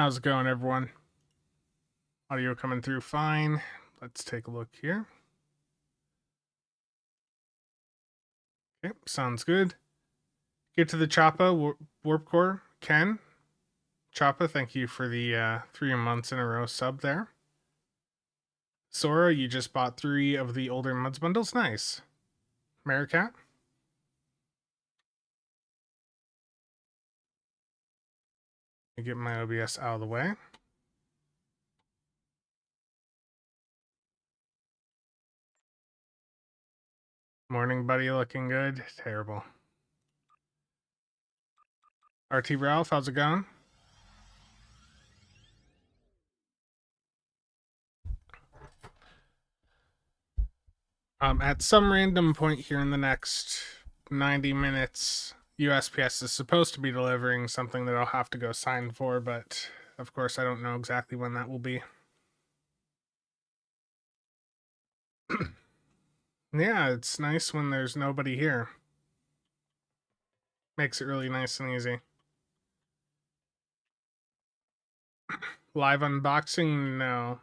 How's it going, everyone? Audio coming through fine. Let's take a look here. Okay, sounds good. Get to the Choppa Warp Core. Ken, Choppa, thank you for the 3 months in a row sub there. Sora, you just bought 3 of the older Muds bundles. Nice. Maricat. Get my OBS out of the way. Morning, buddy. Looking good. Terrible. RT Ralph, how's it going? At some random point here in the next 90 minutes, USPS is supposed to be delivering something that I'll have to go sign for, but of course I don't know exactly when that will be. Yeah, it's nice when there's nobody here. Makes it really nice and easy. Live unboxing? No.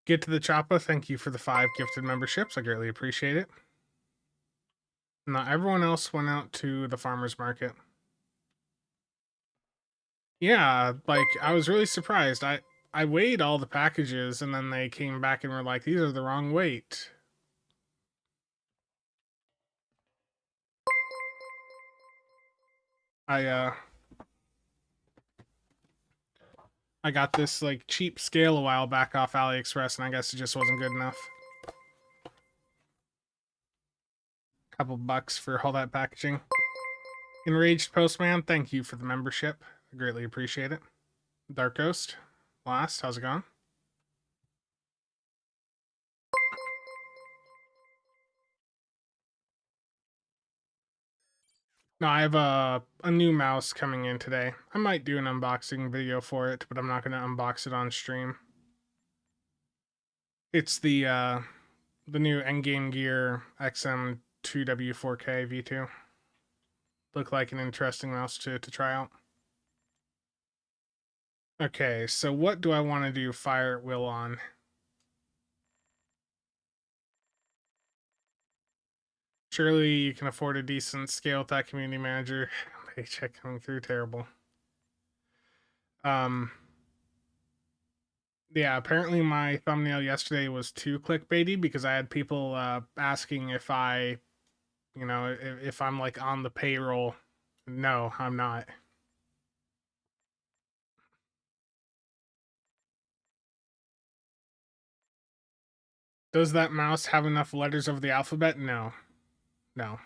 Get to the Choppa, thank you for the 5 gifted memberships. I greatly appreciate it. Not everyone else went out to the farmer's market. Yeah, like, I was really surprised. I weighed all the packages, and then they came back and were like, these are the wrong weight. I got this, like, cheap scale a while back off AliExpress, and I guess it just wasn't good enough. Couple bucks for all that packaging. Enraged Postman, thank you for the membership. I greatly appreciate it. Dark Ghost, last, how's it going? No, I have a new mouse coming in today. I might do an unboxing video for it, but I'm not going to unbox it on stream. It's the new Endgame Gear XM2W4K V2. Look like an interesting mouse to try out. Okay, so what do I want to do fire at will on? Surely you can afford a decent scale with that community manager. Paycheck coming through, terrible. Yeah, apparently my thumbnail yesterday was too clickbaity because I had people asking if I, you know, if I'm like on the payroll. No, I'm not. Does that mouse have enough letters of the alphabet? No. No.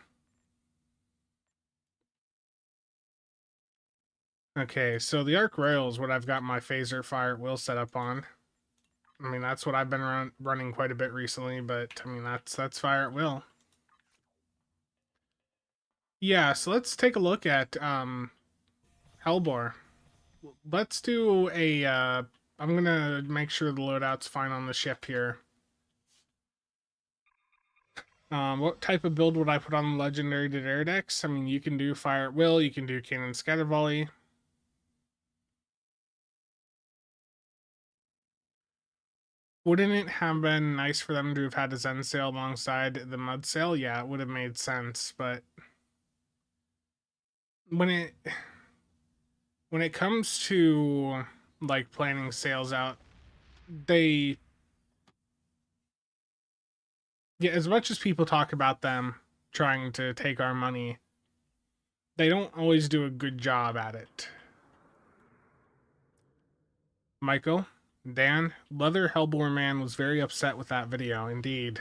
Okay, so the Arc Royal is what I've got my phaser fire at will set up on. I mean, that's what I've been running quite a bit recently, but I mean, that's fire at will. Yeah, so let's take a look at Hellbore. Let's do a I'm gonna make sure the loadout's fine on the ship here. What type of build would I put on the Legendary Daedare decks? I mean, you can do Fire at Will, you can do Cannon Scatter Volley. Wouldn't it have been nice for them to have had a Zen Sail alongside the Mud Sail? Yeah, it would have made sense, but when it comes to like planning sails out, yeah, as much as people talk about them trying to take our money, they don't always do a good job at it. Michael, Dan, Leather Hellbore Man was very upset with that video, indeed.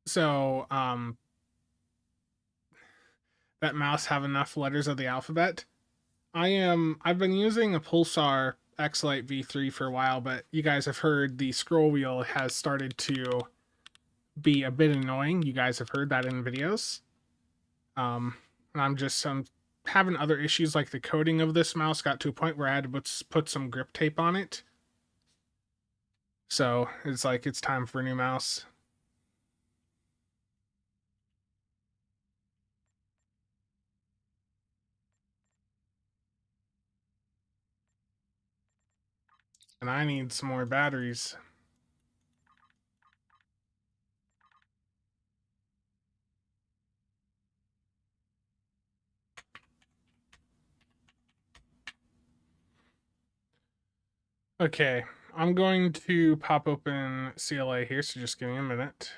So, that mouse have enough letters of the alphabet? I've been using a Pulsar X-Lite V3 for a while, but you guys have heard the scroll wheel has started to be a bit annoying. You guys have heard that in videos. And I'm having other issues, like the coating of this mouse got to a point where I had to put some grip tape on it. So it's like it's time for a new mouse. And I need some more batteries. Okay, I'm going to pop open CLA here, so just give me a minute.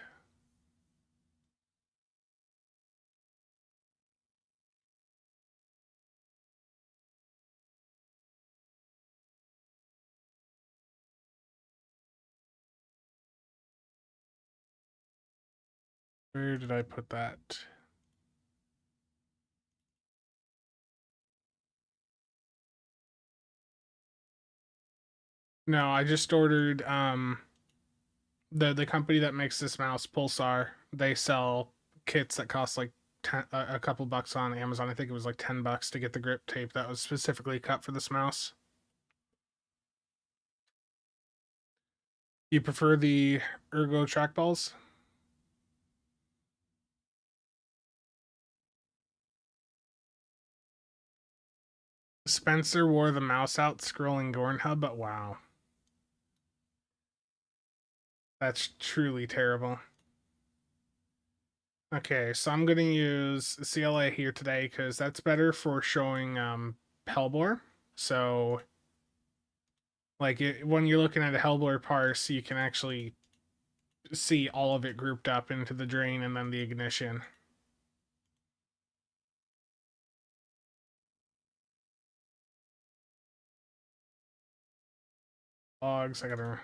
Where did I put that? No, I just ordered the company that makes this mouse, Pulsar. They sell kits that cost like a couple bucks on Amazon. I think it was like $10 to get the grip tape that was specifically cut for this mouse. You prefer the Ergo trackballs? Spencer wore the mouse out scrolling Gornhub, but wow. That's truly terrible. Okay, so I'm going to use CLA here today because that's better for showing Hellbore. So, like, when you're looking at a Hellbore parse, you can actually see all of it grouped up into the drain and then the ignition. Logs, I gotta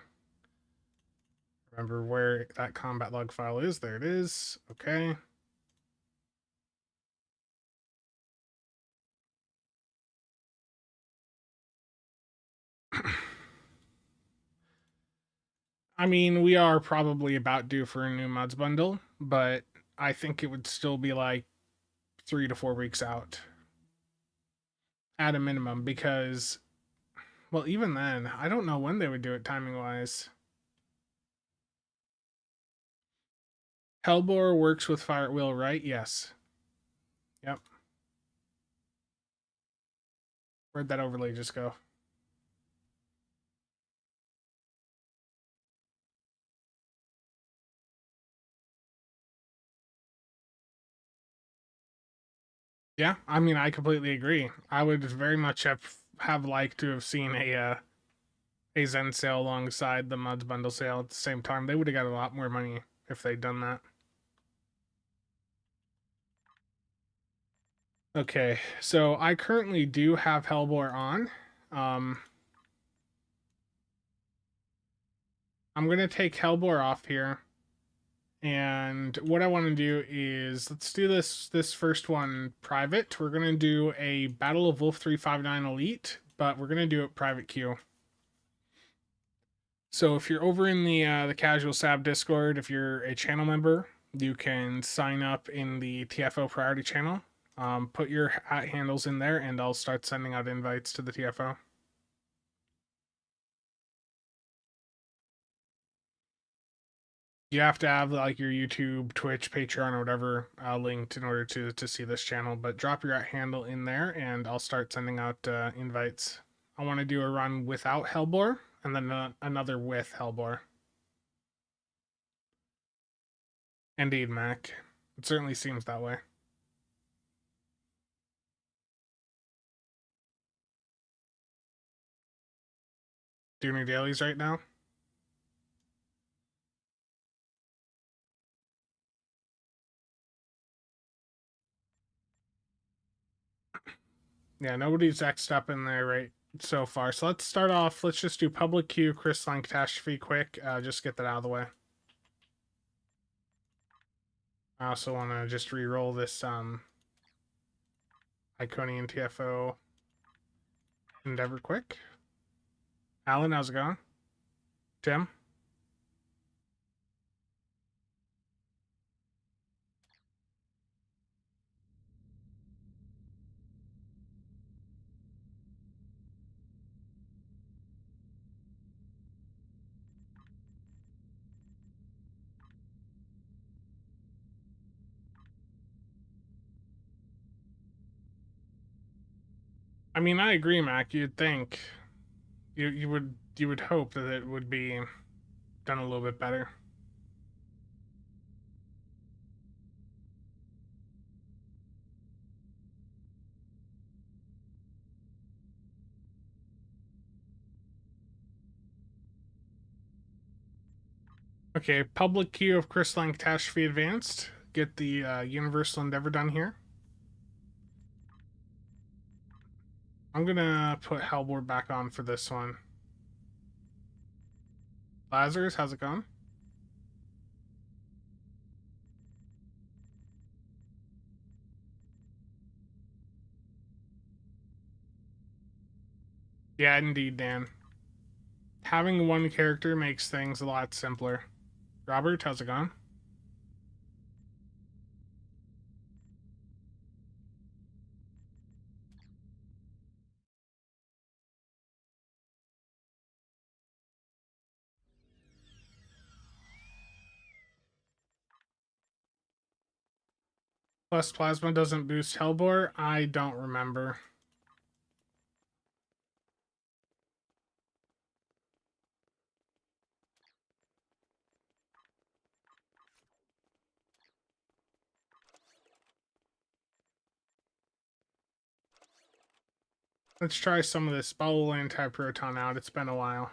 remember where that combat log file is. There it is. Okay. I mean, we are probably about due for a new mods bundle, but I think it would still be like 3 to 4 weeks out at a minimum because, well, even then, I don't know when they would do it timing wise. Hellbore works with Fire at Will, right? Yes. Yep. Where'd that overlay just go? Yeah, I mean, I completely agree. I would very much have liked to have seen a Zen sale alongside the Muds bundle sale at the same time. They would have got a lot more money if they'd done that. Okay, so I currently do have Hellbore on. Um, I'm gonna take Hellbore off here, and what I want to do is let's do this first one private. We're gonna do a Battle of Wolf 359 Elite, but we're gonna do it private queue. So if you're over in the CasualSAB Discord, if you're a channel member, you can sign up in the TFO priority channel. Put your handles in there, and I'll start sending out invites to the TFO. You have to have like your YouTube, Twitch, Patreon, or whatever linked in order to see this channel. But drop your handle in there, and I'll start sending out invites. I want to do a run without Hellbore, and then another with Hellbore. Indeed, Mac. It certainly seems that way. Doing your dailies right now? Yeah, nobody's X'd up in there right so far. So let's start off. Let's just do public queue, crystalline catastrophe quick. Just get that out of the way. I also want to just re-roll this Iconian TFO endeavor quick. Alan, how's it going? Tim? I mean, I agree, Mac. You'd think you would you would hope that it would be done a little bit better. Okay, public queue of crystalline catastrophe advanced. Get the universal endeavor done here. I'm gonna put Hellboard back on for this one. Lazarus, how's it going? Yeah, indeed, Dan. Having one character makes things a lot simpler. Robert, how's it going? Plus plasma doesn't boost Hellbore? I don't remember. Let's try some of this bubble anti-proton out. It's been a while.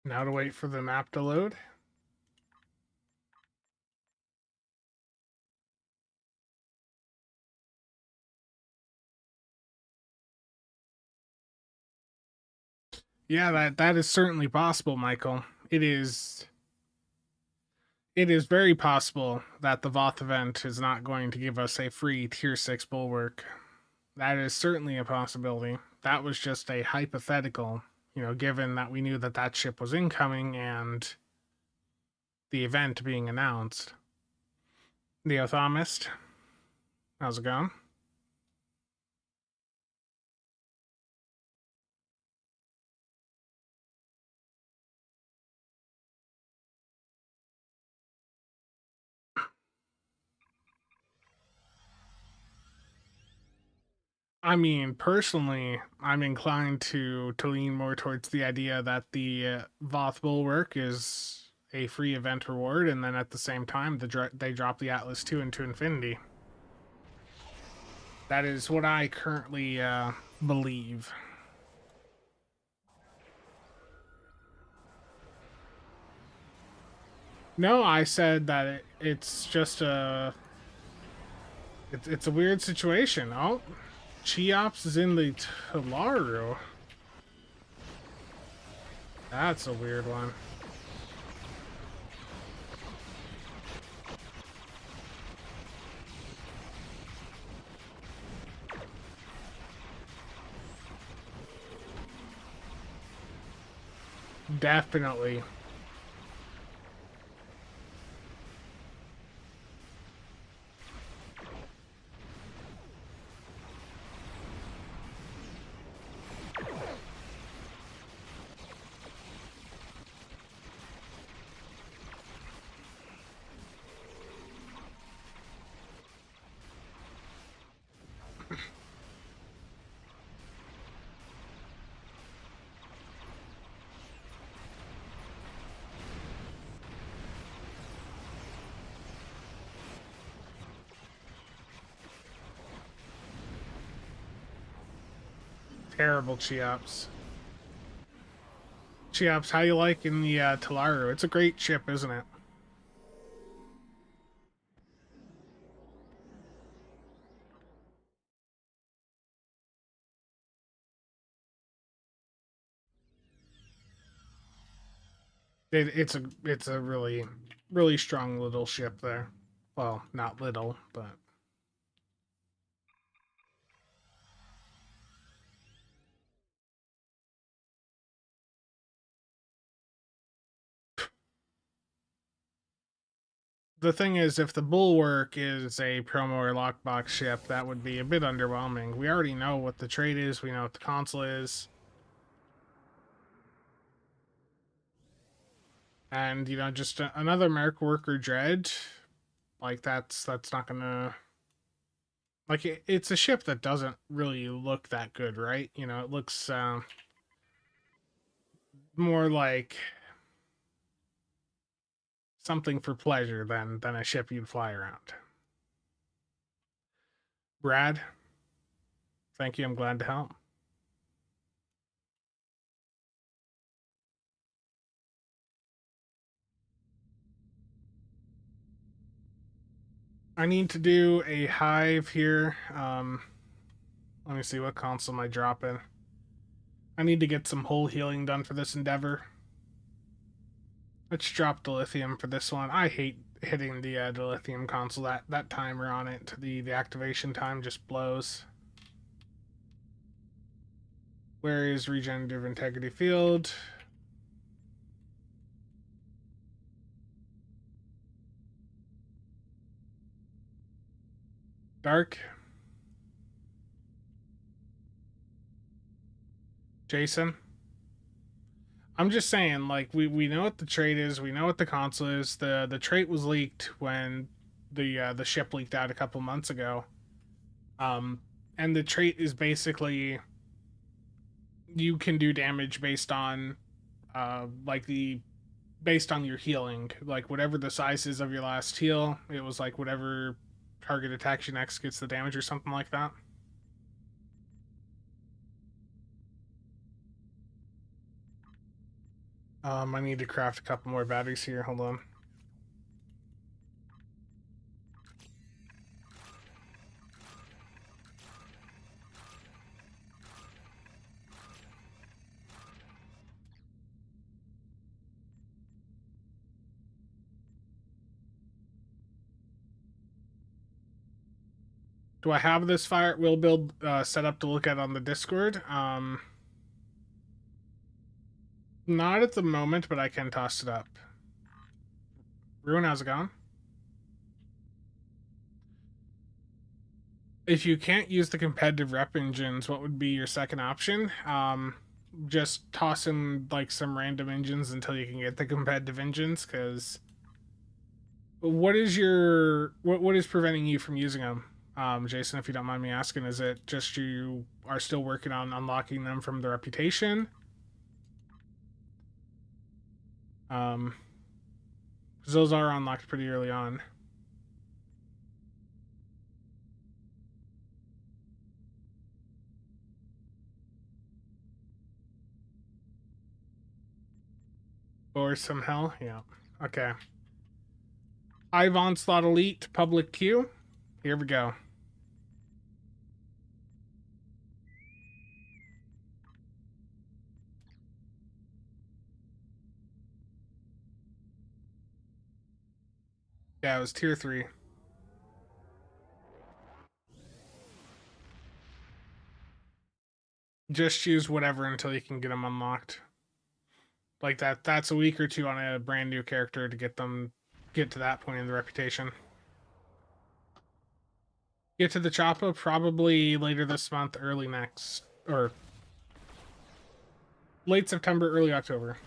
Now to wait for the map to load. Yeah, that is certainly possible, Michael. It is very possible that the Voth event is not going to give us a free tier 6 bulwark. That is certainly a possibility. That was just a hypothetical, given that we knew that that ship was incoming and the event being announced. Neothomist, how's it going? I mean, personally, I'm inclined to lean more towards the idea that the Voth Bulwark is a free event reward, and then at the same time, they drop the Atlas 2 into infinity. That is what I currently believe. No, I said that it's just it's a weird situation. Oh, Cheops is in the Talaru. That's a weird one. Definitely. Terrible Cheops. Cheops, how you like in the Talaru? It's a great ship, isn't it? It's a really strong little ship there. Well, not little, but The thing is, if the Bulwark is a promo or lockbox ship, that would be a bit underwhelming. We already know what the trade is. We know what the console is. And, you know, just another Merc Worker Dread, like, that's not gonna... Like, it's a ship that doesn't really look that good, right? You know, it looks more like something for pleasure than a ship you'd fly around. Brad, thank you. I'm glad to help. I need to do a hive here. Let me see, what console am I dropping? I need to get some hull healing done for this endeavor. Let's drop the lithium for this one. I hate hitting the lithium console. That timer on it, the activation time just blows. Where is regenerative integrity field? Dark. Jason. I'm just saying, like, we know what the trait is, we know what the console is. The trait was leaked when the ship leaked out a couple months ago. And the trait is basically you can do damage based on based on your healing. Like, whatever the size is of your last heal, it was like whatever target attacks you next gets the damage or something like that. I need to craft a couple more batteries here. Hold on. Do I have this fire at will build set up to look at on the Discord? Not at the moment, but I can toss it up. Ruin, how's it going? If you can't use the competitive rep engines, what would be your second option? Just toss in like some random engines until you can get the competitive engines, because what is preventing you from using them? Jason, if you don't mind me asking, is it just you are still working on unlocking them from the reputation? Because those are unlocked pretty early on. Or some hell, yeah. Okay. Ivan Slot Elite public queue. Here we go. Yeah, it was tier 3. Just use whatever until you can get them unlocked. Like that's a week or two on a brand new character to get to that point in the reputation. Get to the choppa probably later this month, early next, or late September, early October.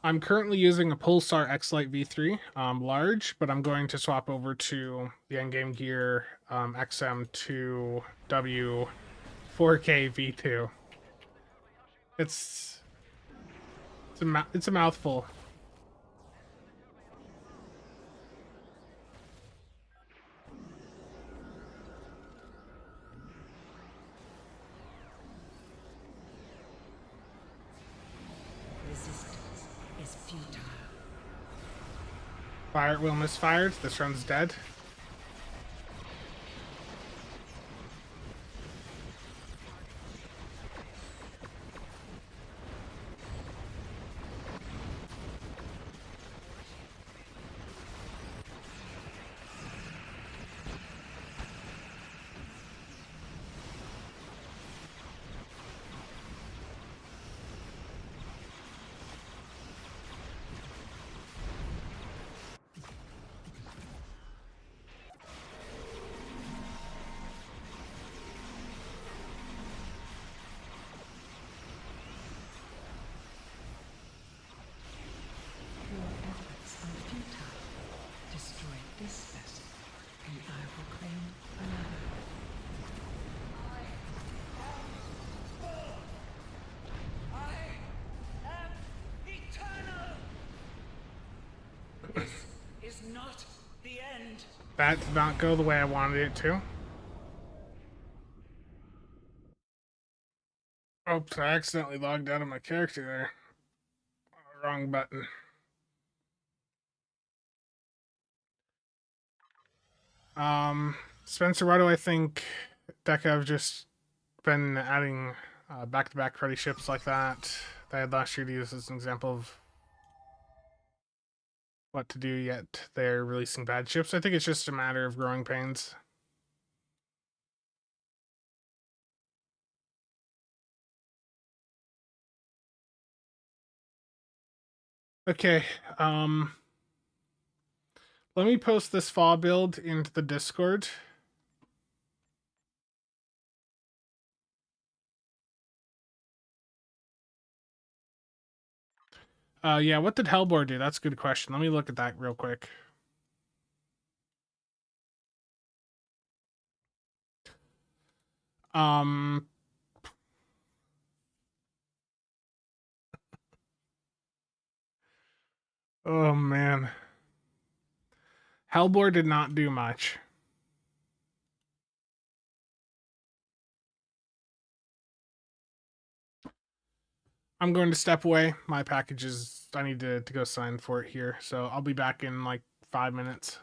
I'm currently using a Pulsar X-Lite V3, large, but I'm going to swap over to the Endgame Gear XM2W 4K V2. It's a mouthful. Resistance is futile. Fire at will misfired. This run's dead. That did not go the way I wanted it to. Oops, I accidentally logged out of my character there. Wrong button. Spencer, why do I think Deca have just been adding back-to-back credit ships like that I had last year to use as an example of what to do, yet they're releasing bad ships? I think it's just a matter of growing pains. Okay, let me post this FAW build into the Discord. Yeah, what did Hellbore do? That's a good question. Let me look at that real quick. Um, oh man. Hellbore did not do much. I'm going to step away. My package is, I need to go sign for it here. So I'll be back in like 5 minutes.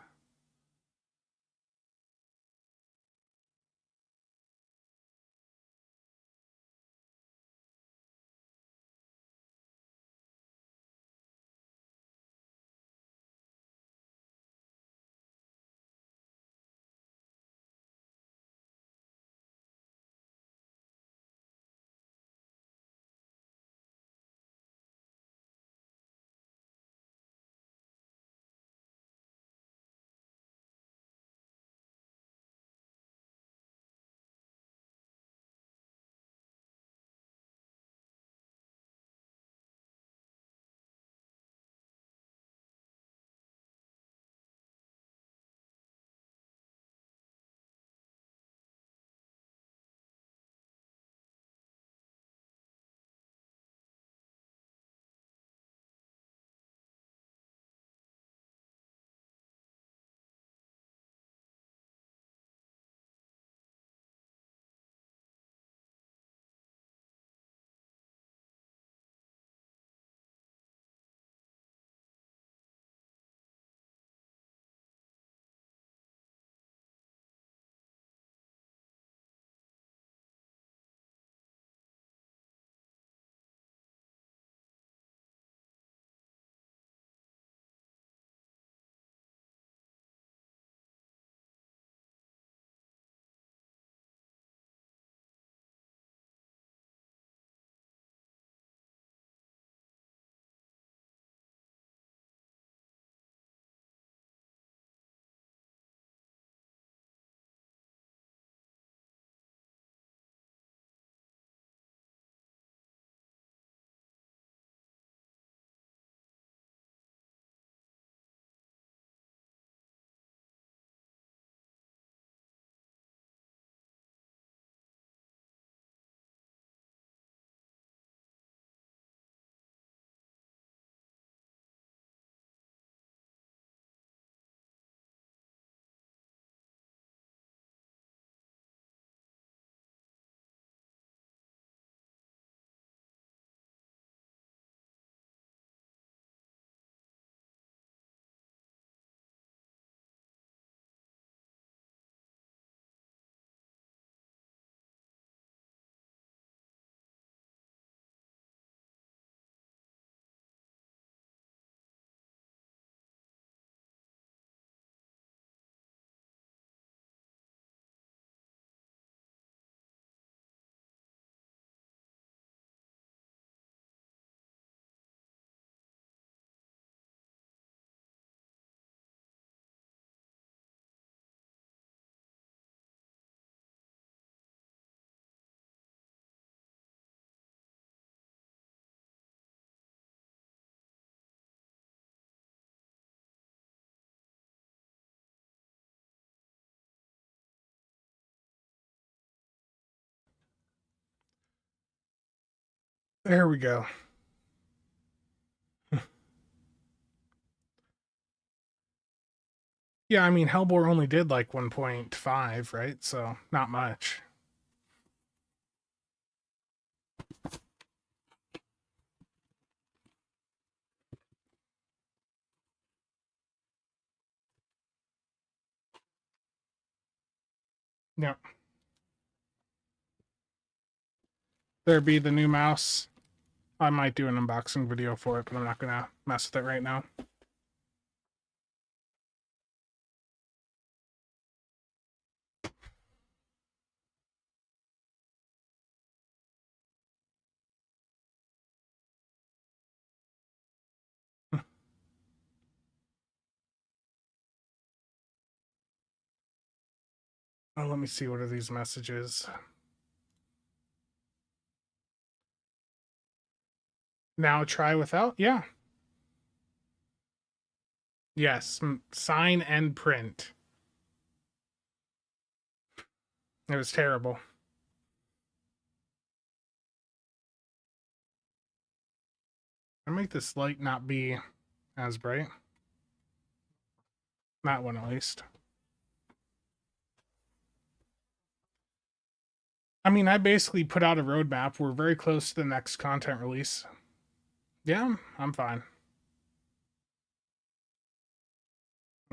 There we go. Yeah, I mean, Hellbore only did like 1.5, right? So not much. Yeah. There be the new mouse. I might do an unboxing video for it, but I'm not gonna mess with it right now. Oh, let me see. What are these messages? Now try without? Yeah. Yes. Sign and print. It was terrible. I make this light not be as bright. That one, at least. I mean, I basically put out a roadmap. We're very close to the next content release. Yeah, I'm fine.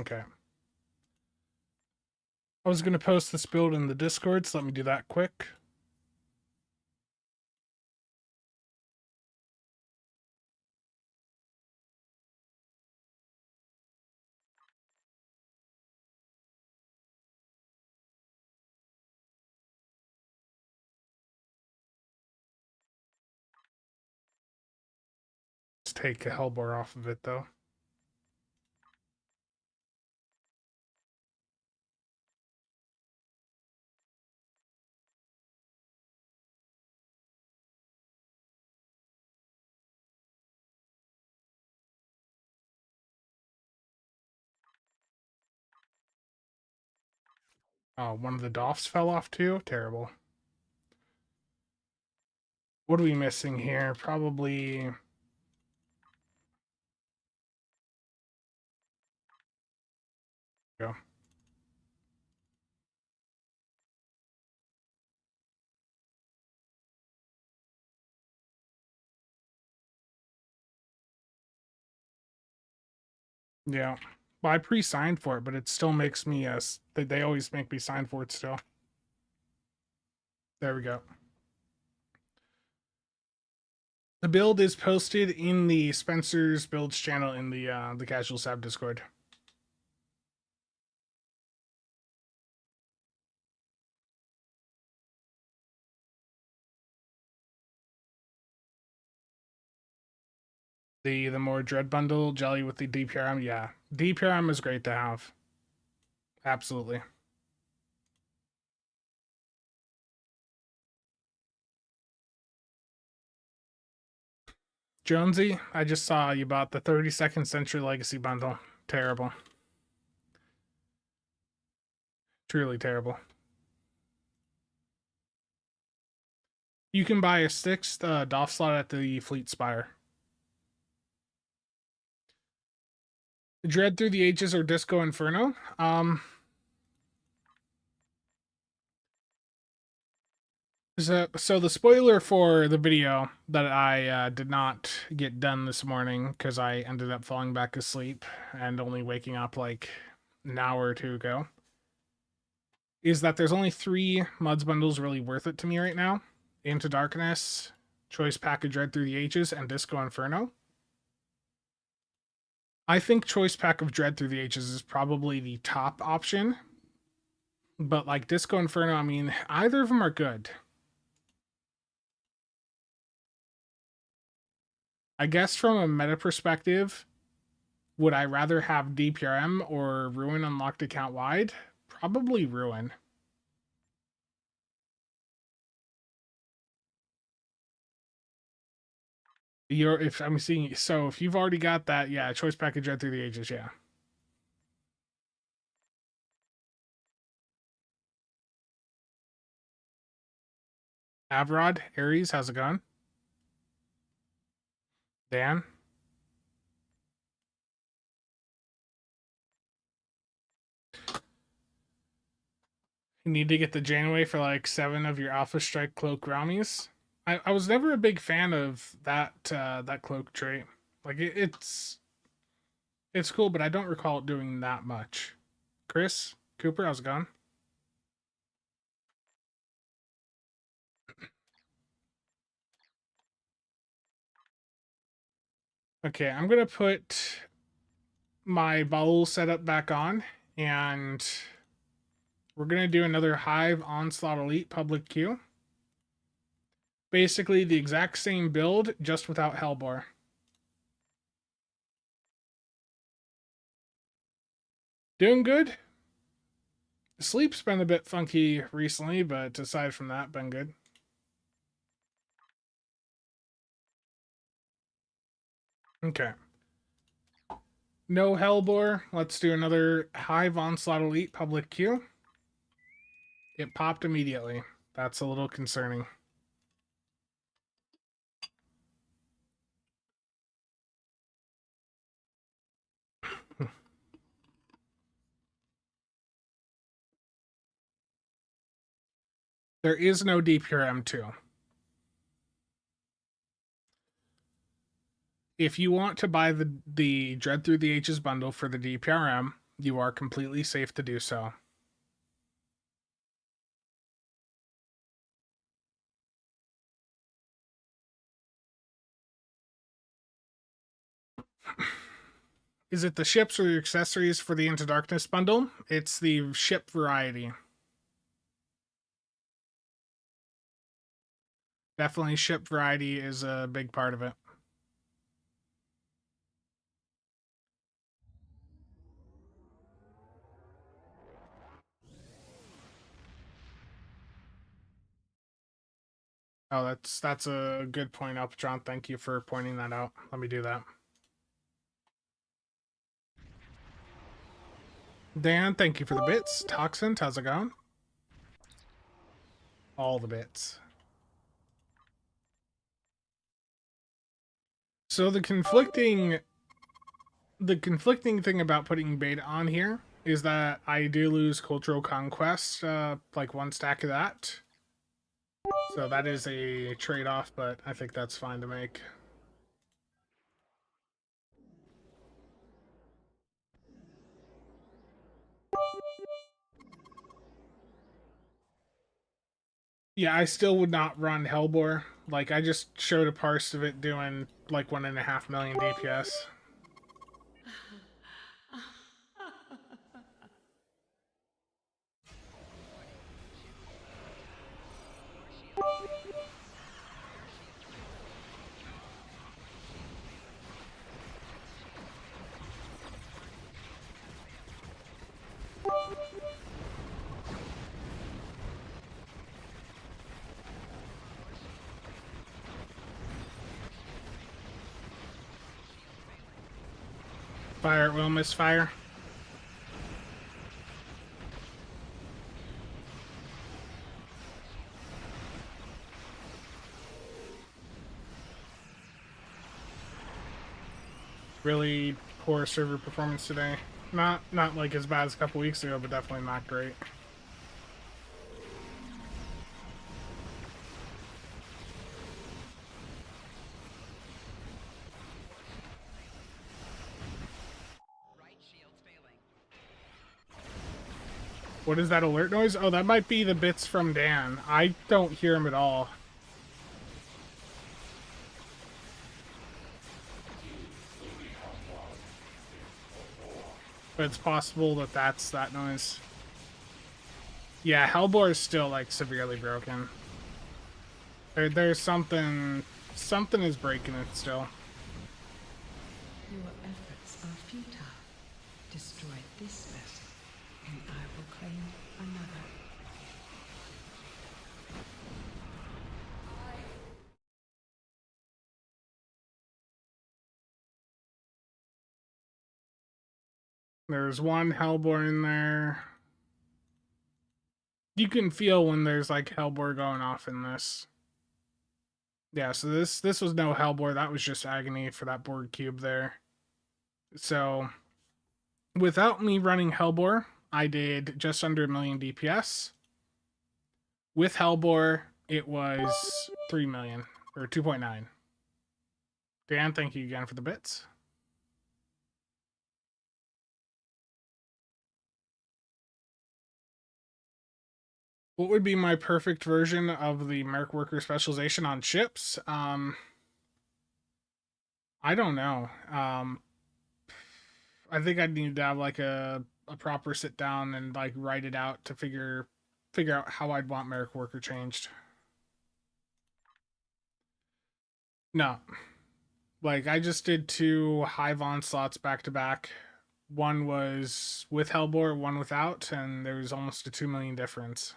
Okay. I was going to post this build in the Discord, so let me do that quick. Let's take a Hellbore off of it, though. Oh, one of the doffs fell off, too? Terrible. What are we missing here? Probably... Go. Yeah. Well, I pre-signed for it, but it still makes me, they always make me sign for it still. There we go. The build is posted in the Spencer's Builds channel in the CasualSAB Discord. The more Dread Bundle jelly with the DPRM, yeah. DPRM is great to have. Absolutely. Jonesy, I just saw you bought the 32nd Century Legacy bundle. Terrible. Truly terrible. You can buy a 6th Doff slot at the Fleet Spire. Dread Through the Ages or Disco Inferno? So the spoiler for the video that I did not get done this morning because I ended up falling back asleep and only waking up like an hour or two ago is that there's only 3 Muds bundles really worth it to me right now. Into Darkness, Choice Pack of Dread Through the Ages, and Disco Inferno. I think Choice Pack of Dread Through the Ages is probably the top option. But like Disco Inferno, I mean, either of them are good. I guess from a meta perspective, would I rather have DPRM or Ruin unlocked account wide? Probably Ruin. If I'm seeing, so if you've already got that, yeah, Choice Package Dread Through the Ages, yeah. Avrod, Aries, how's it going? Dan? You need to get the Janeway for like 7 of your Alpha Strike Cloak Brownies. I was never a big fan of that cloak trait. Like it's cool, but I don't recall it doing that much. Chris Cooper, how's it going? Okay, I'm gonna put my bowl setup back on, and we're gonna do another Hive Onslaught Elite public queue. Basically the exact same build, just without Hellbore. Doing good. Sleep's been a bit funky recently, but aside from that, been good. Okay. No Hellbore. Let's do another Hive Onslaught Elite public queue. It popped immediately. That's a little concerning. There is no DPRM2. If you want to buy the Dread Through the Ages bundle for the DPRM, you are completely safe to do so. Is it the ships or the accessories for the Into Darkness bundle? It's the ship variety. Definitely ship variety is a big part of it. Oh, that's a good point, Alpatron. Thank you for pointing that out. Let me do that. Dan, thank you for the bits. Toxin, how's it going? All the bits. So the conflicting thing about putting beta on here is that I do lose cultural conquest, like 1 stack of that. So that is a trade-off, but I think that's fine to make. Yeah, I still would not run Hellbore. Like, I just showed a parse of it doing like 1.5 million DPS. Fire at will, misfire. Really poor server performance today. Not like as bad as a couple weeks ago, but definitely not great. What is that alert noise? Oh, that might be the bits from Dan. I don't hear him at all. But it's possible that that's that noise. Yeah, Hellbore is still, like, severely broken. There's something is breaking it still. Your efforts are futile. Destroy this vessel, and I will claim another. There's one Hellbore in there. You can feel when there's, like, Hellbore going off in this. Yeah, so this was no Hellbore. That was just Agony for that board cube there. So, without me running Hellbore, I did just under 1 million DPS. With Hellbore, it was 3 million or 2.9. Dan, thank you again for the bits. What would be my perfect version of the Merc Worker specialization on ships? I don't know. I think I'd need to have like a proper sit down and like write it out to figure out how I'd want Merc Worker changed. No. Like I just did 2 Hive Onslaughts back to back. One was with Hellbore, one without, and there was almost a 2 million difference.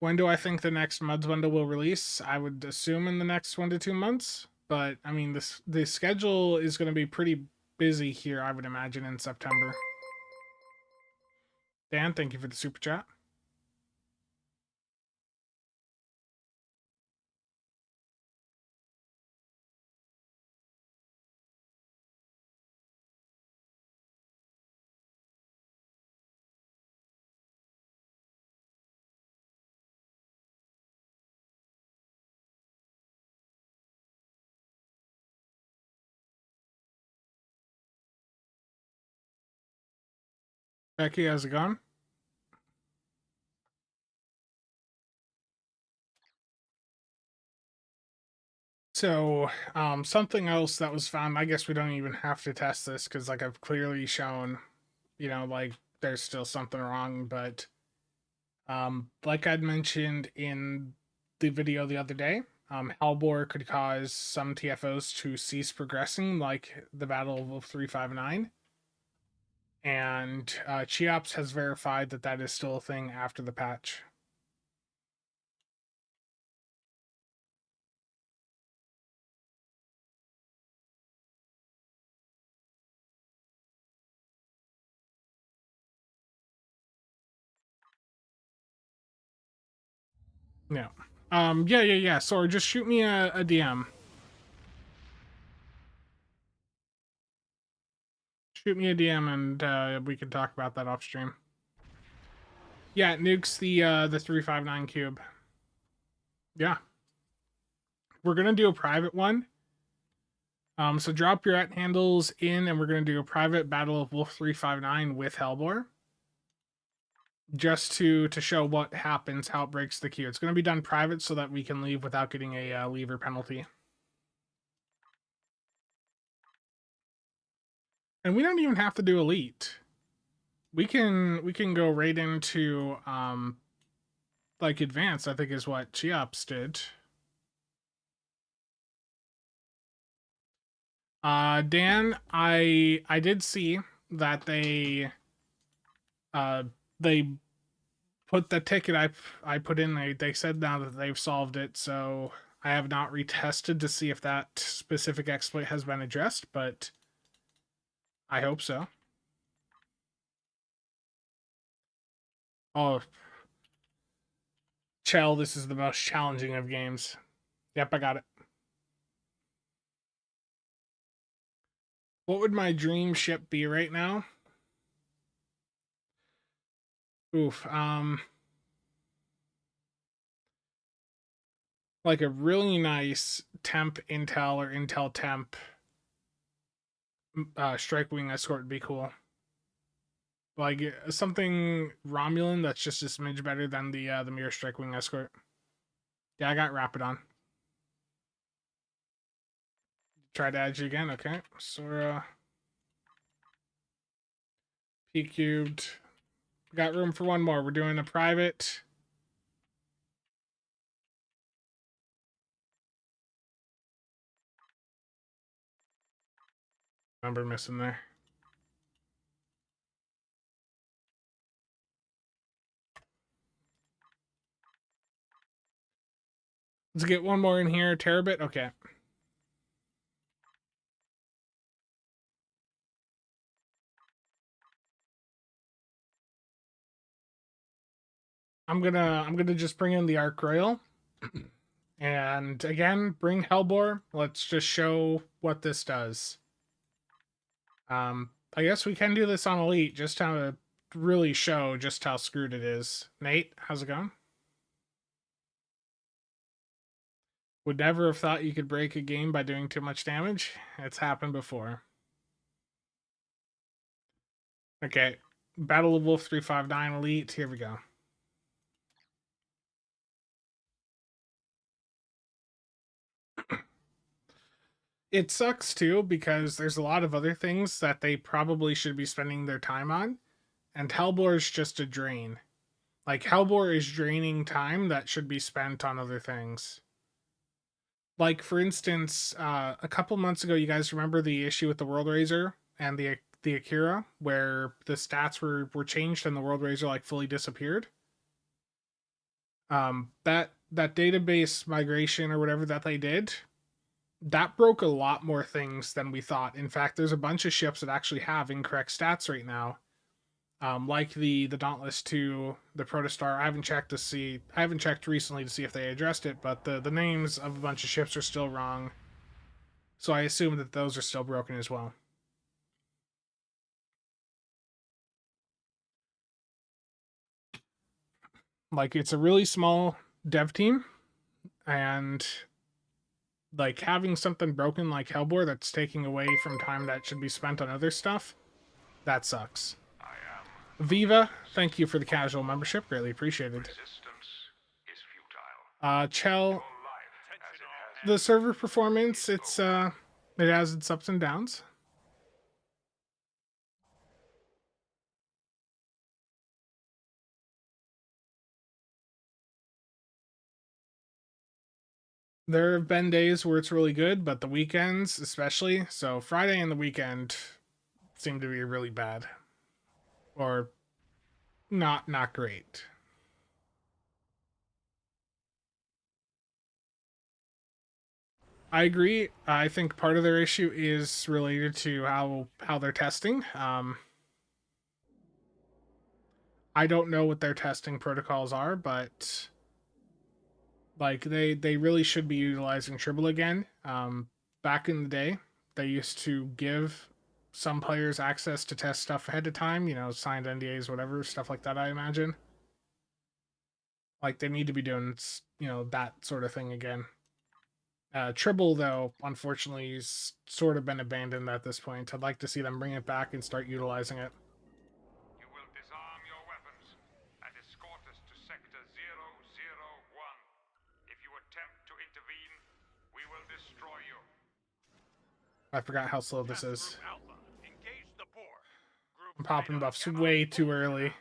When do I think the next Muds bundle will release? I would assume in the next 1 to 2 months. But I mean, the schedule is going to be pretty busy here, I would imagine, in September. Dan, thank you for the super chat. Becky, how's it going? So, something else that was found, I guess we don't even have to test this because, like, I've clearly shown, like, there's still something wrong. But, like I'd mentioned in the video the other day, Hellbore could cause some TFOs to cease progressing, like the Battle of 359. And Cheops has verified that that is still a thing after the patch. Yeah. Yeah. Sorry, just shoot me a DM. Shoot me a DM and we can talk about that off stream. Yeah, it nukes the 359 cube. Yeah. We're gonna do a private one. So drop your at handles in and we're gonna do a private Battle of Wolf 359 with Hellbore. Just to show what happens, how it breaks the queue. It's gonna be done private so that we can leave without getting a leaver penalty. And we don't even have to do elite. We can go right into like advanced, I think is what Cheops did. Dan, I did see that they put the ticket I put in, they said now that they've solved it, so I have not retested to see if that specific exploit has been addressed, but I hope so. Oh, Chell, this is the most challenging of games. Yep, I got it. What would my dream ship be right now? Oof, like a really nice temp intel or intel temp strike wing escort would be cool. Like something Romulan that's just a smidge better than the mirror strike wing escort. Yeah, I got Rapidon. Try to add you again. Okay, Sora. P cubed. Got room for one more. We're doing a private. Number missing there. Let's get one more in here. Terabit. Okay. I'm gonna just bring in the Arc Royal. And again, bring Hellbore. Let's just show what this does. I guess we can do this on Elite, just to really show just how screwed it is. Nate, how's it going? Would never have thought you could break a game by doing too much damage. It's happened before. Okay, Battle of Wolf 359 Elite, here we go. It sucks too because there's a lot of other things that they probably should be spending their time on, and Hellbore is just a drain. Like, Hellbore is draining time that should be spent on other things. Like, for instance, a couple months ago, you guys remember the issue with the World Razor and the Akira, where the stats were changed and the World Razor like fully disappeared. That database migration or whatever that they did, that broke a lot more things than we thought. In fact, there's a bunch of ships that actually have incorrect stats right now. Like the Dauntless 2, the Protostar. I haven't checked recently to see if they addressed it, but the names of a bunch of ships are still wrong. So I assume that those are still broken as well. Like, it's a really small dev team, and like having something broken like Hellbore that's taking away from time that should be spent on other stuff, that sucks. Viva, thank you for the casual membership, greatly appreciated. Chell, the server performance, it has its ups and downs. There have been days where it's really good, but the weekends especially, so Friday and the weekend seem to be really bad. Or not great. I agree. I think part of their issue is related to how they're testing. I don't know what their testing protocols are, but like they really should be utilizing Tribble again. Back in the day, they used to give some players access to test stuff ahead of time. You know, signed NDAs, whatever stuff like that. I imagine. Like they need to be doing that sort of thing again. Tribble, though, unfortunately, has sort of been abandoned at this point. I'd like to see them bring it back and start utilizing it. You will disarm your weapons and escort us to Sector 001. If you attempt to intervene, we will destroy you. I forgot how slow this is. Engage the boar. I'm popping buffs way too early.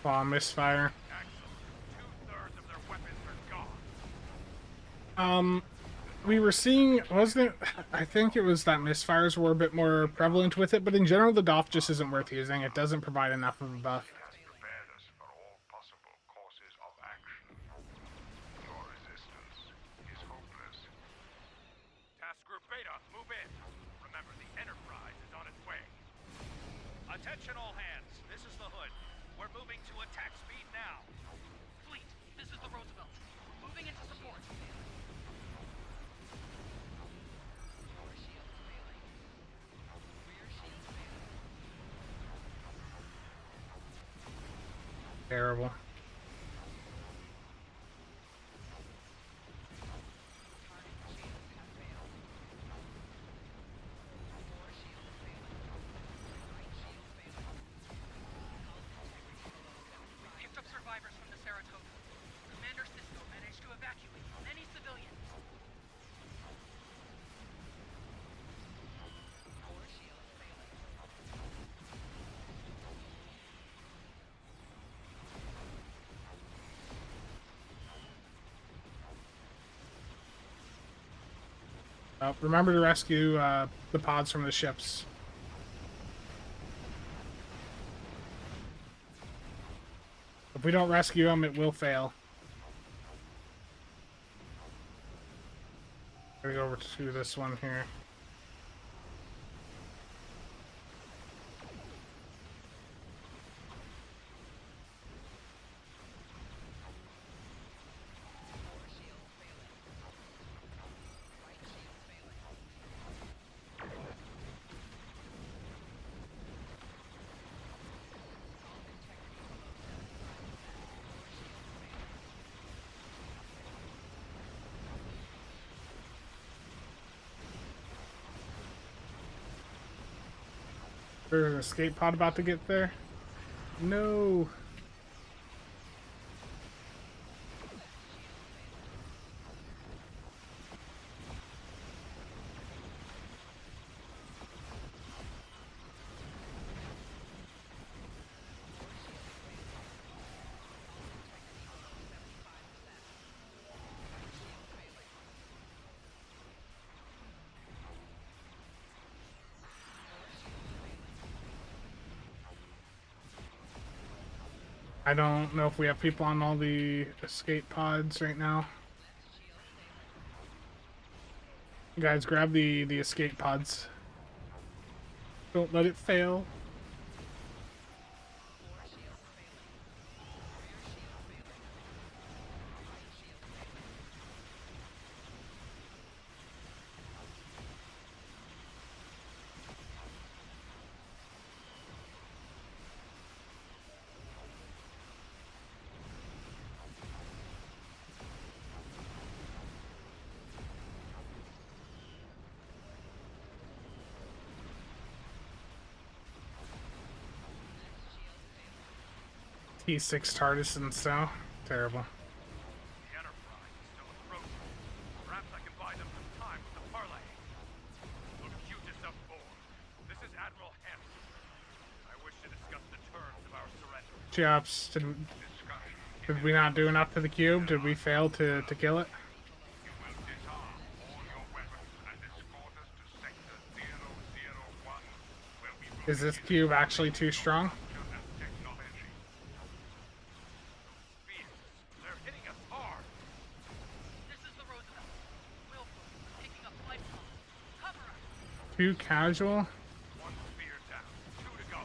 Bomb misfire. We were seeing, wasn't it? I think it was that misfires were a bit more prevalent with it, but in general, the DOF just isn't worth using. It doesn't provide enough of a buff. Task Group Beta, move in. Remember, the Enterprise is on its way. Attention all hands, this is the Hood. We're moving to attack speed now. Fleet, this is the Roosevelt. Moving into support. Terrible. Picked up survivors from the Saratoga. Commander Sisko managed to evacuate many civilians. Remember to rescue the pods from the ships. If we don't rescue them, it will fail. over to this one here. There's an escape pod about to get there. No. I don't know if we have people on all the escape pods right now. You guys, grab the escape pods. Don't let it fail. T6 TARDIS and so terrible. The Enterprise is still approaching. Perhaps I can buy them some time with the parlay. Look cutest of board. This is Admiral Hampton. I wish to discuss the terms of our surrender. Chops, did we not do enough to the cube? Did we fail to kill it? You will disarm all your weapons and escort us to Sector 001, where we will Is this cube actually too strong? technology. Spears, they're hitting us hard. This is the Roosevelt. Wilford, picking up life forms. Cover us. Too casual? One spear down, two to go.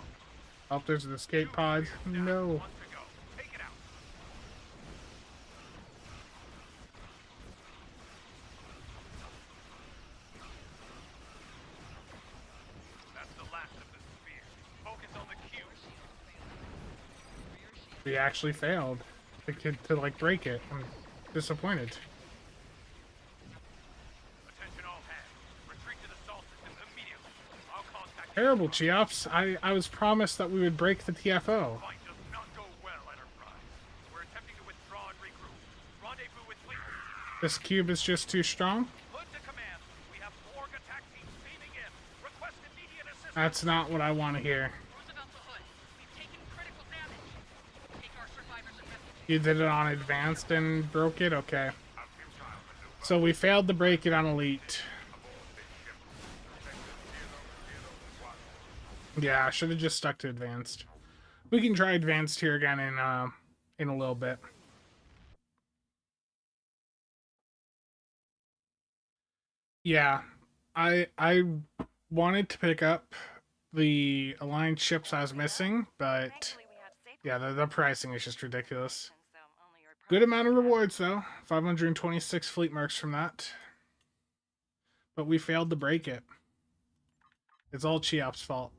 Oh, there's an escape pod. No. One to go. Take it out. That's the last of the spears. Focus on the cube. We actually failed to like break it. I'm disappointed. Attention all hands. Retreat to the salt system immediately. I'll contact Terrible, Cheops. I was promised that we would break the TFO. Fight does not go well, Enterprise. We're attempting to withdraw and regroup. Rendezvous with fleet. This cube is just too strong? Hood to command. We have Borg attack teams beaming in. Request immediate assistance. That's not what I want to hear. Roosevelt to Hood. We've taken critical damage. Take our survivors and rescue. You did it on advanced and broke it? Okay. So we failed to break it on elite. Yeah, I should have just stuck to advanced. We can try advanced here again in a little bit. Yeah, I wanted to pick up the aligned ships I was missing, but yeah, the pricing is just ridiculous. Good amount of rewards though, 526 fleet marks from that. But we failed to break it. It's all Cheop's fault.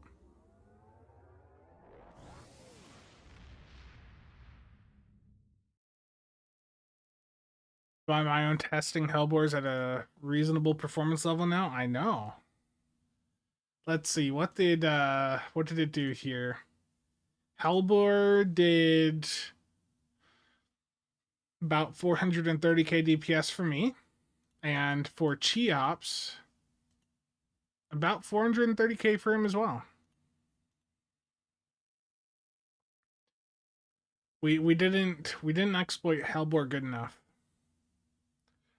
By my own testing, Hellbore's at a reasonable performance level now. I know. Let's see, what did it do here? Hellbore did about 430k DPS for me, and for Cheops, about 430k for him as well. We didn't exploit Hellbore good enough.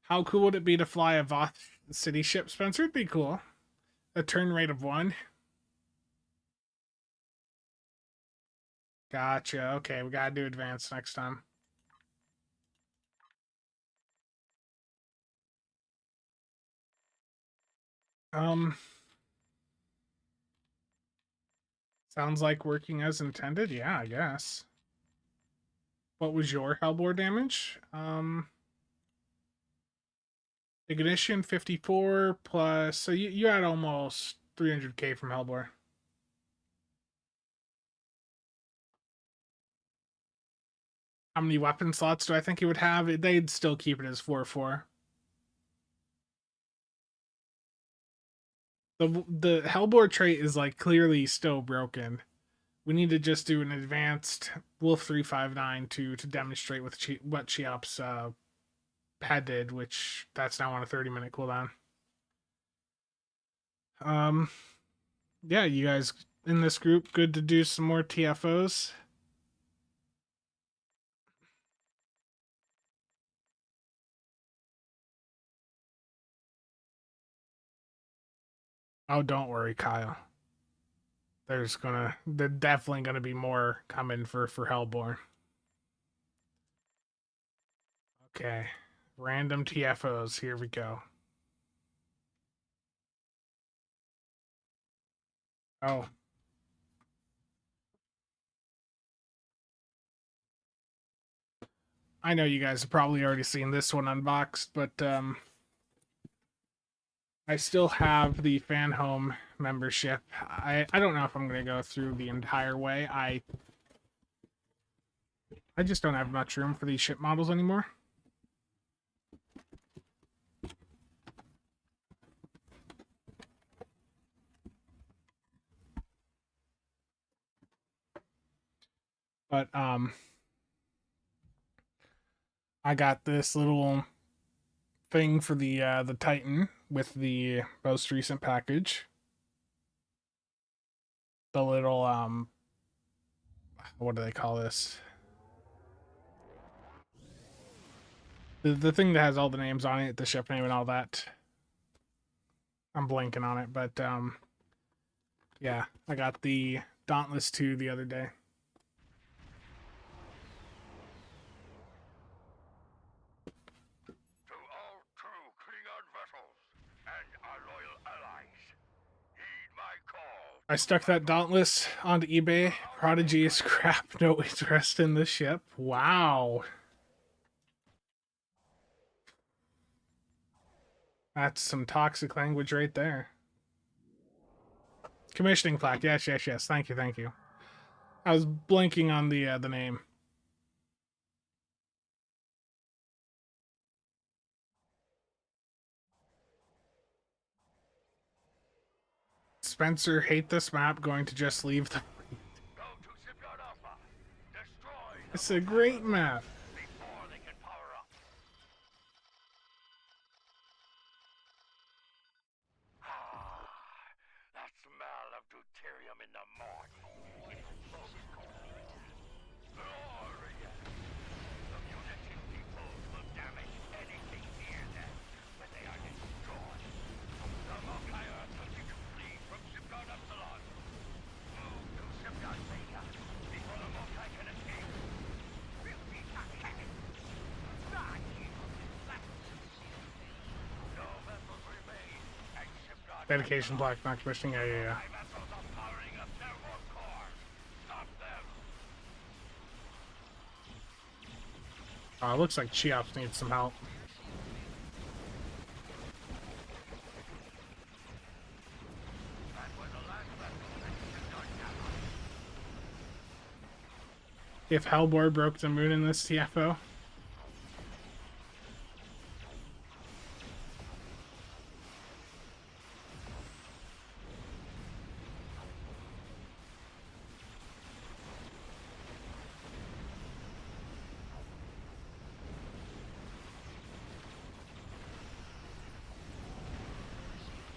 How cool would it be to fly a Voth City ship, Spencer? It'd be cool. A turn rate of 1. Gotcha. Okay, we gotta do advanced next time. Um, sounds like working as intended. Yeah, I guess. What was your Hellbore damage? Ignition 54 plus. So you had almost 300k from Hellbore. How many weapon slots do I think he would have? They'd still keep it as 4/4. The Hellbore trait is like clearly still broken. We need to just do an advanced Wolf 359 to demonstrate what Cheop's pad did, which that's now on a 30-minute cooldown. Yeah, you guys in this group good to do some more TFOs? Oh, don't worry, Kyle. They're definitely gonna be more coming for Hellborn. Okay, random TFOs. Here we go. Oh, I know you guys have probably already seen this one unboxed, but I still have the fan home membership. I don't know if I'm gonna go through the entire way. I just don't have much room for these ship models anymore. But I got this little thing for the Titan with the most recent package. The little what do they call this? The thing that has all the names on it, the ship name and all that. I'm blanking on it, but yeah, I got the Dauntless 2 the other day. To all true Klingon vessels and our loyal allies, heed my call. I stuck that Dauntless onto eBay. Prodigy is crap. No interest in the ship. Wow. That's some toxic language right there. Commissioning plaque. Yes, yes, yes. Thank you, thank you. I was blanking on the name. Spencer, hate this map. Going to just leave the. Go to Shipyard Alpha. Destroy the It's a great map. before they can power up. Ah, that smell of deuterium in the morning. Glorious. The munition depots will damage anything near them when they are destroyed. The Mokai Earth will be complete from Shipyard Epsilon. Move to Shipyard Vega before the Mokai can escape. No vessels remain, and Shipyard Dedication plaque, not commissioning. Yeah, yeah, yeah. My vessels are powering up their warp core. Stop them. It looks like Cheops needs some help. That was the last vessel that Shipyard Gamma. If Hellbor broke the moon in this TFO.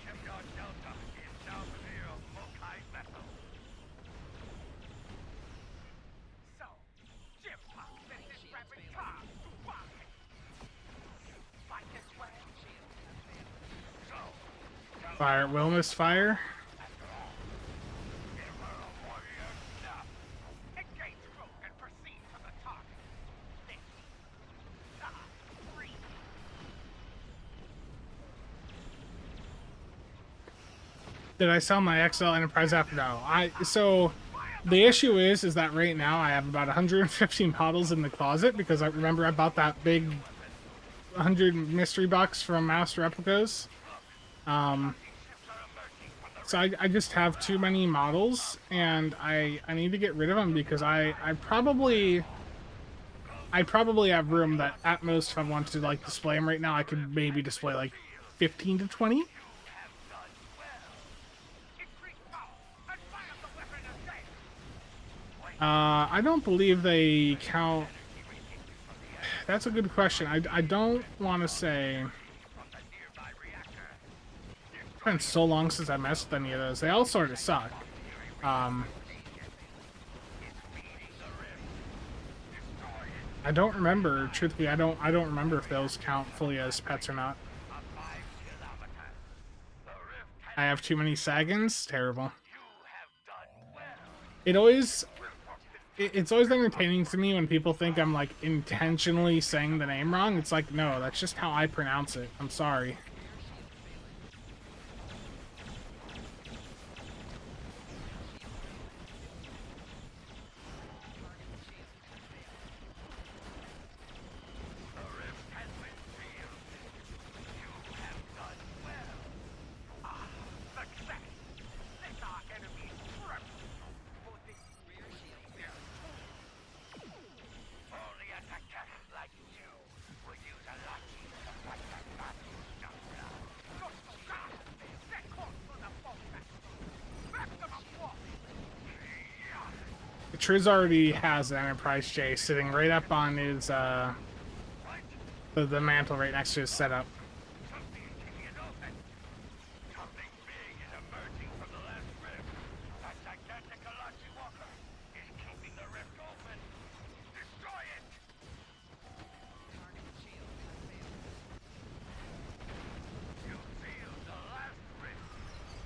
Shipyard Delta is now clear of Mokai vessels. So, Jim Pop sent this rapid car to block it. Fight this way. So, Fire, Wilmus, fire. give her a warrior snap. Engage crew and proceed to the target. 6, 5, 3. Did I sell my XL Enterprise app? No. So the issue is that right now I have about 150 models in the closet because I remember I bought that big 100 mystery box from Master Replicas. So I just have too many models, and I need to get rid of them because I probably have room that at most, if I wanted to like display them right now, I could maybe display like 15 to 20. I don't believe they count. That's a good question. I don't want to say. It's been so long since I messed with any of those. They all sort of suck. I don't remember. Truthfully, I don't remember if those count fully as pets or not. I have too many Sagans. Terrible. It's always entertaining to me when people think I'm like intentionally saying the name wrong. It's like, no, that's just how I pronounce it. I'm sorry. Triz already has an Enterprise J sitting right up on his the mantle right next to his setup.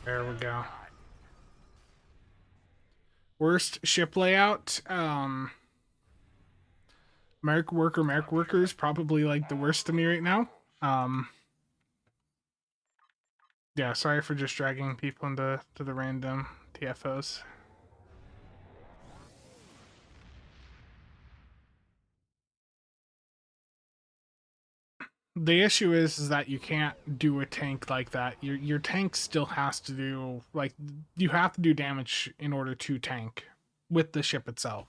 There we go. Worst ship layout. Merc Worker is probably like the worst to me right now. Yeah, sorry for just dragging people into the random TFOs. The issue is that you can't do a tank like that. Your tank still has to do like you have to do damage in order to tank with the ship itself.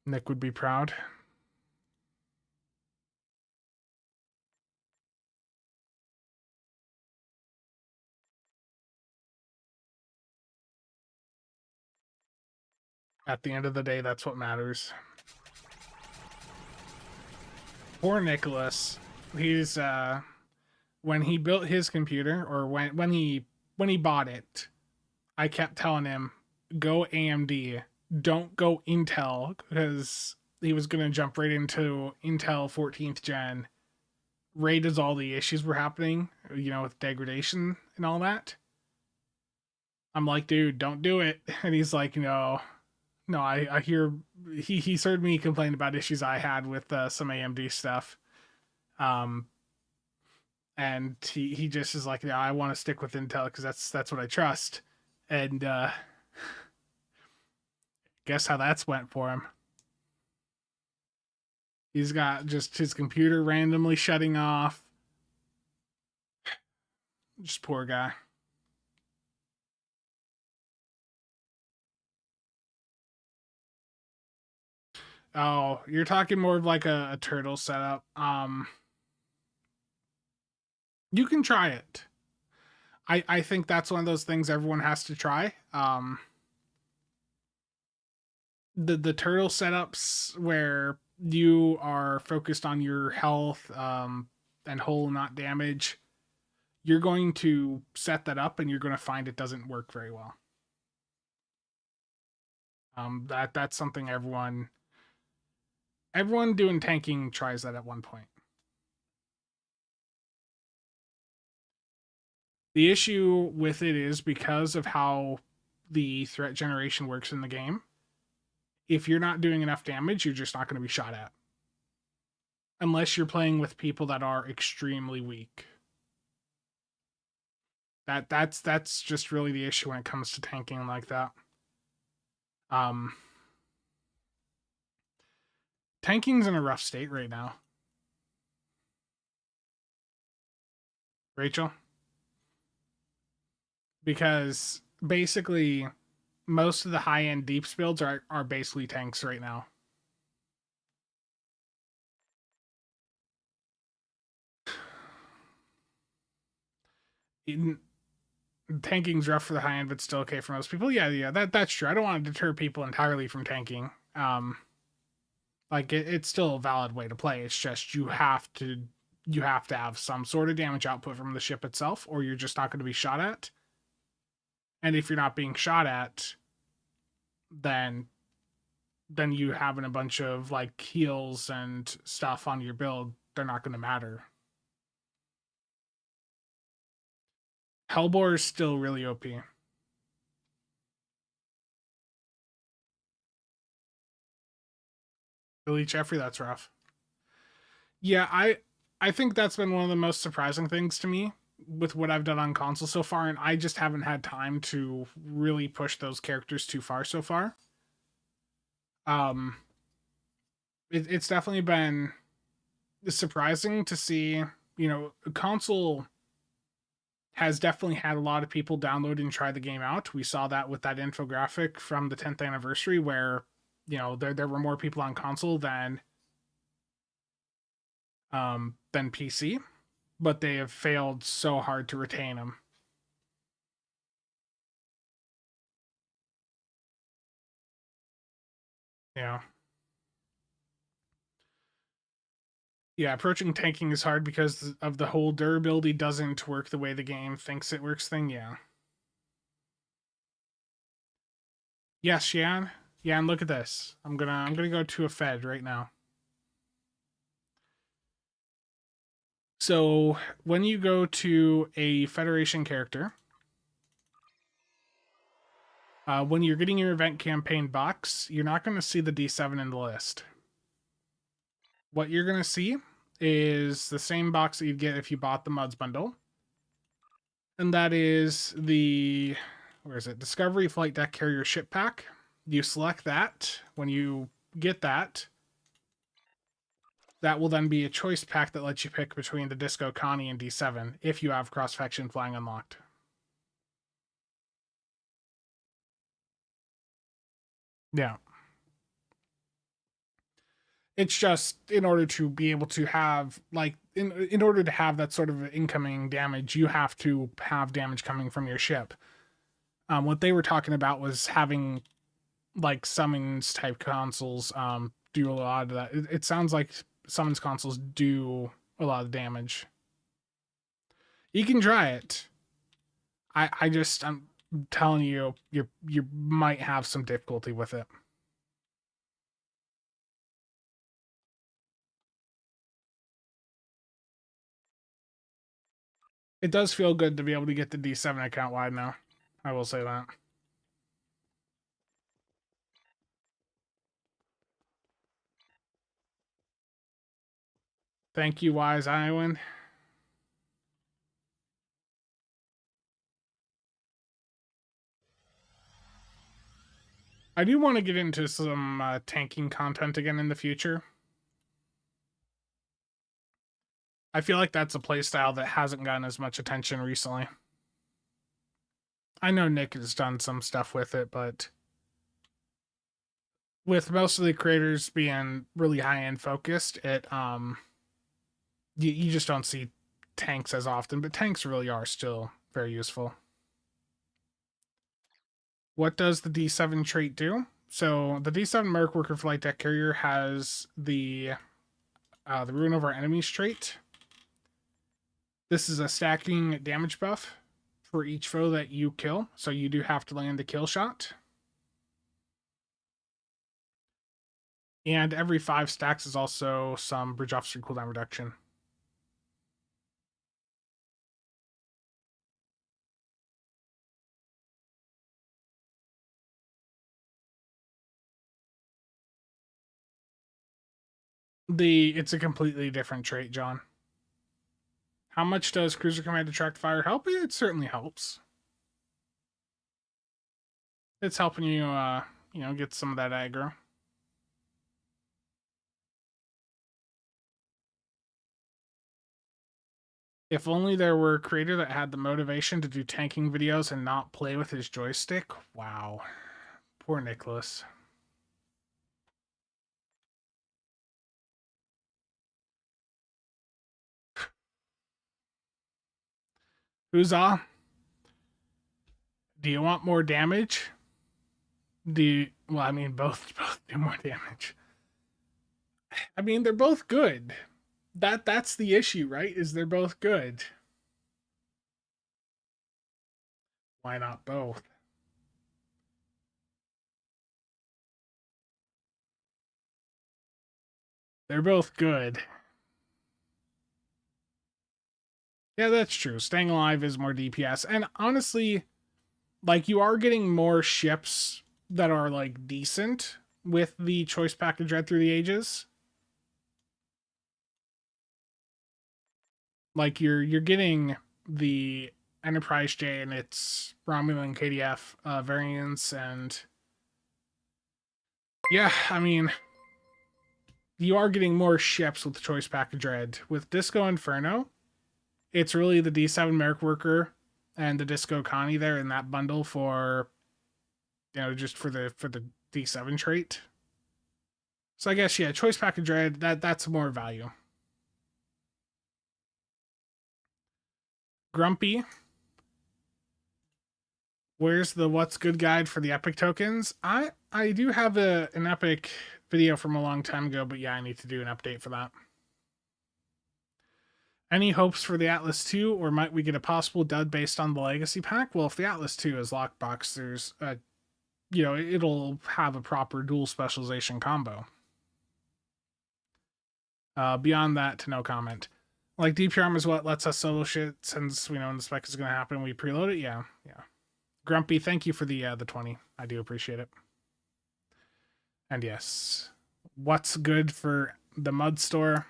Nick would be proud. At the end of the day, that's what matters. Poor Nicholas. He's when he built his computer, or when he bought it, I kept telling him, go AMD, don't go Intel, because he was gonna jump right into Intel 14th gen. Right as all the issues were happening, you know, with degradation and all that. I'm like, dude, don't do it. And he's like, no, I hear he's heard me complain about issues I had with some AMD stuff. And he just is like, yeah, I want to stick with Intel because that's what I trust. And guess how that's went for him. He's got just his computer randomly shutting off. Just poor guy. Oh, you're talking more of like a turtle setup. You can try it. I think that's one of those things everyone has to try. The turtle setups where you are focused on your health and hull, not damage, you're going to set that up and you're going to find it doesn't work very well. That's something everyone doing tanking tries that at one point. The issue with it is because of how the threat generation works in the game. If you're not doing enough damage, you're just not going to be shot at. unless you're playing with people that are extremely weak. That's just really the issue when it comes to tanking like that. Tanking's in a rough state right now. Rachel? Because basically most of the high-end deeps builds are basically tanks right now. Tanking's rough for the high end, but still okay for most people. Yeah, that's true. I don't want to deter people entirely from tanking. Like it's still a valid way to play. It's just you have to have some sort of damage output from the ship itself, or you're just not going to be shot at. And if you're not being shot at, then you having a bunch of like heals and stuff on your build, they're not going to matter. Hellbore is still really OP. Billy Jeffrey, that's rough. Yeah, I think that's been one of the most surprising things to me with what I've done on console so far, and I just haven't had time to really push those characters too far so far. It's definitely been surprising to see, you know, console has definitely had a lot of people download and try the game out. We saw that with that infographic from the 10th anniversary where, you know, there were more people on console than PC, but they have failed so hard to retain them. Yeah. Yeah, approaching tanking is hard because of the whole durability doesn't work the way the game thinks it works thing. Yeah. Yes, Yan. Yan, look at this. I'm gonna go to a Fed right now. So when you go to a Federation character, when you're getting your event campaign box, you're not going to see the D7 in the list. What you're going to see is the same box that you'd get if you bought the Muds bundle. And that is the, where is it? Discovery Flight Deck Carrier Ship Pack. You select that. When you get that, that will then be a choice pack that lets you pick between the Disco Connie and D7 if you have cross-faction flying unlocked. Yeah. It's just in order to be able to have like in order to have that sort of incoming damage, you have to have damage coming from your ship. What they were talking about was having like summons type consoles do a lot of that. It sounds like summons consoles do a lot of damage. You can try it. I'm telling you, you might have some difficulty with it. It does feel good to be able to get the D7 account wide now. I will say that. Thank you, Wise Iowan. I do want to get into some tanking content again in the future. I feel like that's a playstyle that hasn't gotten as much attention recently. I know Nick has done some stuff with it, but with most of the creators being really high-end focused, you just don't see tanks as often, but tanks really are still very useful. What does the D7 trait do? So the D7 Merc Worker Flight Deck Carrier has the Ruin of Our Enemies trait. This is a stacking damage buff for each foe that you kill, so you do have to land a kill shot. And every 5 stacks is also some Bridge Officer cooldown reduction. It's a completely different trait, John. How much does Cruiser Command Attract Fire help? It certainly helps. It's helping you, get some of that aggro. If only there were a creator that had the motivation to do tanking videos and not play with his joystick. Wow. Poor Nicholas. Huzzah. Do you want more damage? Well, I mean, both do more damage. I mean, they're both good. That's the issue, right? Is they're both good. Why not both? They're both good. Yeah, that's true. Staying alive is more DPS. And honestly, like, you are getting more ships that are like decent with the choice package Red Through the Ages. Like, you're getting the Enterprise J and its Romulan KDF variants, and yeah, I mean, you are getting more ships with the choice package Red. With Disco Inferno, it's really the D7 Merc Worker and the Disco Connie there in that bundle for, just for the D7 trait. So I guess, yeah, choice package Red, that's more value. Grumpy, where's the what's good guide for the epic tokens? I do have an epic video from a long time ago, but yeah, I need to do an update for that. Any hopes for the Atlas 2, or might we get a possible dud based on the legacy pack? Well, if the Atlas 2 is lockbox, there's a, it'll have a proper dual specialization combo. Beyond that, to no comment. Like, DPRM is what lets us solo shit since we know when the spec is going to happen. We preload it. Yeah. Grumpy, thank you for the 20. I do appreciate it. And yes, what's good for the Mud Store?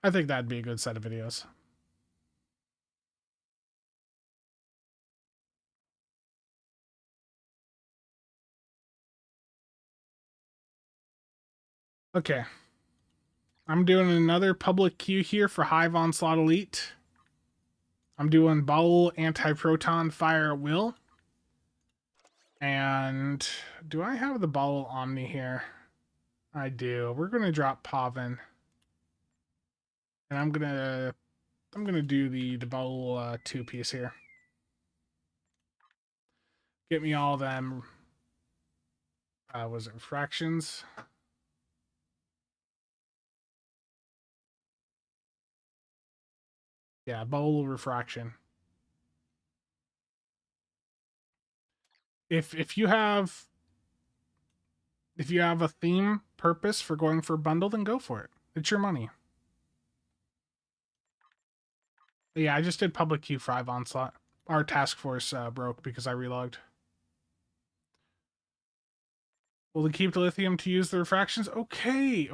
I think that'd be a good set of videos. Okay. I'm doing another public queue here for Hive Onslaught Elite. I'm doing Bowel Anti-Proton Fire at Will. And do I have the Bowel Omni here? I do. We're going to drop Pavin. And I'm gonna do the Bowel 2-piece here. Get me all them, was it fractions? Yeah, Bowl refraction. If you have a theme purpose for going for a bundle, then go for it. It's your money. But yeah, I just did public Q5 onslaught. Our task force broke because I relogged. Will they keep the lithium to use the refractions? Okay,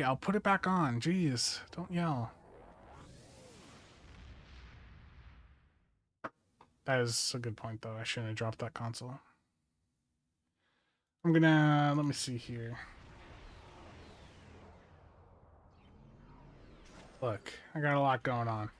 I'll put it back on. Jeez, don't yell. That is a good point, though. I shouldn't have dropped that console. I'm gonna, let me see here. Look, I got a lot going on.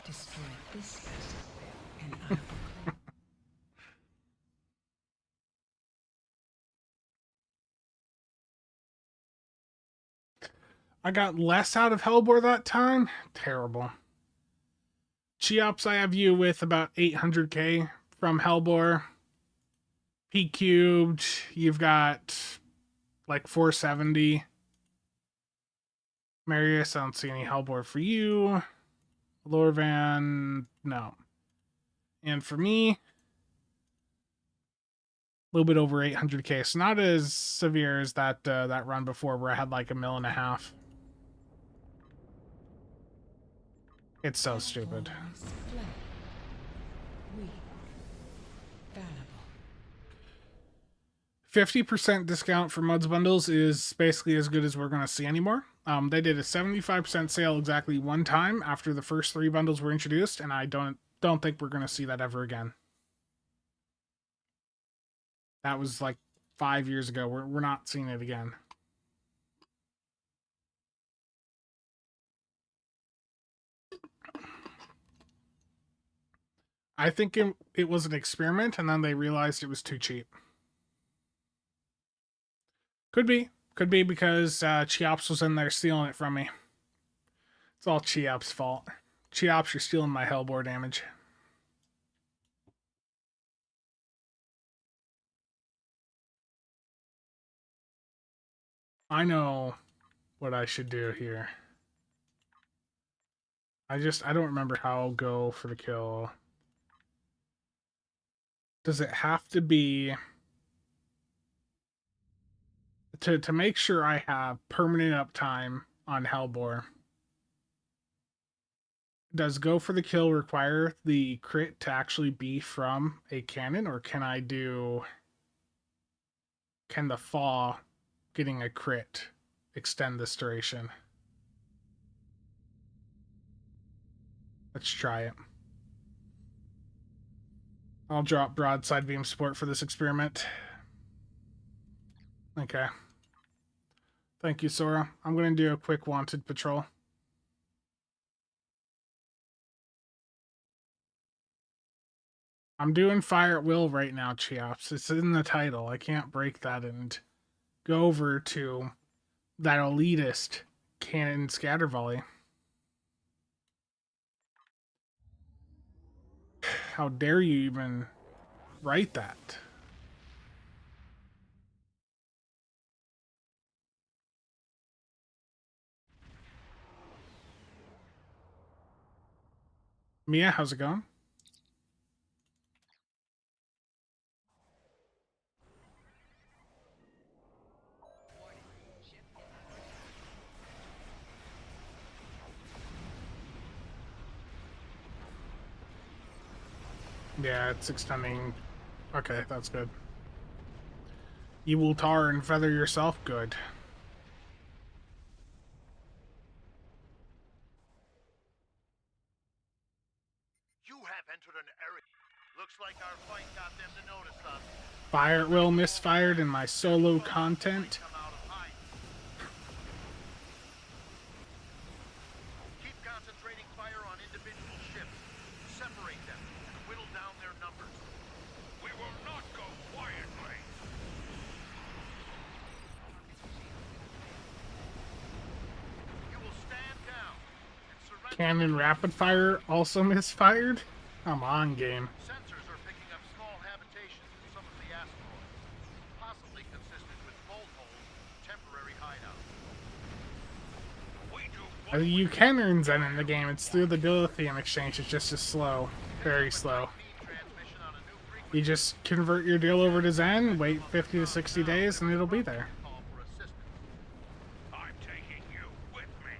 Destroy this vessel, and I will claim. I got less out of Hellbore that time. Terrible. Cheops, I have you with about 800k from Hellbore. P cubed, you've got like 470. Marius, I don't see any Hellbore for you. Lorvan, no. And for me, a little bit over 800k. So not as severe as that that run before where I had like 1.5 million. It's so stupid. Weak. Fallible. 50% discount for Muds bundles is basically as good as we're going to see anymore. They did a 75% sale exactly one time after the first 3 bundles were introduced, and I don't think we're going to see that ever again. That was like 5 years ago. We're not seeing it again. I think it was an experiment, and then they realized it was too cheap. Could be. Could be because Cheops was in there stealing it from me. It's all Cheops' fault. Cheops, you're stealing my Hellbore damage. I know what I should do here. I don't remember how I'll go for the kill. Does it have to be to make sure I have permanent uptime on Hellbore? Does go for the kill require the crit to actually be from a cannon, or can the fall getting a crit extend this duration? Let's try it. I'll drop broadside beam support for this experiment. Okay. Thank you, Sora. I'm going to do a quick wanted patrol. I'm doing fire at will right now, Cheops. It's in the title. I can't break that and go over to that elitist cannon scatter volley. How dare you even write that? Mia, how's it going? Yeah, it's extending. Okay, that's good. You will tar and feather yourself? Good. You have entered an area. Looks like our fight got them to notice us. Fire at will misfired in my solo content. Come out of hiding. Keep concentrating fire on individual ships. Separate them and whittle down their numbers. We will not go quietly. You will stand down and surrender. Cannon rapid fire also misfired? Come on, game. Sensors are picking up small habitations in some of the asteroids, possibly consistent with bolt holes, temporary hideouts. You can earn Zen in the game. It's through the dilithium exchange. It's just as slow. Very slow. You just convert your deal over to Zen, wait 50 to 60 days, and it'll be there. I'm taking you with me.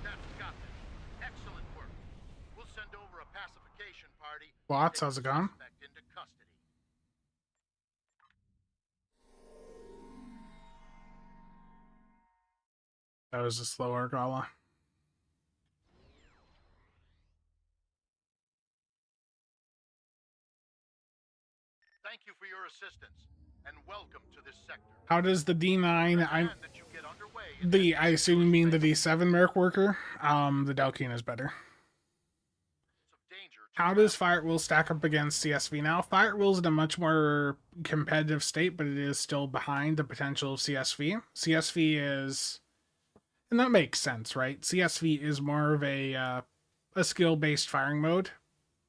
That's got them. Excellent work. We'll send over a pacification party. Watts, how's it going? Suspect into custody. That was a slow Argala. Thank you for your assistance, and welcome to this sector. How does the D9? Recommend that you get underway and I enter assume you secure mean the space. D7 Merc Worker. The Delkine is better. Of danger to How does travel. Fire at Will stack up against CSV now? Fire at Will is in a much more competitive state, but it is still behind the potential of CSV. CSV is, and that makes sense, right? CSV is more of a skill-based firing mode.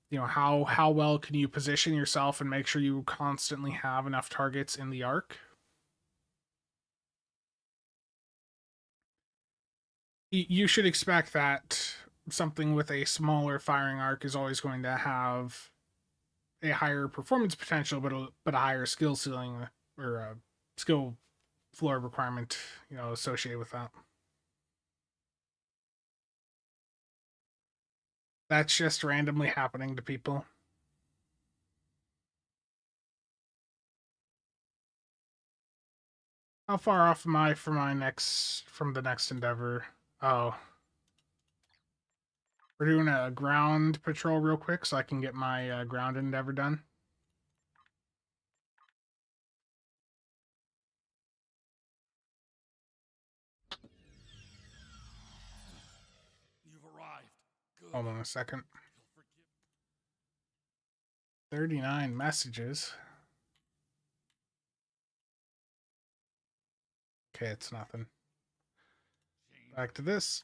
You know, how well can you position yourself and make sure you constantly have enough targets in the arc. You should expect that something with a smaller firing arc is always going to have a higher performance potential, but a higher skill ceiling or a skill floor requirement, you know, associated with that. That's just randomly happening to people. How far off am I from the next endeavor? Oh, we're doing a ground patrol real quick so I can get my ground endeavor done. You've arrived. Good. Hold on a second. 39 messages. Okay, it's nothing. Back to this.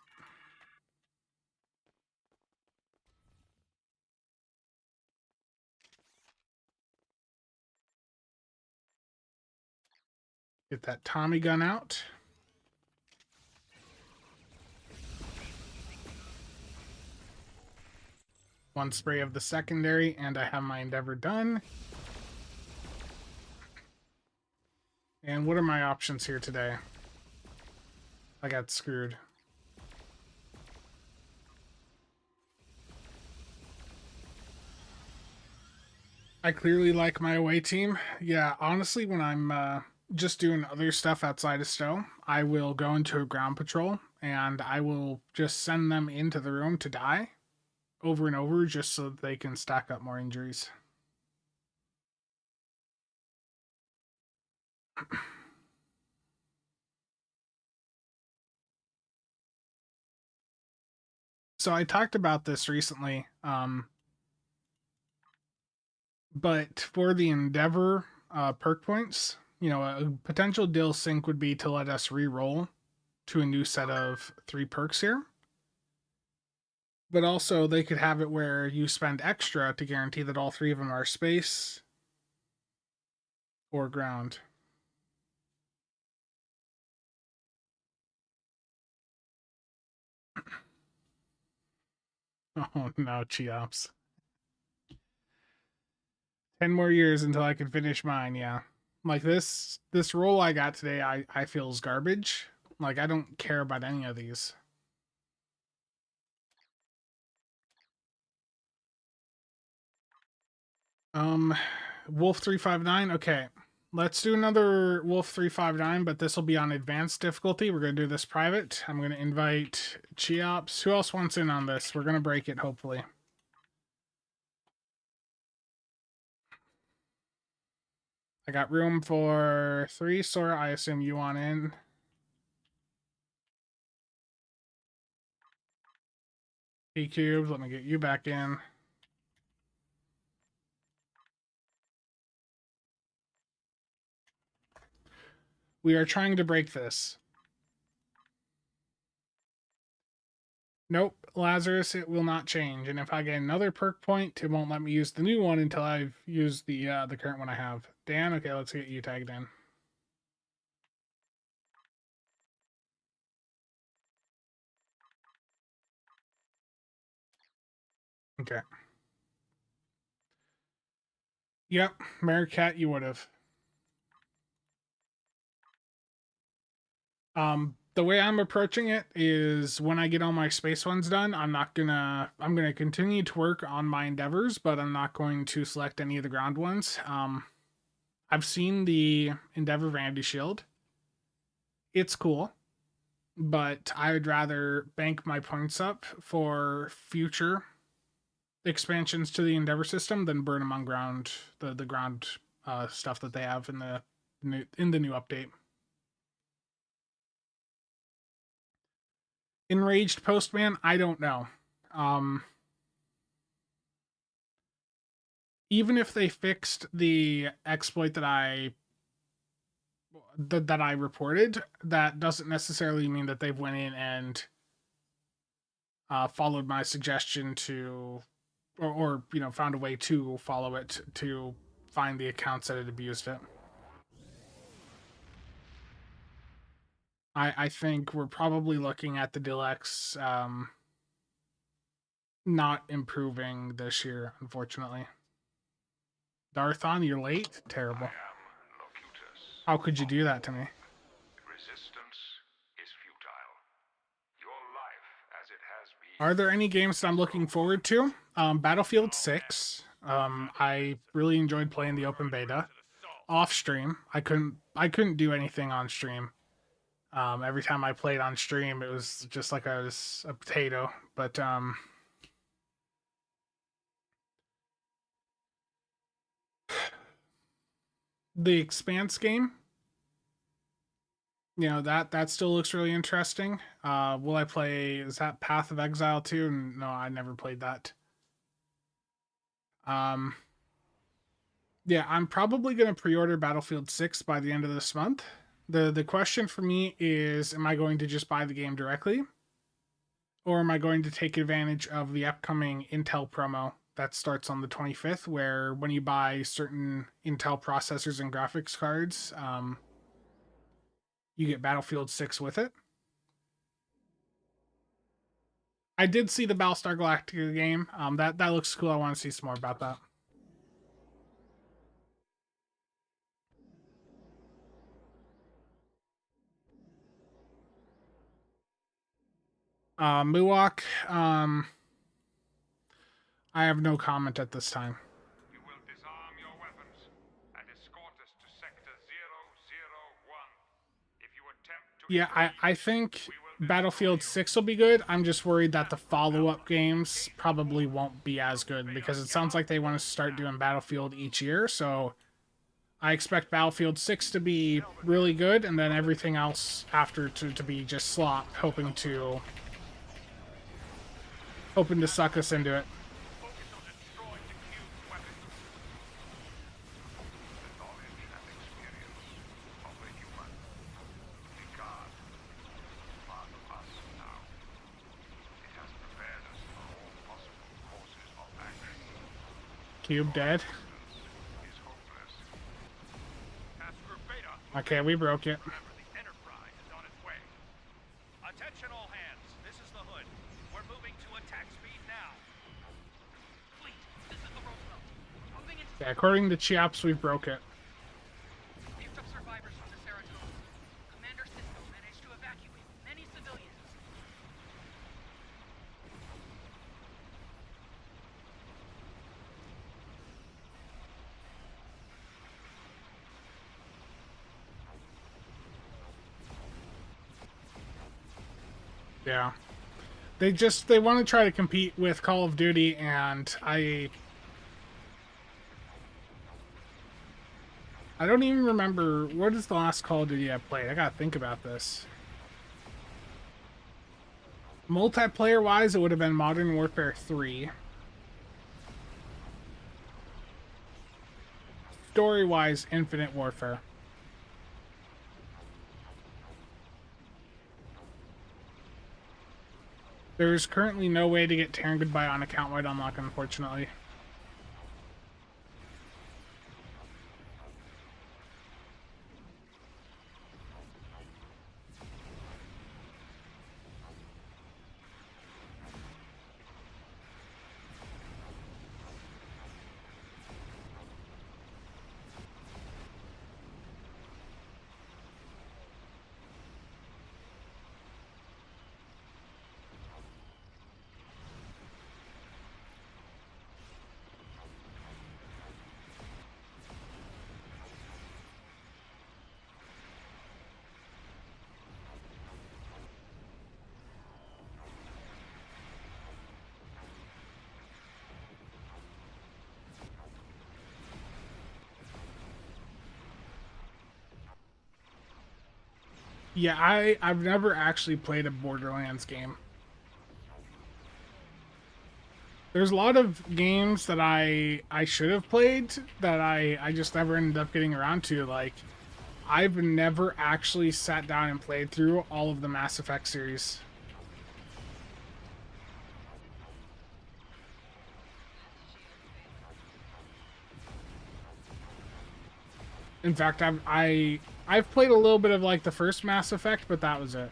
Get that Tommy gun out. One spray of the secondary, and I have my endeavor done. And what are my options here today? I got screwed. I clearly like my away team. Yeah, honestly, when I'm just doing other stuff outside of Stowe, I will go into a ground patrol and I will just send them into the room to die over and over just so that they can stack up more injuries. So I talked about this recently, but for the Endeavor perk points, you know, a potential deal sync would be to let us re-roll to a new set of 3 perks here. But also, they could have it where you spend extra to guarantee that all 3 of them are space or ground. Oh no, Cheops. 10 more years until I can finish mine, yeah. Like this roll I got today, I feel is garbage. Like I don't care about any of these. Wolf 359. Okay. Let's do another Wolf 359, but this will be on advanced difficulty. We're going to do this private. I'm going to invite Cheops. Who else wants in on this? We're going to break it, hopefully. I got room for 3, Sora. I assume you want in. P-Cubes, let me get you back in. We are trying to break this. Nope, Lazarus, it will not change. And if I get another perk point, it won't let me use the new one until I've used the current one I have. Dan, okay, let's get you tagged in. Okay. Yep, Meerkat, you would have. The way I'm approaching it is when I get all my space ones done, I'm gonna continue to work on my endeavors, but I'm not going to select any of the ground ones. I've seen the Endeavor Vanity Shield. It's cool, but I would rather bank my points up for future expansions to the Endeavor system than burn them on ground, the ground stuff that they have in the new update. Enraged Postman, I don't know. Even if they fixed the exploit that I reported, that doesn't necessarily mean that they've went in and followed my suggestion to, or found a way to follow it to find the accounts that had abused it. I think we're probably looking at the Deluxe not improving this year, unfortunately. Darthon, you're late? Terrible. How could you do that to me? Resistance is futile. Your life, as it has been. Are there any games that I'm looking forward to? Battlefield 6. I really enjoyed playing the open beta. Off stream, I couldn't do anything on stream. Every time I played on stream, it was just like I was a potato. But the Expanse game, that still looks really interesting. Will I play? Is that Path of Exile 2? No, I never played that. Yeah, I'm probably gonna pre-order Battlefield 6 by the end of this month. The question for me is, am I going to just buy the game directly? Or am I going to take advantage of the upcoming Intel promo that starts on the 25th, where when you buy certain Intel processors and graphics cards, you get Battlefield 6 with it? I did see the Battlestar Galactica game. That looks cool. I want to see some more about that. Muwak, I have no comment at this time. You will disarm your weapons and escort us to Sector 001. If you attempt to... Yeah, I think Battlefield 6 will be good. I'm just worried that the follow-up games probably won't be as good, because it sounds like they want to start doing Battlefield each year, so I expect Battlefield 6 to be really good, and then everything else after to be just slop, hoping to suck us into it. Cube dead. Okay, we broke it. Attention all hands, this is the Hood. We're moving to attack speed now. Fleet, this is the Roosevelt. Moving into... Yeah, according to Chiaps, we broke it. Picked up survivors from the Saratoga. Commander Cisco managed to evacuate many civilians. Yeah. They want to try to compete with Call of Duty, and I don't even remember what is the last Call of Duty I played. I gotta think about this. Multiplayer wise, it would have been Modern Warfare 3. Story wise, Infinite Warfare. There's currently no way to get Terran Goodbye on account-wide unlock, unfortunately. Yeah, I've never actually played a Borderlands game. There's a lot of games that I should have played that I just never ended up getting around to. Like, I've never actually sat down and played through all of the Mass Effect series. In fact, I've played a little bit of like the first Mass Effect, but that was it.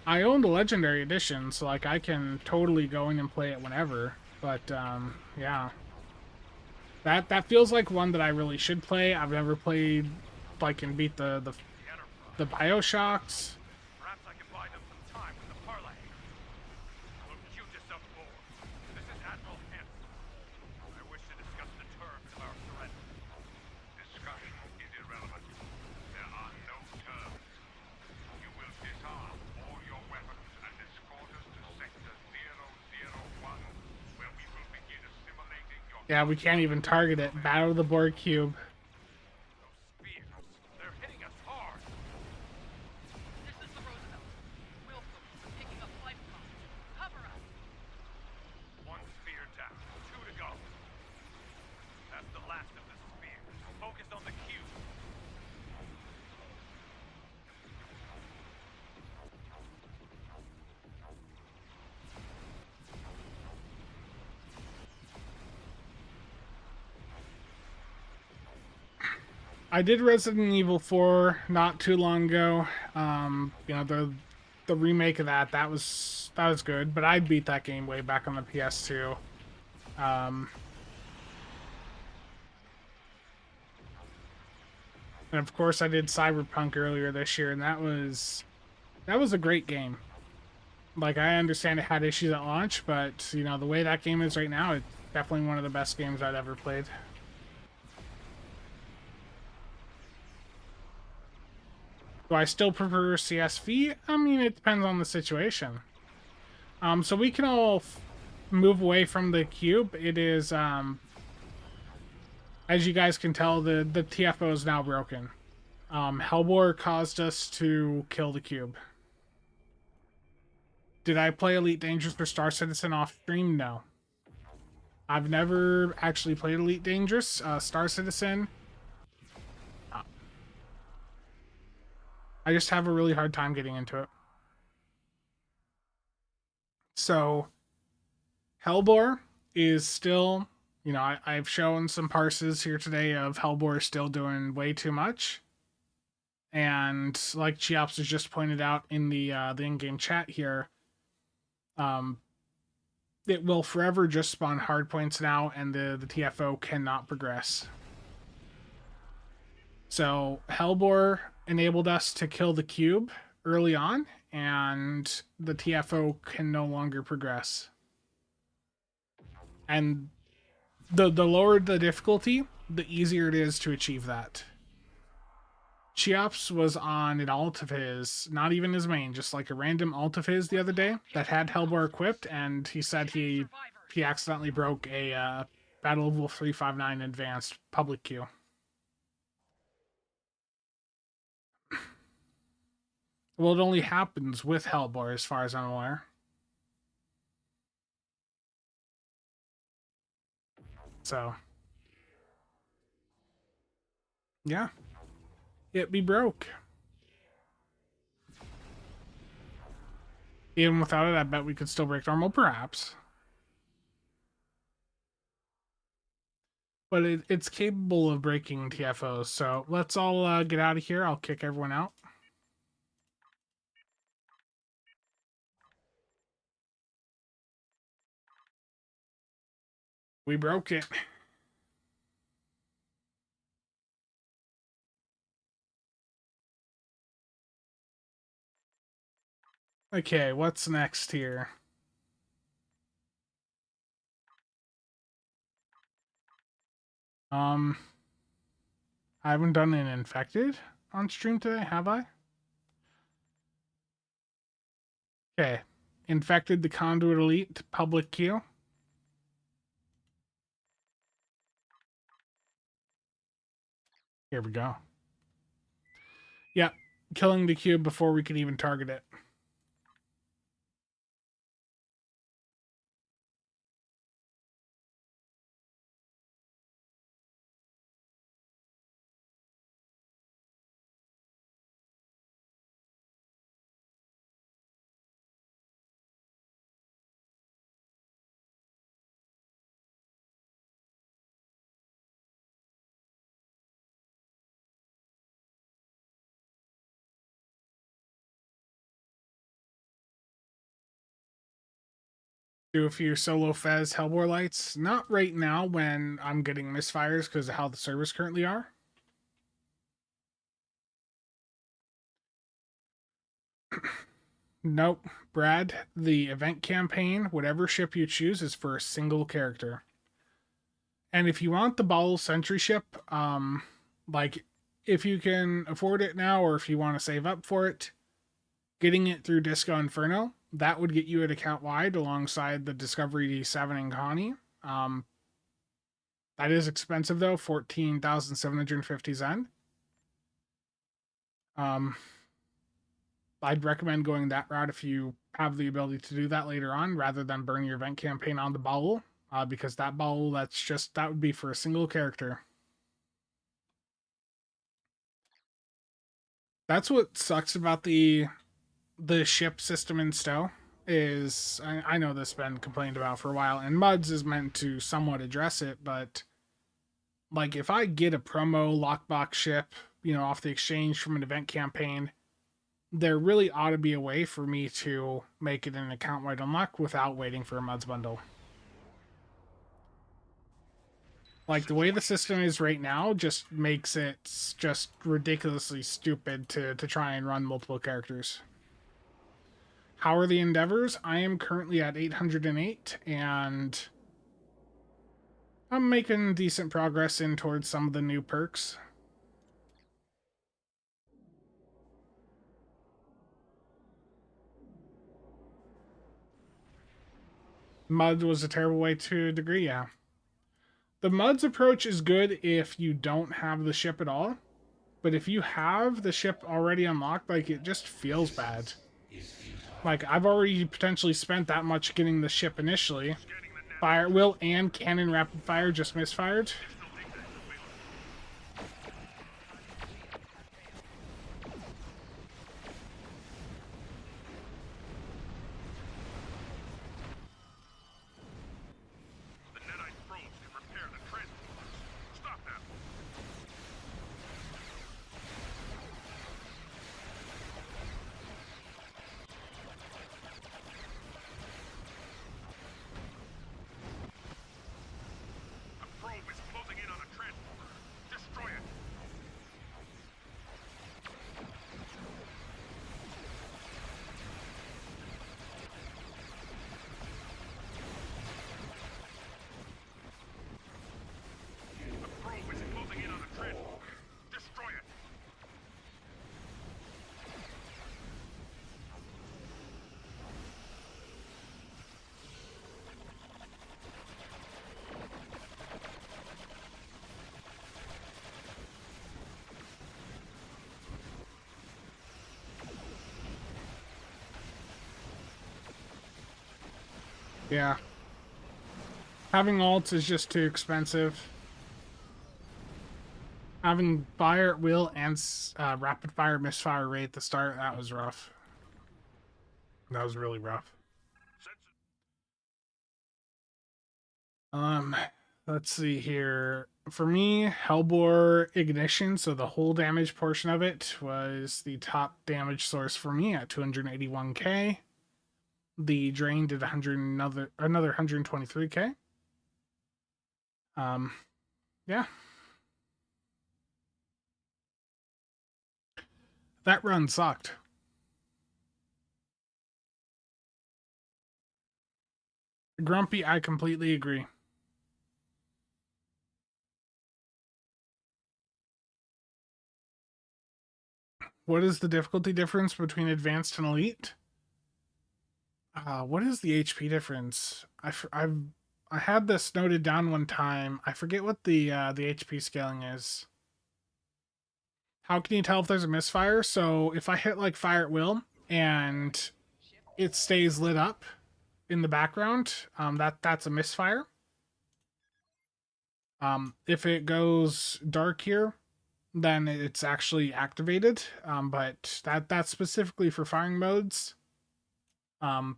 I own the Legendary Edition, so like I can totally go in and play it whenever. But yeah, that feels like one that I really should play. I've never played like and beat the BioShocks. Perhaps I can buy them some time with the parlay. Look, cutest of board. This is Admiral Hanson. I wish to discuss the terms of our surrender. Discussion is irrelevant. There are no terms. You will disarm all your weapons and escort us to Sector 001, where we will begin assimilating your... Yeah, we can't even target it. Battle the Borg Cube. Those spears, they're hitting us hard. This is the Roosevelt. Wilson, we're picking up flight pods. Cover us. One spear down, 2 to go. That's the last of the spears. Focus on the cube. I did Resident Evil 4 not too long ago. You know, the remake of that was good, but I beat that game way back on the PS2. And of course I did Cyberpunk earlier this year, and that was a great game. Like, I understand it had issues at launch, but you know, the way that game is right now, it's definitely one of the best games I've ever played. Do I still prefer CSV? I mean, it depends on the situation. So we can all move away from the cube. It is, as you guys can tell, the TFO is now broken. Hellbore caused us to kill the cube. Did I play Elite Dangerous for Star Citizen off stream? No. I've never actually played Elite Dangerous. Star Citizen, I just have a really hard time getting into it. So, Hellbore is still, you know, I've shown some parses here today of Hellbore still doing way too much. And like Cheops has just pointed out in the in-game chat here, it will forever just spawn hardpoints now, and the TFO cannot progress. So Hellbore enabled us to kill the cube early on, and the TFO can no longer progress. And the lower the difficulty, the easier it is to achieve that. Cheops was on an alt of his, not even his main, just like a random alt of his the other day that had Hellbore equipped, and he said he accidentally broke a Battle of Wolf 359 advanced public queue. Well, it only happens with Hellbore, as far as I'm aware. So, yeah. It be broke. Even without it, I bet we could still break normal, perhaps. But it's capable of breaking TFOs, so let's all get out of here. I'll kick everyone out. We broke it. Okay, what's next here? I haven't done an infected on stream today, have I? Okay. Infected the Conduit Elite public queue. Here we go. Yep, killing the cube before we can even target it. Do a few solo Fez Hellbore lights. Not right now when I'm getting misfires because of how the servers currently are. Nope, Brad. The event campaign, whatever ship you choose, is for a single character. And if you want the Bottle Sentry ship, like if you can afford it now or if you want to save up for it, getting it through Disco Inferno, that would get you it account wide alongside the Discovery 7 and Connie. That is expensive though, 14,750 Zen. I'd recommend going that route if you have the ability to do that later on, rather than burn your event campaign on the bottle, because that bottle, that would be for a single character. That's what sucks about the ship system in Stowe. Is I know this has been complained about for a while, and Muds is meant to somewhat address it, but like if I get a promo lockbox ship, off the exchange from an event campaign, there really ought to be a way for me to make it an account-wide unlock without waiting for a Muds bundle. Like, the way the system is right now just makes it just ridiculously stupid to try and run multiple characters. How are the endeavors? I am currently at 808, and I'm making decent progress in towards some of the new perks. Mud was a terrible way to a degree, yeah. The Muds approach is good if you don't have the ship at all, but if you have the ship already unlocked, like, it just feels bad. Like, I've already potentially spent that much getting the ship initially. Fire Will and Cannon Rapid Fire just misfired. Yeah. Having ults is just too expensive. Having fire at will and rapid fire misfire rate at the start, that was rough. That was really rough. Let's see here. For me, Hellbore Ignition, so the whole damage portion of it, was the top damage source for me at 281k. The drain did another 123k. Yeah. That run sucked. Grumpy, I completely agree. What is the difficulty difference between advanced and elite? What is the HP difference? I had this noted down one time. I forget what the HP scaling is. How can you tell if there's a misfire? So if I hit like fire at will and it stays lit up in the background, that's a misfire. If it goes dark here, then it's actually activated. But that's specifically for firing modes. But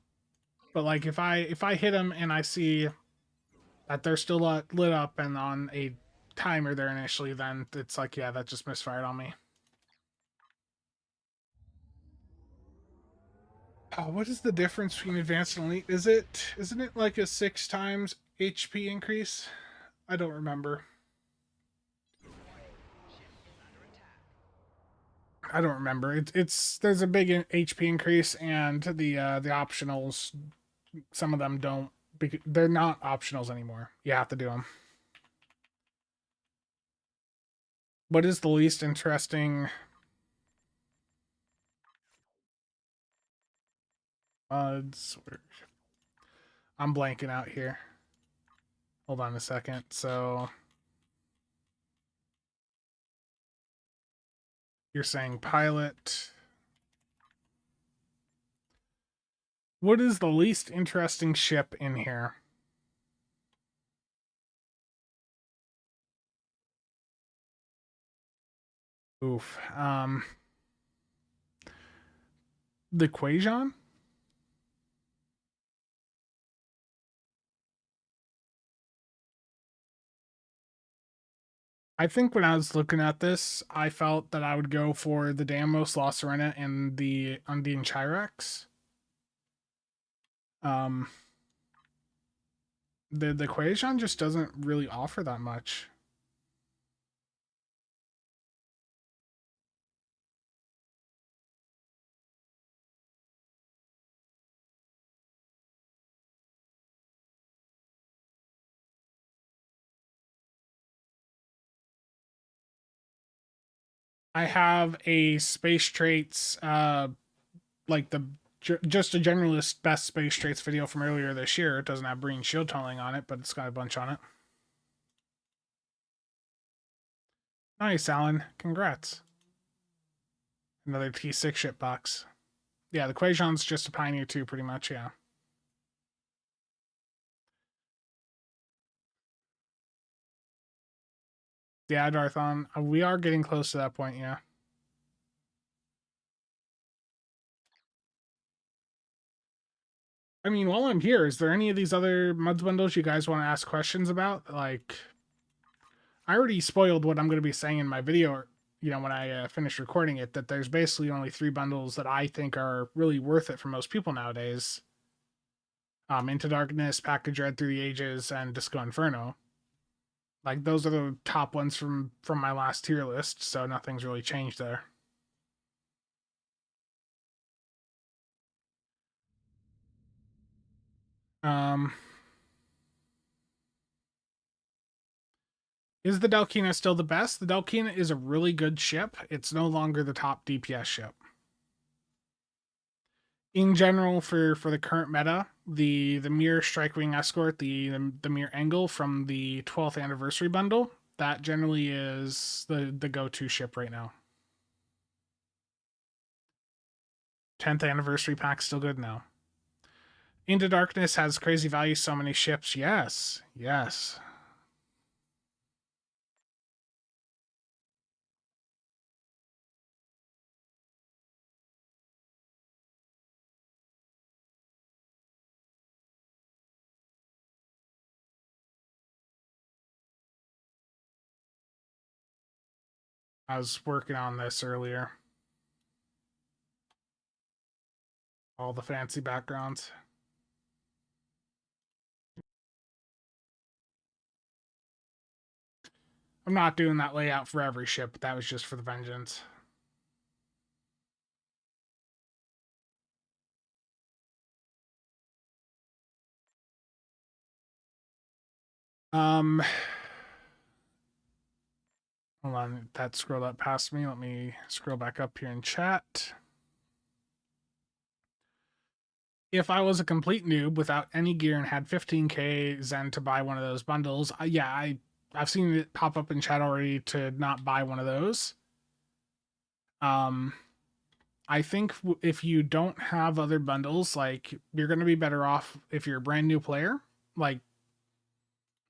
like if I hit them and I see that they're still lit up and on a timer there initially, then it's like, yeah, that just misfired on me. What is the difference between advanced and elite? Isn't it like a 6 times HP increase? I don't remember. I don't remember. It's there's a big HP increase, and the optionals, some of them don't. They're not optionals anymore. You have to do them. What is the least interesting? I'm blanking out here. Hold on a second. So you're saying pilot. What is the least interesting ship in here? Oof. The Quajon? I think when I was looking at this, I felt that I would go for the Deimos, La Serena, and the Undine Chirex. The Quajon just doesn't really offer that much. I have a space traits, like just a generalist best space traits video from earlier this year. It doesn't have green shield tunneling on it, but it's got a bunch on it. Nice, Alan. Congrats. Another T6 ship box. Yeah, the Quajon's just a Pioneer 2, pretty much, yeah. Yeah, Darthon. We are getting close to that point, yeah. I mean, while I'm here, is there any of these other Muds bundles you guys want to ask questions about? Like, I already spoiled what I'm going to be saying in my video, you know, when I finish recording it, that there's basically only 3 bundles that I think are really worth it for most people nowadays. Into Darkness, Pack of Dread Through the Ages, and Disco Inferno. Like, those are the top ones from my last tier list, so nothing's really changed there. Is the Delkina still the best? The Delkina is a really good ship. It's no longer the top DPS ship. In general, for the current meta, the Mir Strikewing Escort, the Mir Angle from the 12th anniversary bundle, that generally is the go-to ship right now. 10th anniversary pack still good now. Into Darkness has crazy value, so many ships. Yes, yes. I was working on this earlier. All the fancy backgrounds. I'm not doing that layout for every ship, but that was just for the Vengeance. Hold on, that scrolled up past me. Let me scroll back up here in chat. If I was a complete noob without any gear and had 15k Zen to buy one of those bundles, yeah, I've seen it pop up in chat already to not buy one of those. I think if you don't have other bundles, like you're going to be better off if you're a brand new player. Like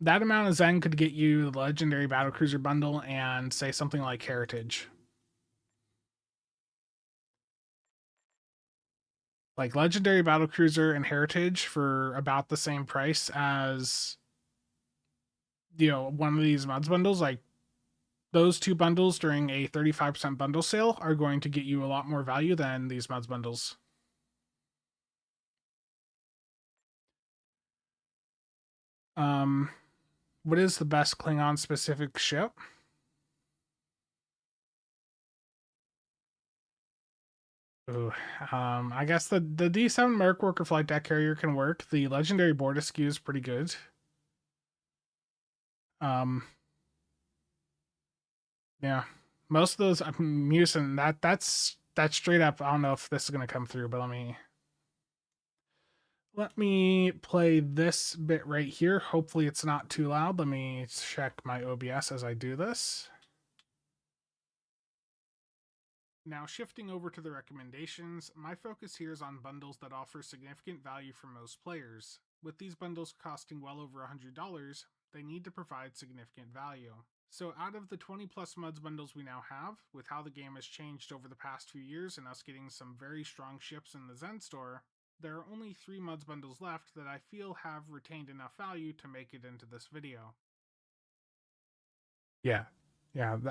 that amount of Zen could get you the Legendary Battlecruiser bundle and say something like Heritage. Like Legendary Battlecruiser and Heritage for about the same price as one of these mods bundles. Like those two bundles during a 35% bundle sale are going to get you a lot more value than these mods bundles. What is the best Klingon specific ship? Ooh, I guess the D7 Merc Worker Flight Deck Carrier can work. The Legendary Bordeaux is pretty good. Yeah, most of those I'm using that's straight up. I don't know if this is gonna come through, but let me play this bit right here. Hopefully it's not too loud. Let me check my OBS as I do this. Now, shifting over to the recommendations, my focus here is on bundles that offer significant value for most players. With these bundles costing well over $100, they need to provide significant value. So out of the 20 plus MUDs bundles we now have, with how the game has changed over the past few years and us getting some very strong ships in the Zen store, there are only 3 MUDs bundles left that I feel have retained enough value to make it into this video. Yeah,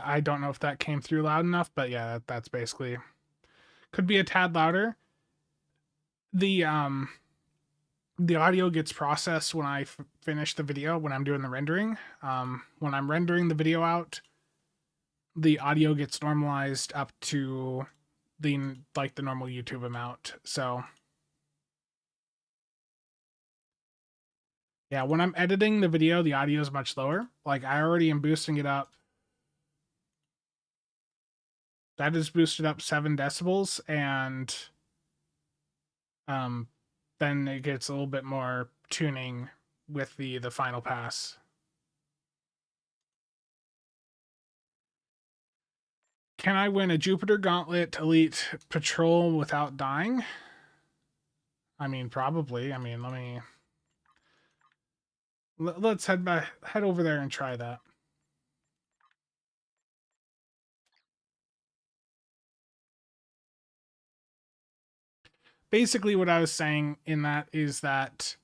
I don't know if that came through loud enough, but yeah, that's basically could be a tad louder. The audio gets processed when I finish the video when I'm doing the rendering. When I'm rendering the video out, the audio gets normalized up to the normal YouTube amount. So yeah, when I'm editing the video, the audio is much lower. Like I already am boosting it up. That is boosted up 7 decibels, and then it gets a little bit more tuning with the final pass. Can I win a Jupiter Gauntlet Elite Patrol without dying? I mean, probably. I mean, let's head over there and try that. Basically, what I was saying in that is that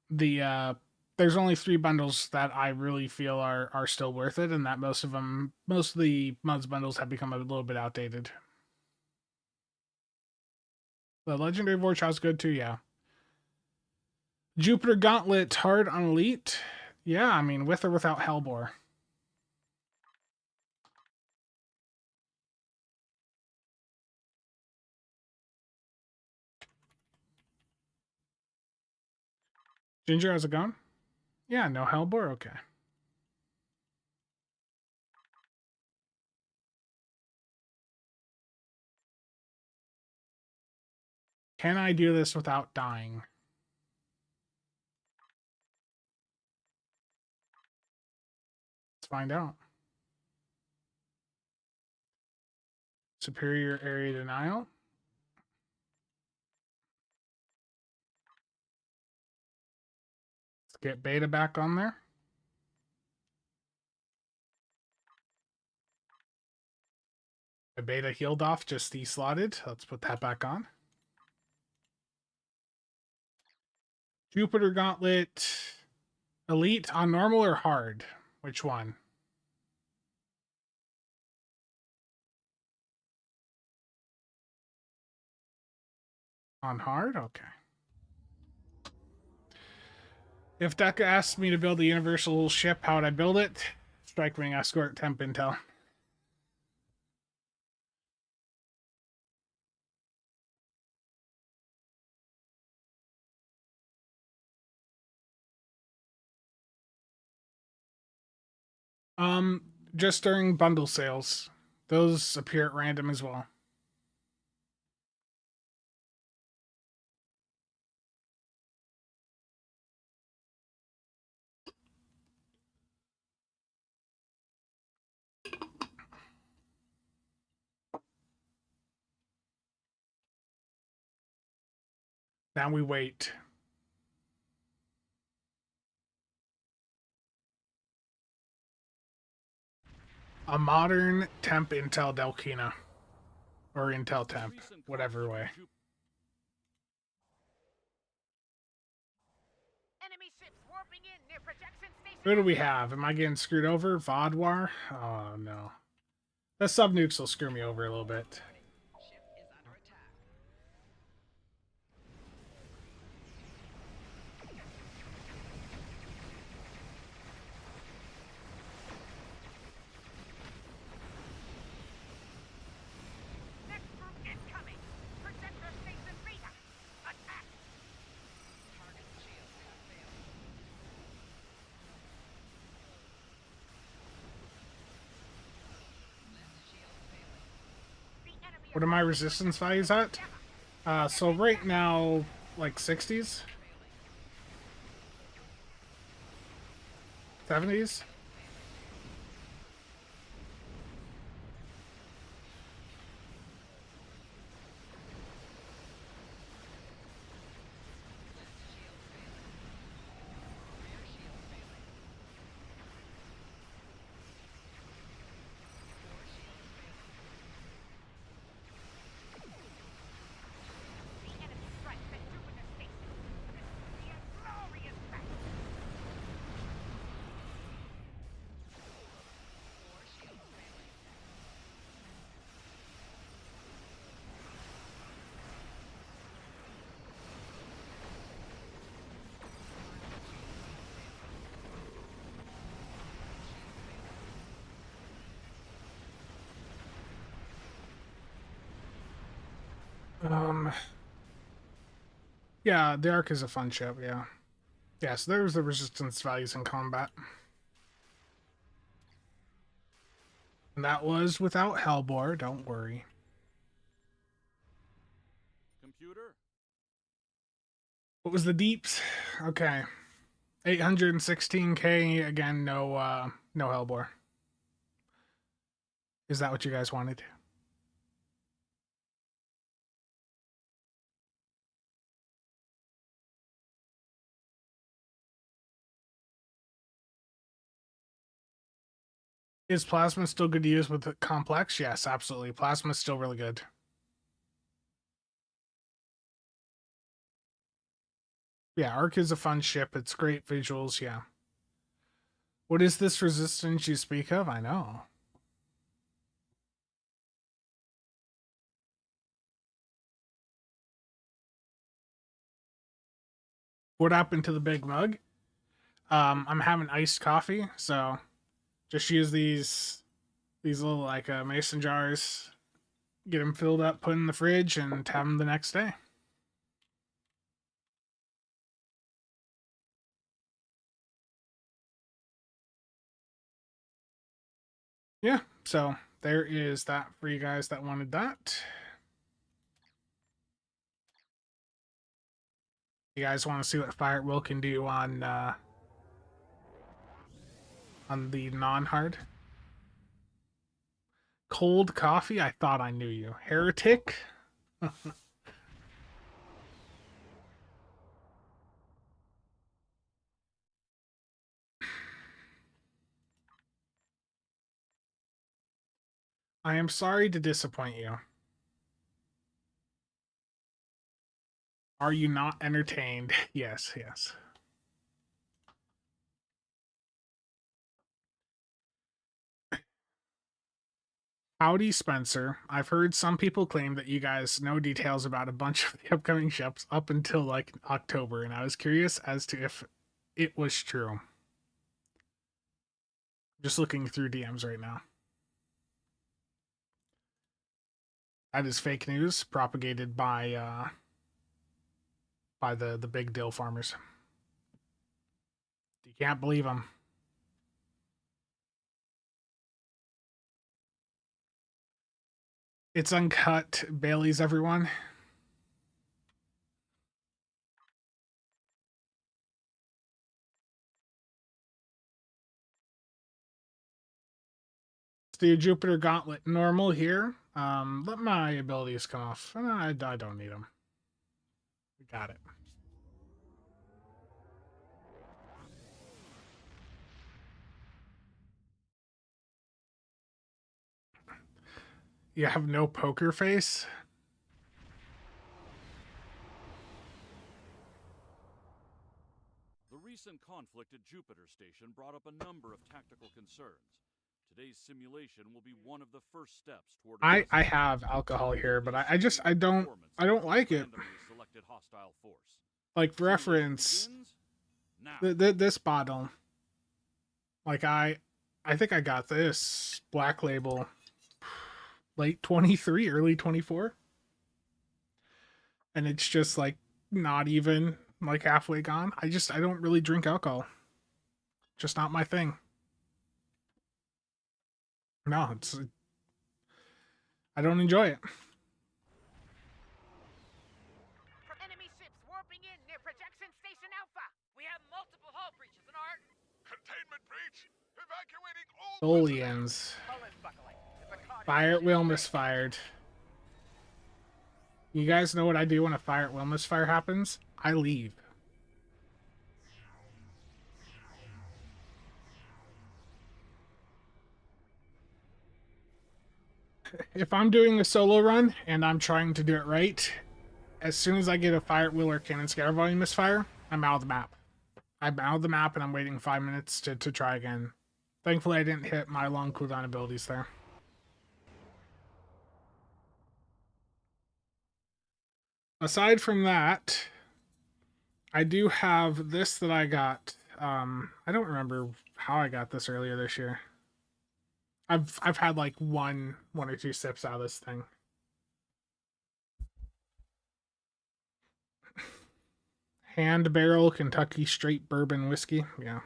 there's only 3 bundles that I really feel are still worth it, and that most of the MUDs bundles have become a little bit outdated. The Legendary Vorchow's good too, yeah. Jupiter Gauntlet hard on Elite. Yeah, I mean, with or without Hellbore. Ginger, how's it going? Yeah, no Hellbore? Okay. Can I do this without dying? Let's find out. Superior area denial. Let's get Beta back on there. The Beta healed off, just deslotted. Let's put that back on. Jupiter Gauntlet Elite on normal or hard? Which one? On hard? Okay. If Deca asked me to build a universal ship, how would I build it? Strike Wing Escort Temp Intel. Just during bundle sales. Those appear at random as well. Now we wait. A modern temp Intel Delkina. Or Intel temp. Whatever way. Enemy ships warping in near projection station. Who do we have? Am I getting screwed over? Vodwar? Oh, no. The sub-nukes will screw me over a little bit. Ship is under attack. Next group incoming. Projector station Beta. Attack. Target shields have failed. Left shield failing. The enemy What are my resistance values at? So right now, like 60s? 70s? The enemy strikes at Jupiter station. This will be a glorious battle. Four shields failing. Yeah, the Ark is a fun ship, yeah. Yeah, so there's the resistance values in combat. And that was without Hellbore, don't worry. Computer? What was the deeps? Okay. 816k, again, no Hellbore. Is that what you guys wanted? Is Plasma still good to use with the Complex? Yes, absolutely. Plasma's still really good. Yeah, Ark is a fun ship. It's great visuals, yeah. What is this resistance you speak of? I know. What happened to the big mug? I'm having iced coffee, so just use these little like mason jars, get them filled up, put in the fridge, and have them the next day. Yeah, so there is that for you guys that wanted that. You guys want to see what Firewheel can do on the non-hard? Cold coffee? I thought I knew you. Heretic? I am sorry to disappoint you. Are you not entertained? Yes, yes. Howdy, Spencer. I've heard some people claim that you guys know details about a bunch of the upcoming ships up until like October, and I was curious as to if it was true. Just looking through DMs right now. That is fake news propagated by the big dill farmers. You can't believe them. It's uncut. Bailey's, everyone. The Jupiter Gauntlet normal here. Let my abilities come off. I don't need them. Got it. You have no poker face? The recent conflict at Jupiter Station brought up a number of tactical concerns. Today's simulation will be one of the first steps toward I addressing have alcohol here, but I don't like it. randomly selected hostile force. Like for Simulation reference, begins now. this bottle, like I think I got this Black Label late 23, early 24, and it's just like not even like halfway gone. I don't really drink alcohol. Just not my thing. No, I don't enjoy it. Enemy ships warping in near projection station Alpha. We have multiple hull breaches in our Containment breach! Evacuating all Tholians. Fire at will misfired. You guys know what I do when a fire at will misfire happens? I leave. If I'm doing a solo run and I'm trying to do it right, as soon as I get a fire at will or cannon scatter volume misfire, I'm out of the map. I'm out of the map and I'm waiting 5 minutes to try again. Thankfully, I didn't hit my long cooldown abilities there. Aside from that, I do have this that I got. I don't remember how I got this earlier this year. I've had like one or two sips out of this thing. Hand barrel Kentucky straight bourbon whiskey. Yeah.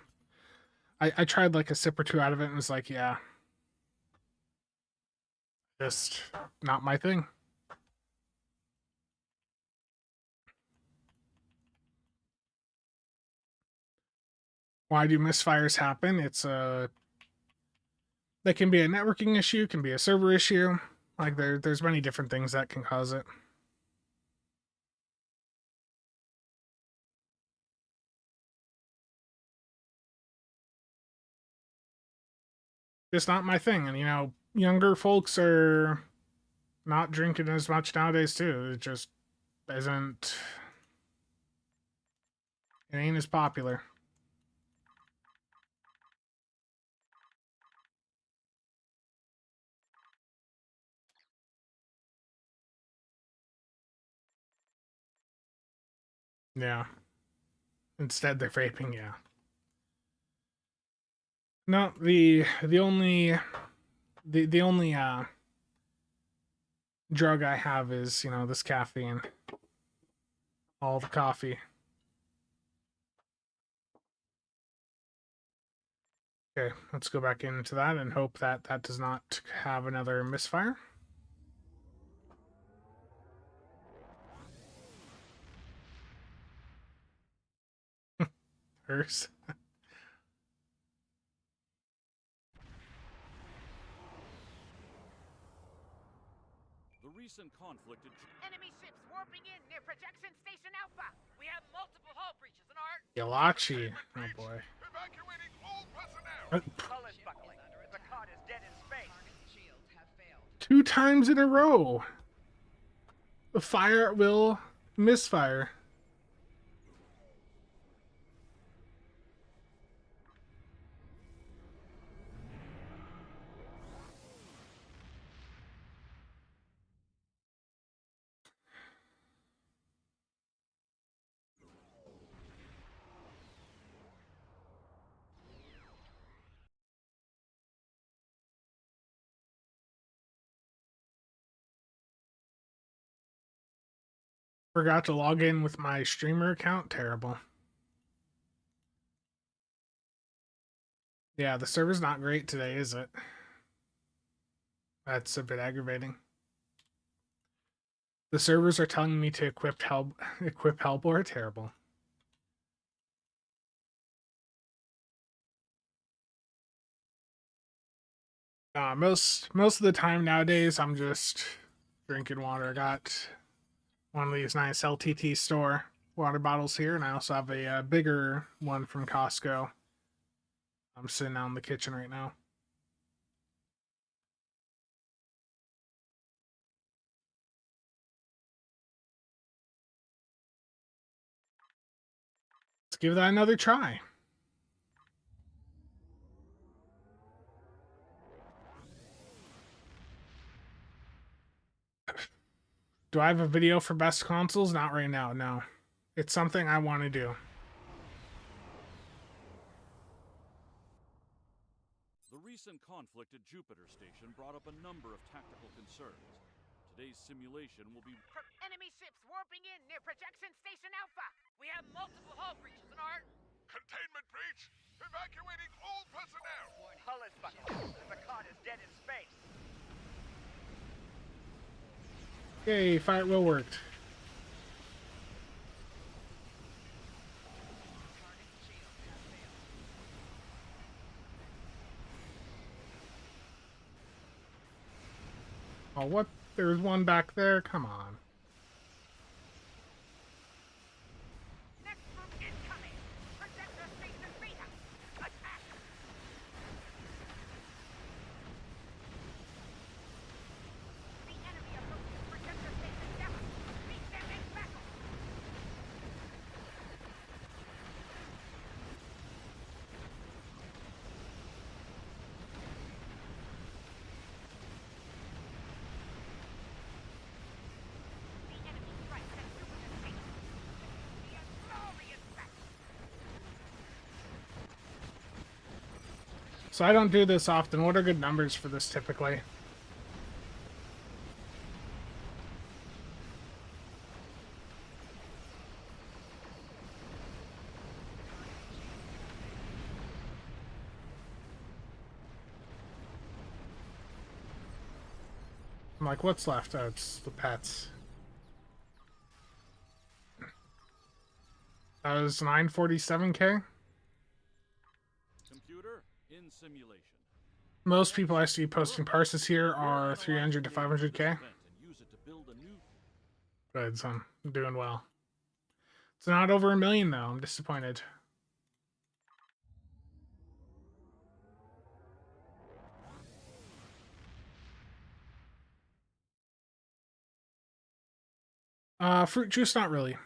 I tried like a sip or two out of it and was like, yeah. Just not my thing. Why do misfires happen? That can be a networking issue, can be a server issue. Like there's many different things that can cause it. Just not my thing. And you know, younger folks are not drinking as much nowadays too. It just isn't. It ain't as popular. Yeah. Instead, they're vaping. Yeah. No, the only drug I have is, you know, this caffeine. All the coffee. Okay, let's go back into that and hope that that does not have another misfire. Hers. The recent conflict at enemy ships warping in near projection station Alpha. We have multiple hull breaches in our Yalachi. Oh boy. Evacuating all personnel! hull is buckling. The cod is dead in space. Shields have failed. 2 times in a row. The fire will misfire. Forgot to log in with my streamer account. Terrible. Yeah, the server's not great today, is it? That's a bit aggravating. The servers are telling me to equip Hellbore. Terrible. Most of the time nowadays, I'm just drinking water. I got one of these nice LTT store water bottles here, and I also have a bigger one from Costco. I'm sitting out in the kitchen right now. Let's give that another try. Do I have a video for best consoles? Not right now, no. It's something I want to do. The recent conflict at Jupiter Station brought up a number of tactical concerns. Today's simulation will be... Enemy ships warping in near projection station Alpha. We have multiple hull breaches in our... Containment breach! Evacuating all personnel! Hull is buckled. The Picard is dead in space. Yay, fire wheel worked. Oh, what? There's one back there? Come on. Next group incoming. Projector station Beta. Attack! The enemy approaches projector station Delta. Meet them in battle. The enemy strikes at Jupiter Station. The glorious battle. So I don't do this often. What are good numbers for this typically? I'm like, what's left? Oh, it's the pets. That was 947K. Computer in simulation. Most people I see posting parses here are 300 to 500K. And use it to build a new... Good, so I'm doing well. It's not over 1 million though. I'm disappointed. Fruit juice, not really.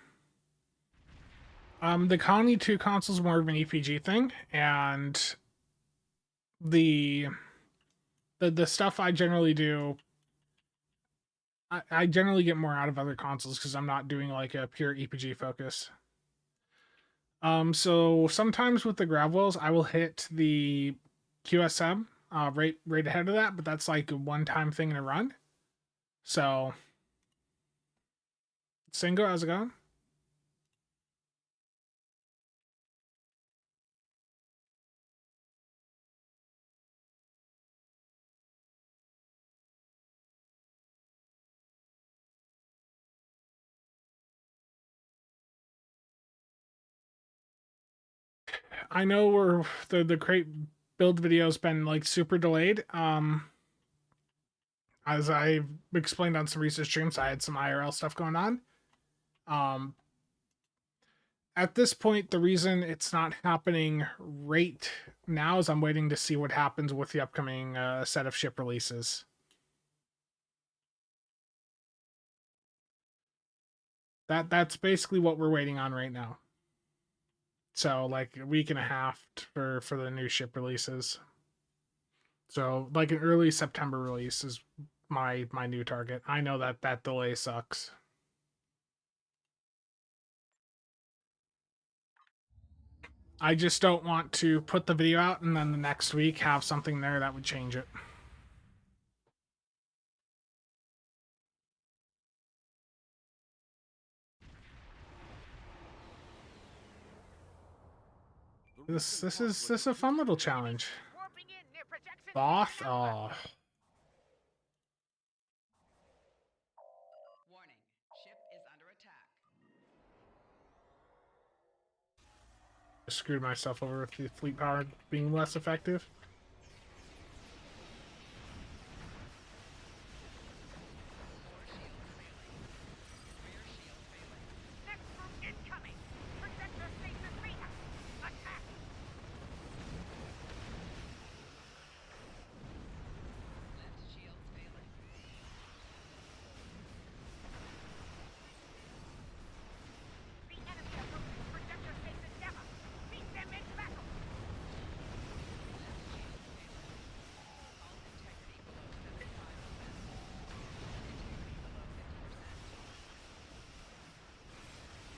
The Colony 2 console is more of an EPG thing, and the stuff I generally do, I generally get more out of other consoles because I'm not doing like a pure EPG focus. So sometimes with the grav wheels, I will hit the QSM right ahead of that, but that's like a one-time thing in a run. So, Singo, how's it going? I know we're the crate build video's been like super delayed. As I explained on some recent streams, I had some IRL stuff going on. At this point, the reason it's not happening right now is I'm waiting to see what happens with the upcoming set of ship releases. That's basically what we're waiting on right now. So like a week and a half for the new ship releases. So like an early September release is my new target. I know that delay sucks. I just don't want to put the video out and then the next week have something there that would change it. This is a fun little challenge. Warping in near projection Both? station Alpha. Oh. Warning, ship is under attack. I screwed myself over with the fleet power being less effective. Next group incoming.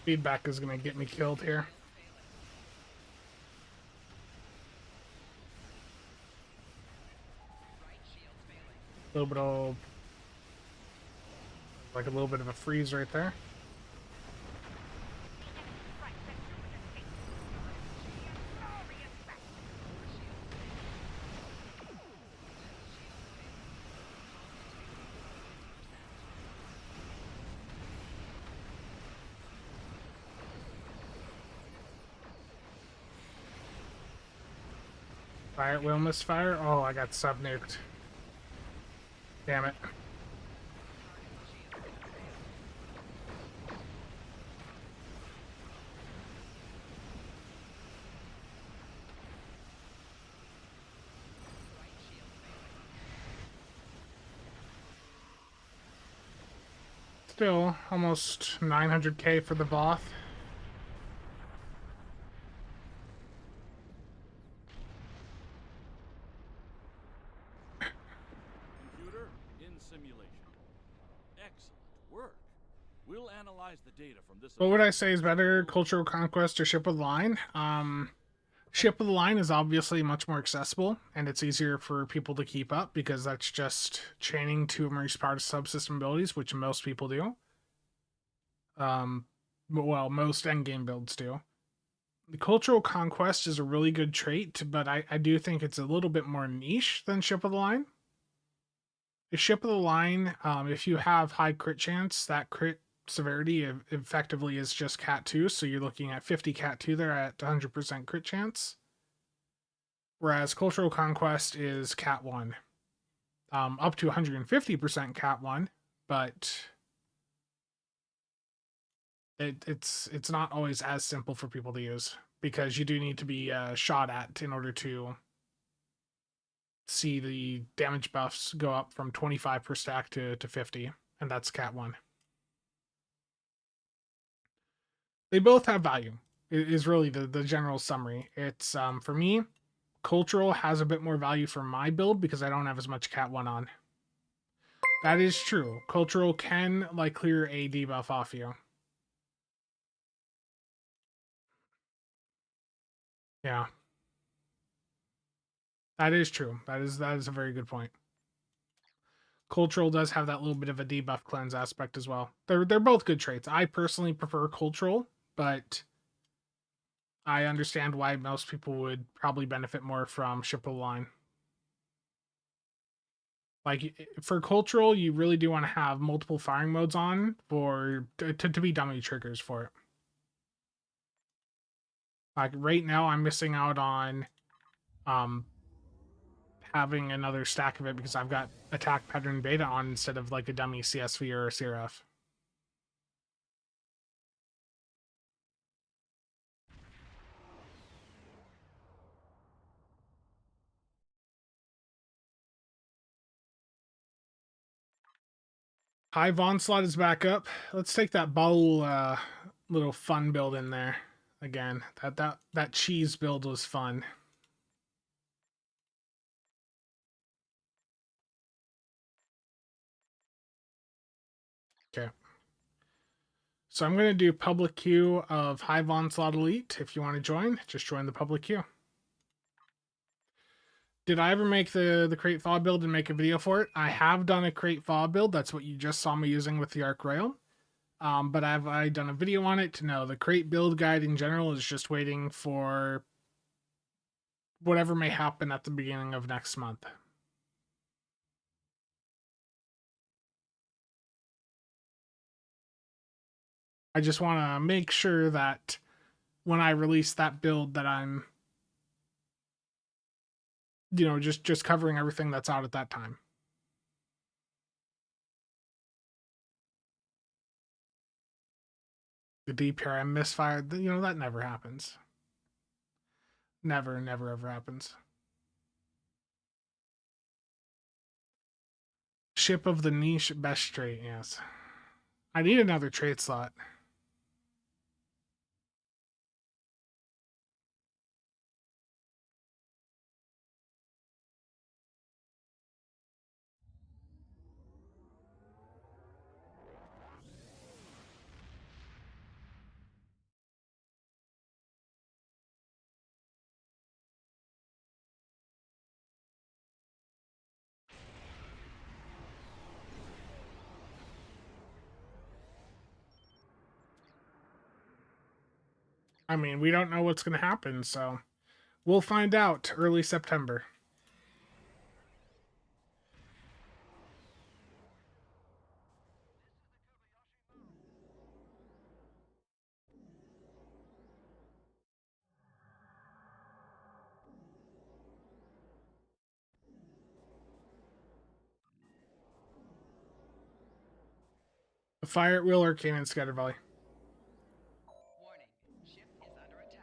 Feedback is gonna get me killed here. A little bit of, like a little bit of a freeze right there. Fire will misfire. Oh, I got sub nuked. Damn it. Still almost 900k for the Voth. Computer, in simulation. Excellent work. We'll analyze the data from this. What would I say is better, Cultural Conquest or Ship of the Line? Ship of the Line is obviously much more accessible, and it's easier for people to keep up because that's just chaining to emerge part of subsystem abilities, which most people do. Well, most endgame builds do. The Cultural Conquest is a really good trait, but I do think it's a little bit more niche than Ship of the Line. The Ship of the Line, if you have high crit chance, that crit severity effectively is just Cat 2, so you're looking at 50 Cat 2 there at 100% crit chance. Whereas Cultural Conquest is Cat 1. Up to 150% Cat 1, but it's not always as simple for people to use, because you do need to be shot at in order to see the damage buffs go up from 25 per stack to 50, and that's Cat 1. They both have value, is really the general summary. It's, for me, Cultural has a bit more value for my build because I don't have as much Cat 1 on. That is true. Cultural can, like, clear a debuff off you. Yeah. That is true. That is a very good point. Cultural does have that little bit of a debuff cleanse aspect as well. They're both good traits. I personally prefer Cultural, but I understand why most people would probably benefit more from Ship of the Line. Like, for Cultural, you really do want to have multiple firing modes on for to be dummy triggers for it. Like, right now, I'm missing out on having another stack of it because I've got attack pattern beta on instead of like a dummy CSV or a CRF. Hive Onslaught is back up. Let's take that bottle little fun build in there again. That cheese build was fun. Okay. So I'm going to do public queue of Hive Onslaught Elite. If you want to join, just join the public queue. Did I ever make the crate thaw build and make a video for it? I have done a crate thaw build. That's what you just saw me using with the Arc Rail. But have I done a video on it? No, the crate build guide in general is just waiting for whatever may happen at the beginning of next month. I just want to make sure that when I release that build that I'm, you know, just covering everything that's out at that time. The DPRM misfired, you know, that never happens. Never, ever happens. Ship of the niche, best trait, yes. I need another trait slot. I mean, we don't know what's going to happen, so we'll find out early September. The fire at Will Arcane and Scatter Valley. Warning, ship is under attack.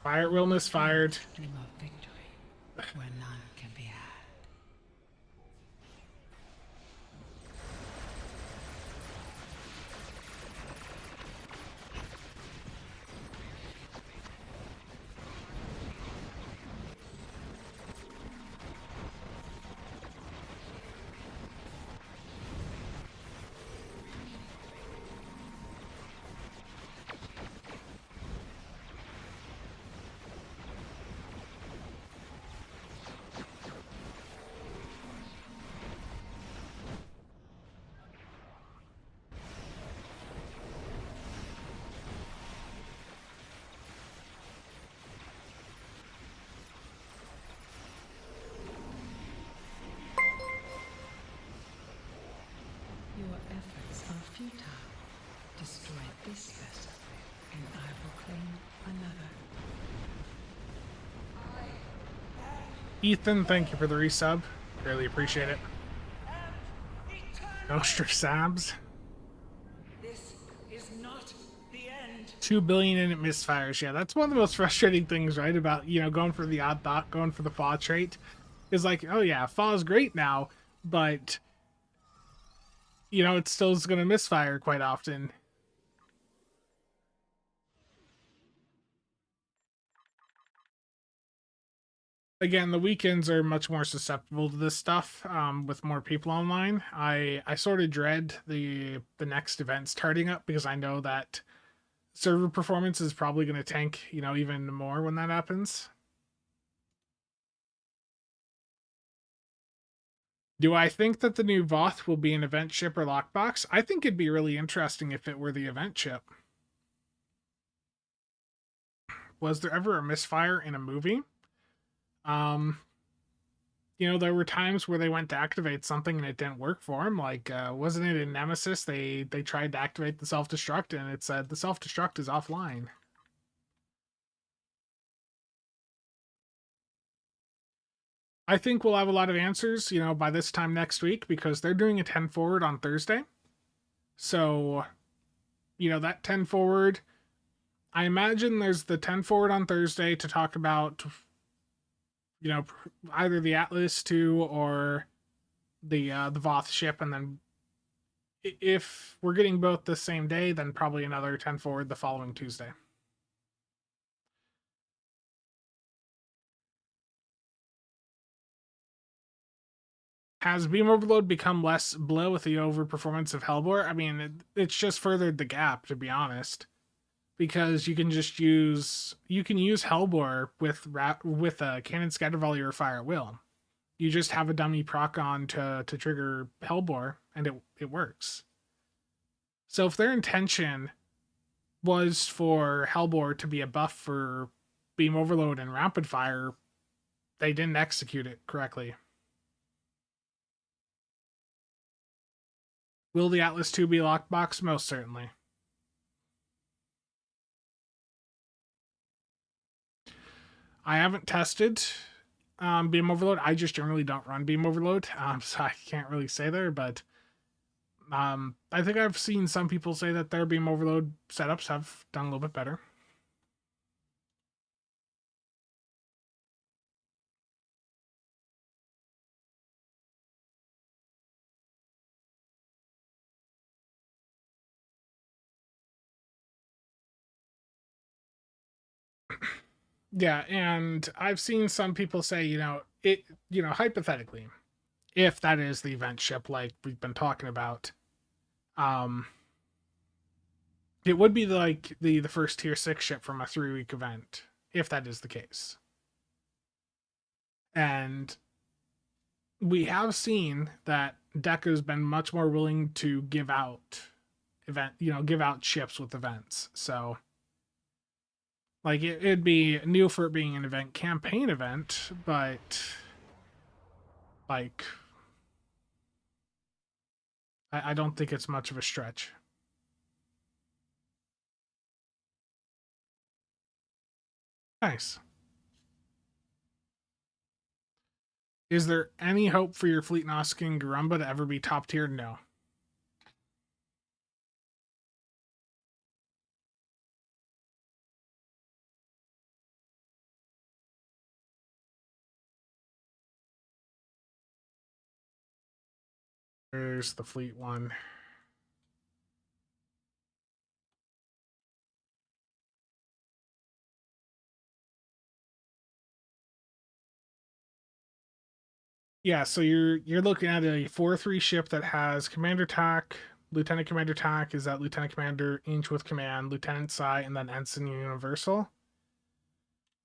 Fire at Will misfired. Dream of victory, where none can be had. Your efforts are futile. Destroy this vessel, and I will claim another. Ethan, thank you for the resub. Really appreciate it. CasualSABs. This is not the end. 2 billion and it misfires. Yeah, that's one of the most frustrating things, right? About, going for the odd thought, going for the Fa trait. Is like, oh yeah, Fa is great now, but it still is going to misfire quite often. Again, the weekends are much more susceptible to this stuff, with more people online. I sort of dread the next event starting up because I know that server performance is probably going to tank, even more when that happens. Do I think that the new Voth will be an event ship or lockbox? I think it'd be really interesting if it were the event ship. Was there ever a misfire in a movie? There were times where they went to activate something and it didn't work for them. Like, wasn't it in Nemesis? They tried to activate the self-destruct and it said the self-destruct is offline. I think we'll have a lot of answers, by this time next week because they're doing a 10 forward on Thursday. So, that 10 forward, I imagine there's the 10 forward on Thursday to talk about, either the Atlas 2 or the Voth ship. And then if we're getting both the same day, then probably another 10 forward the following Tuesday. Has Beam Overload become less blow with the overperformance of Hellbore? I mean, it's just furthered the gap, to be honest. Because you can use Hellbore with a Cannon Scatter Volley or Fire at Will. You just have a dummy proc on to trigger Hellbore, and it works. So if their intention was for Hellbore to be a buff for Beam Overload and Rapid Fire, they didn't execute it correctly. Will the Atlas 2 be lockbox? Most certainly. I haven't tested Beam Overload. I just generally don't run Beam Overload, so I can't really say there, but I think I've seen some people say that their Beam Overload setups have done a little bit better. Yeah, and I've seen some people say, hypothetically, if that is the event ship like we've been talking about, it would be like the first tier 6 ship from a 3-week event, if that is the case. And we have seen that Deca's been much more willing to give out give out ships with events. So like it'd be new for it being an event campaign event, but like I don't think it's much of a stretch. Nice. Is there any hope for your Fleet Noskin Garumba to ever be top tier? No. There's the fleet one. Yeah, so you're looking at a 4-3 ship that has Commander Tack, Lieutenant Commander Tack is that Lieutenant Commander Inch with Command, Lieutenant Psi, and then Ensign Universal.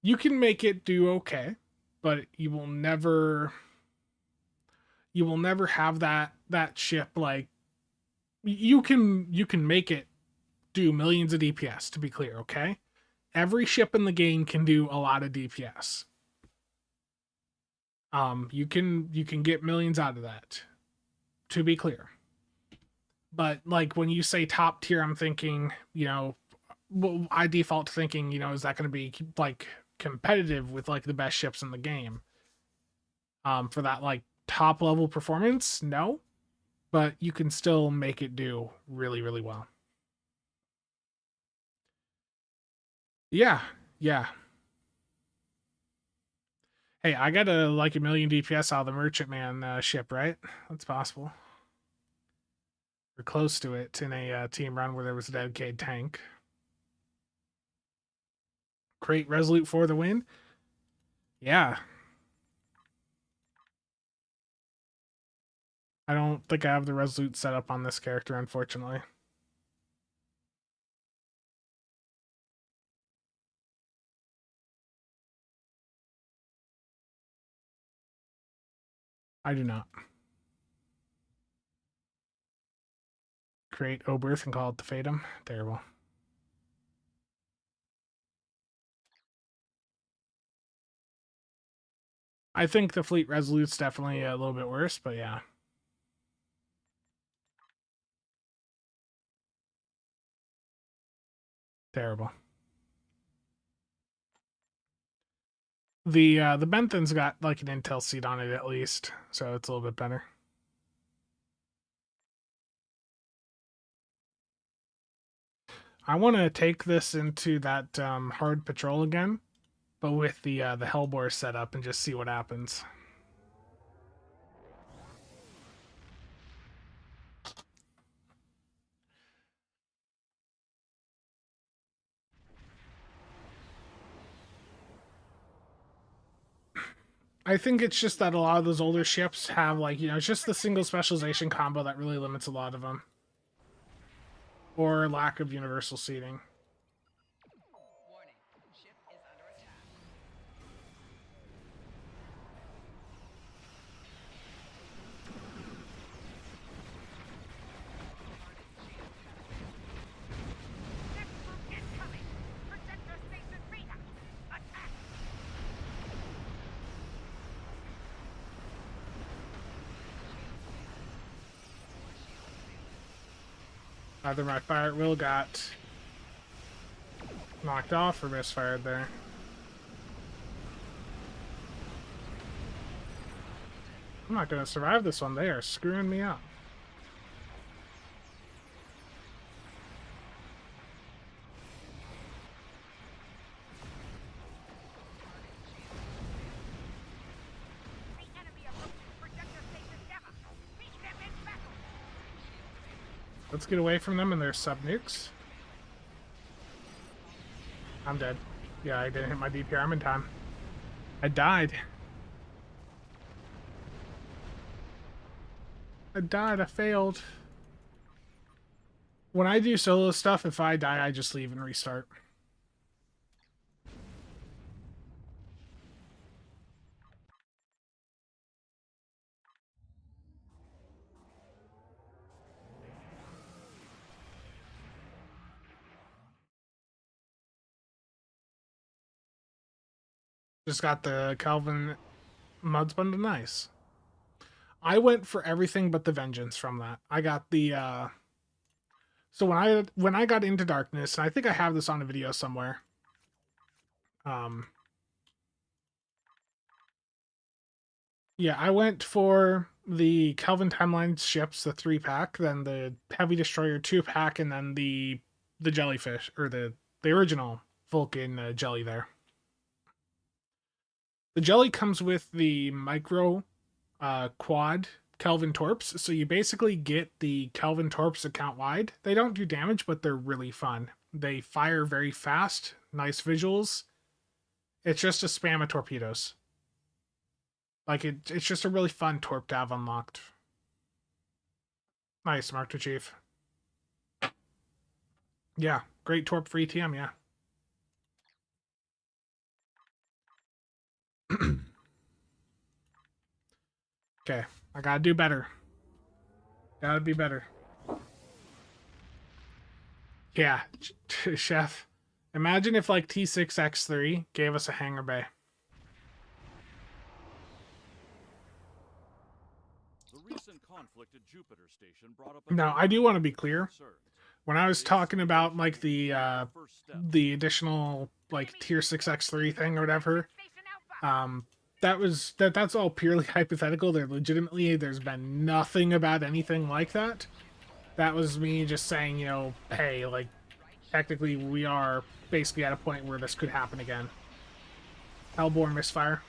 You can make it do okay, but you will never have that ship like you can make it do millions of DPS, to be clear, okay? Every ship in the game can do a lot of DPS. You can get millions out of that, to be clear. But like when you say top tier, I'm thinking, well, I default to thinking, is that going to be like competitive with like the best ships in the game? For that like top level performance, no, but you can still make it do really, really well. Yeah, yeah. Hey, I got like a million DPS out of the Merchantman ship, right? That's possible. We're close to it in a team run where there was a dedicated tank. Create Resolute for the win. Yeah. I don't think I have the Resolute set up on this character, unfortunately. I do not. Create Oberth and call it the Fatum. Terrible. I think the Fleet Resolute's definitely a little bit worse, but yeah. Terrible. The Benthen's got like an intel seat on it at least, so it's a little bit better. I want to take this into that hard patrol again, but with the Hellbore set up and just see what happens. I think it's just that a lot of those older ships have like, it's just the single specialization combo that really limits a lot of them. Or lack of universal seating. Warning. Ship is under attack. Incoming! Projector station Rita! Attack! Either my fire at will got knocked off or misfired there. I'm not going to survive this one. They are screwing me up. The enemy approaches projector station Gamma! Meet them in battle! Let's get away from them and their sub nukes. I'm dead. Yeah, I didn't hit my DP arm in time. I died. I failed. When I do solo stuff, if I die, I just leave and restart. Just got the Calvin Muds bundle. Nice. I went for everything but the Vengeance from that. I got the so when I got into Darkness, and I think I have this on a video somewhere. Yeah, I went for the Kelvin Timelines ships, the 3-pack, then the Heavy Destroyer 2-pack, and then the jellyfish, or the original Vulcan jelly there. The jelly comes with the micro quad Kelvin Torps, so you basically get the Kelvin Torps account wide. They don't do damage, but they're really fun. They fire very fast, nice visuals. It's just a spam of torpedoes. Like, it's just a really fun Torp to have unlocked. Nice, Mark to Chief. Yeah, great Torp for ETM, yeah. Okay, I gotta do better. Gotta be better. Yeah, Chef. Imagine if, like, T6X3 gave us a hangar bay. The recent conflict at Jupiter Station brought up Now, I do want to be clear. When I was talking about, like, the additional, like, Tier 6X3 thing or whatever, that's all purely hypothetical. There's been nothing about anything like that. That was me just saying, you know, hey, like, technically we are basically at a point where this could happen again. Hellborn misfire.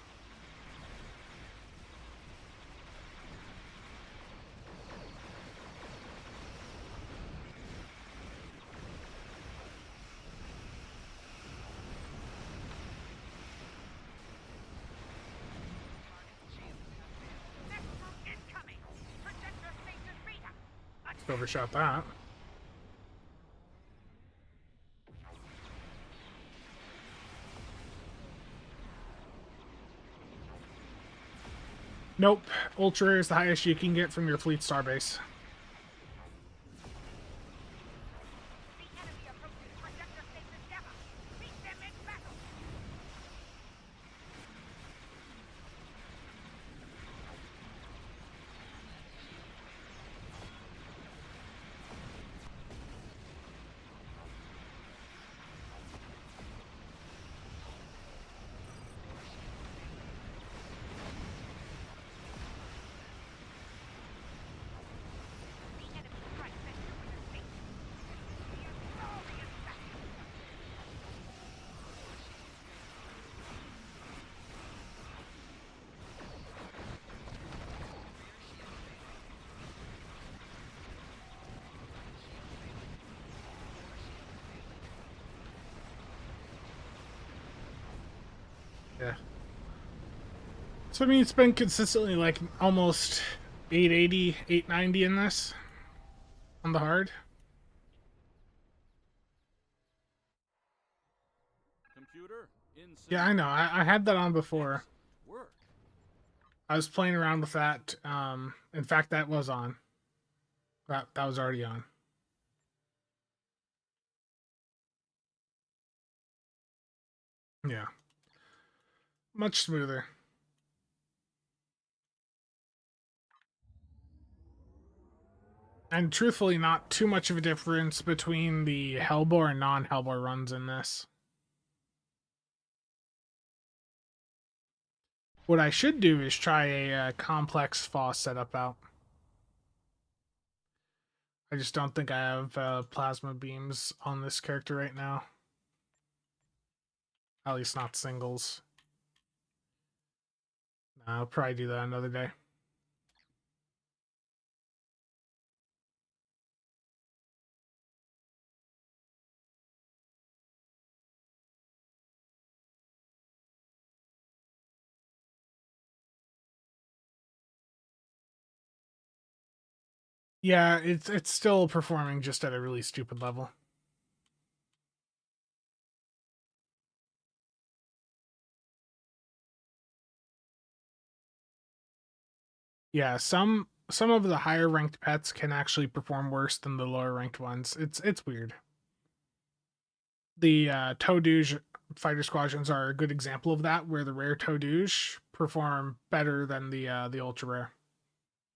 Overshot that. Nope. Ultra is the highest you can get from your fleet starbase. Yeah. So, I mean, it's been consistently, like, almost 880, 890 in this. On the hard. Computer, Yeah, I know. I had that on before. Work. I was playing around with that. In fact, that was on. That was already on. Yeah. Much smoother. And truthfully, not too much of a difference between the Hellbore and non-Hellbore runs in this. What I should do is try a complex FOSS setup out. I just don't think I have plasma beams on this character right now. At least not singles. No, I'll probably do that another day. Yeah, it's still performing just at a really stupid level. Yeah, some of the higher ranked pets can actually perform worse than the lower ranked ones. It's weird. The Toadouge fighter squadrons are a good example of that, where the rare Todouge perform better than the ultra rare,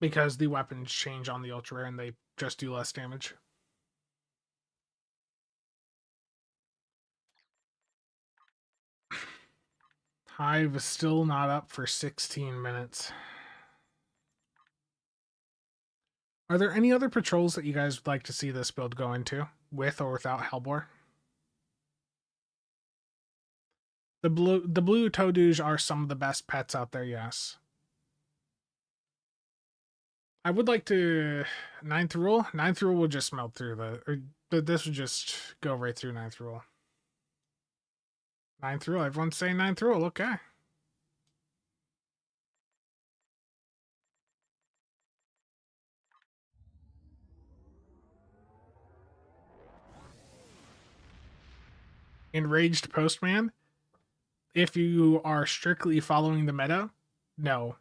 because the weapons change on the ultra rare and they just do less damage. Hive is still not up for 16 minutes. Are there any other patrols that you guys would like to see this build go into, with or without Hellbore? The blue Todouge are some of the best pets out there, yes. I would like to... Ninth rule? Ninth rule will just melt through this would just go right through ninth rule. Ninth rule? Everyone's saying ninth rule, okay. Enraged Postman? If you are strictly following the meta, no.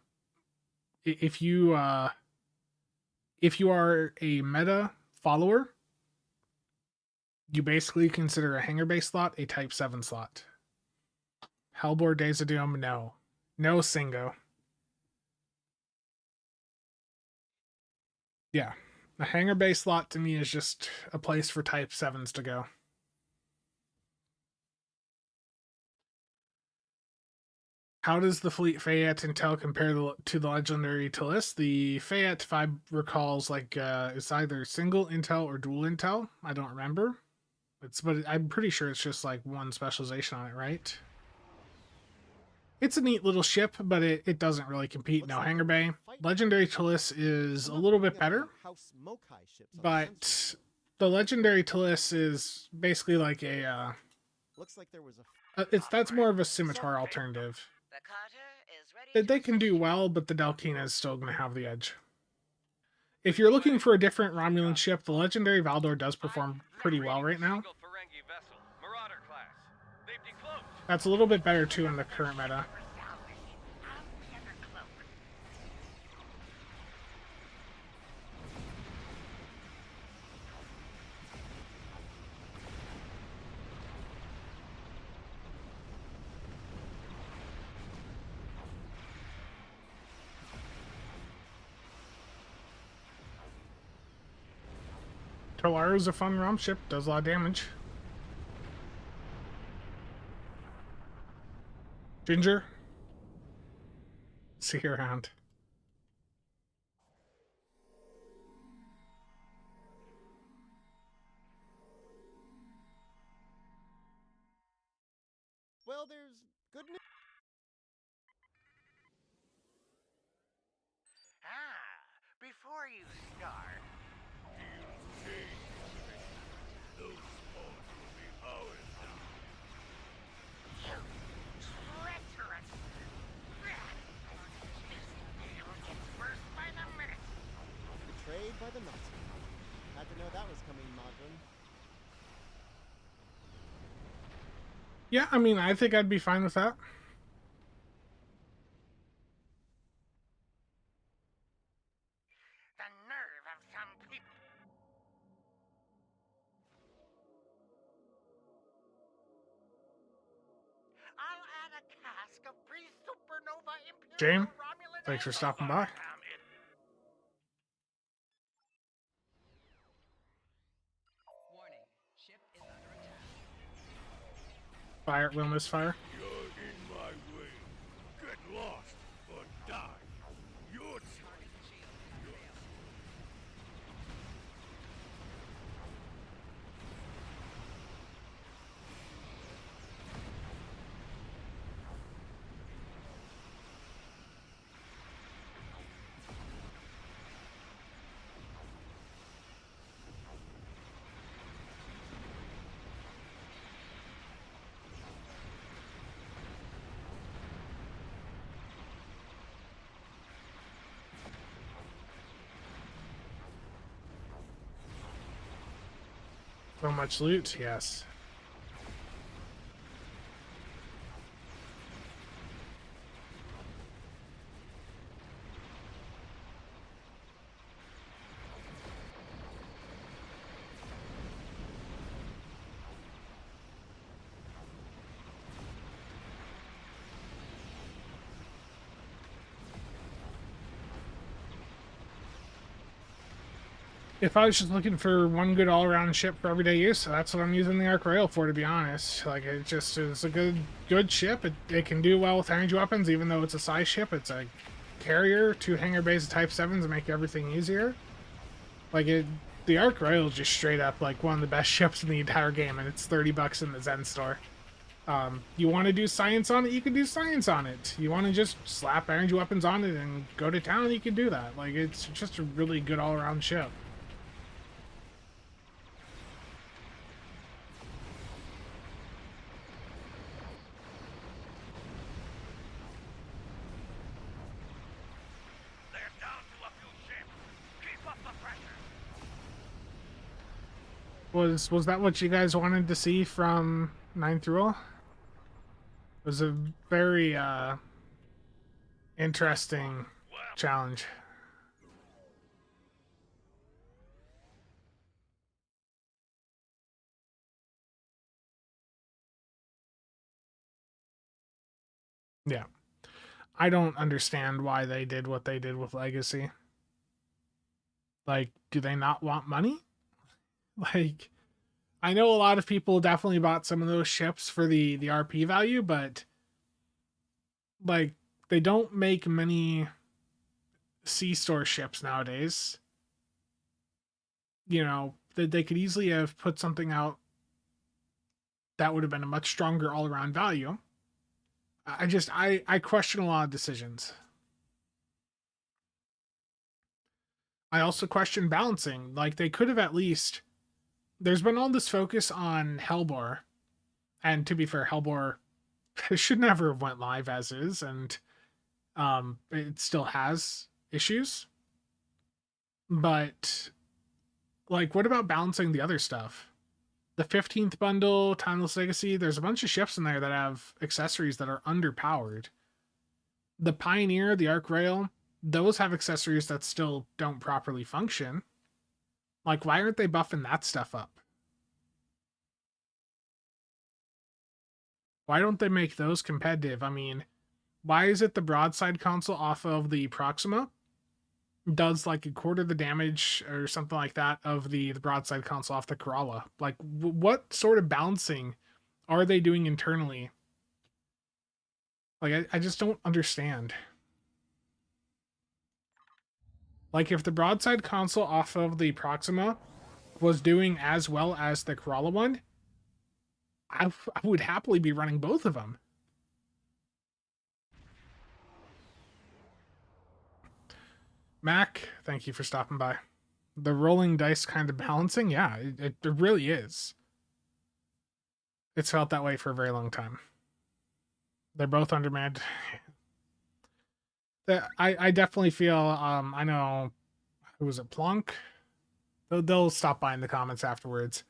If you are a meta follower, you basically consider a hanger base slot a type 7 slot. Hellbore, Days of Doom, no. No Singo. Yeah. A hanger base slot to me is just a place for type 7s to go. How does the Fleet Fayette Intel compare to the legendary Talus? The Fayette, if I recalls, like it's either single Intel or dual Intel. I don't remember. But I'm pretty sure it's just like one specialization on it, right? It's a neat little ship, but it doesn't really compete. No Hanger Bay. Legendary Talus is a little bit better, but the legendary Talus is basically like a looks like there was that's more of a scimitar alternative. They can do well, but the Delkina is still going to have the edge. If you're looking for a different Romulan ship, the legendary Valdor does perform pretty well right now. That's a little bit better too in the current meta. Tolaro's a fun ROM ship, does a lot of damage. Ginger? See you around. well, there's good news. Before you start, treacherous! This deal gets worse by the minute. Betrayed by the Nazi. Had to know that was coming, Modron. Yeah, I mean, I think I'd be fine with that. The nerve of some people. I'll add a cask of pre-supernova Imperial James, Romulan thanks for ale. stopping by. Warning. Ship is under attack. Fire will misfire. You're in my way. Get lost or die. Your Target shield has failed. So much loot, yes. If I was just looking for one good all-around ship for everyday use, that's what I'm using the Arc Rail for, to be honest. Like, it just is a good ship. It can do well with energy weapons, even though it's a size ship. It's a carrier, 2 hangar bays of Type 7s to make everything easier. Like, the Arc Rail is just straight up, like, one of the best ships in the entire game, and it's $30 in the Zen store. You want to do science on it, you can do science on it. You want to just slap energy weapons on it and go to town, you can do that. Like, it's just a really good all-around ship. They're down to a few ships. Keep up the pressure. Was that what you guys wanted to see from 9th Rule? It was a very interesting challenge. Yeah. I don't understand why they did what they did with Legacy. Like, do they not want money? Like, I know a lot of people definitely bought some of those ships for the RP value, but like, they don't make many C-store ships nowadays. You know, they could easily have put something out that would have been a much stronger all-around value. I question a lot of decisions. I also question balancing. Like, they could have at least... There's been all this focus on Hellbore, and to be fair, Hellbore should never have went live as is, and it still has issues. But, like, what about balancing the other stuff? The 15th bundle, Timeless Legacy, there's a bunch of ships in there that have accessories that are underpowered. The Pioneer, the Arc Rail, those have accessories that still don't properly function. Like, why aren't they buffing that stuff up? Why don't they make those competitive? I mean, why is it the broadside console off of the Proxima does like a quarter the damage or something like that of the broadside console off the Corolla? Like, what sort of balancing are they doing internally? Like, I just don't understand. Like, if the broadside console off of the Proxima was doing as well as the Corolla one, I would happily be running both of them. Mac, thank you for stopping by. The rolling dice kind of balancing, yeah, it really is. It's felt that way for a very long time. They're both undermanned. I definitely feel, I know, who was it, Plonk? They'll stop by in the comments afterwards.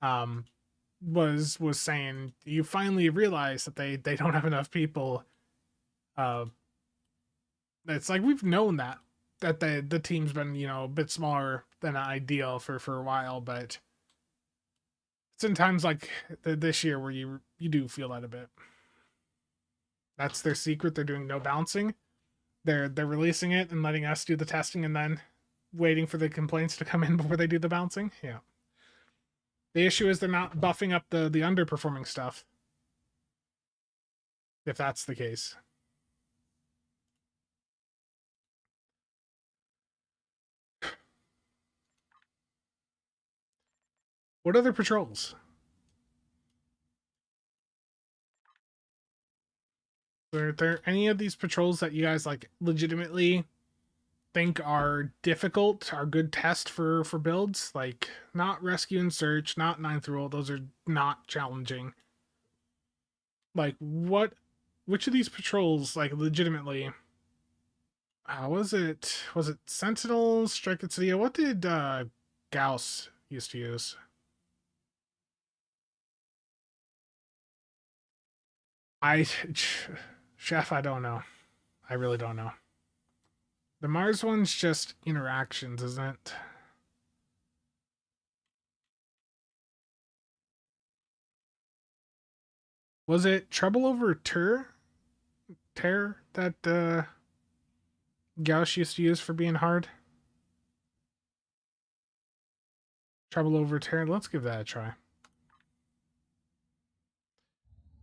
Was saying, you finally realize that they don't have enough people. It's like, we've known that the team's been, you know, a bit smaller than ideal for a while, but it's in times like this year where you do feel that a bit. That's their secret. They're doing no balancing. They're releasing it and letting us do the testing and then waiting for the complaints to come in before they do the balancing. Yeah. The issue is they're not buffing up the underperforming stuff. If that's the case. What other patrols? Are there any of these patrols that you guys like legitimately think are difficult, are good test for builds? Like, not rescue and search, not 9th rule, those are not challenging. Like, which of these patrols, like, legitimately, was it Sentinels, Strike at City? What did Gauss used to use? Chef, I don't know. I really don't know. The Mars one's just interactions, isn't it? Was it Trouble Over Terror that Gauss used to use for being hard? Trouble over Terran. Let's give that a try.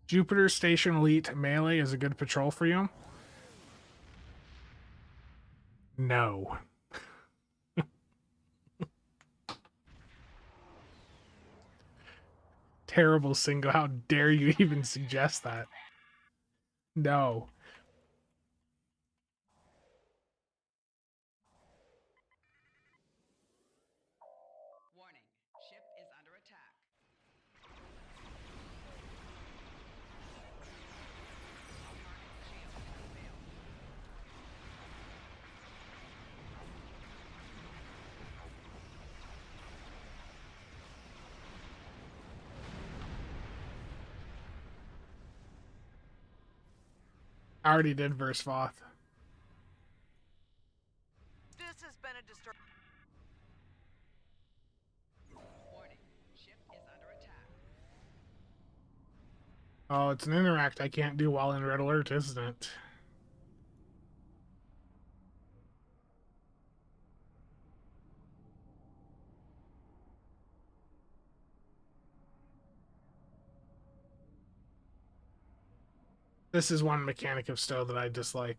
Jupiter Station Elite Melee is a good patrol for you? No. Terrible single. How dare you even suggest that? No. Warning, ship is under attack. Target shield has failed. I already did verse Voth. This has been a disturbing. Warning, ship is under attack. Oh, it's an interact I can't do while in red alert, isn't it? This is one mechanic of Stow that I dislike.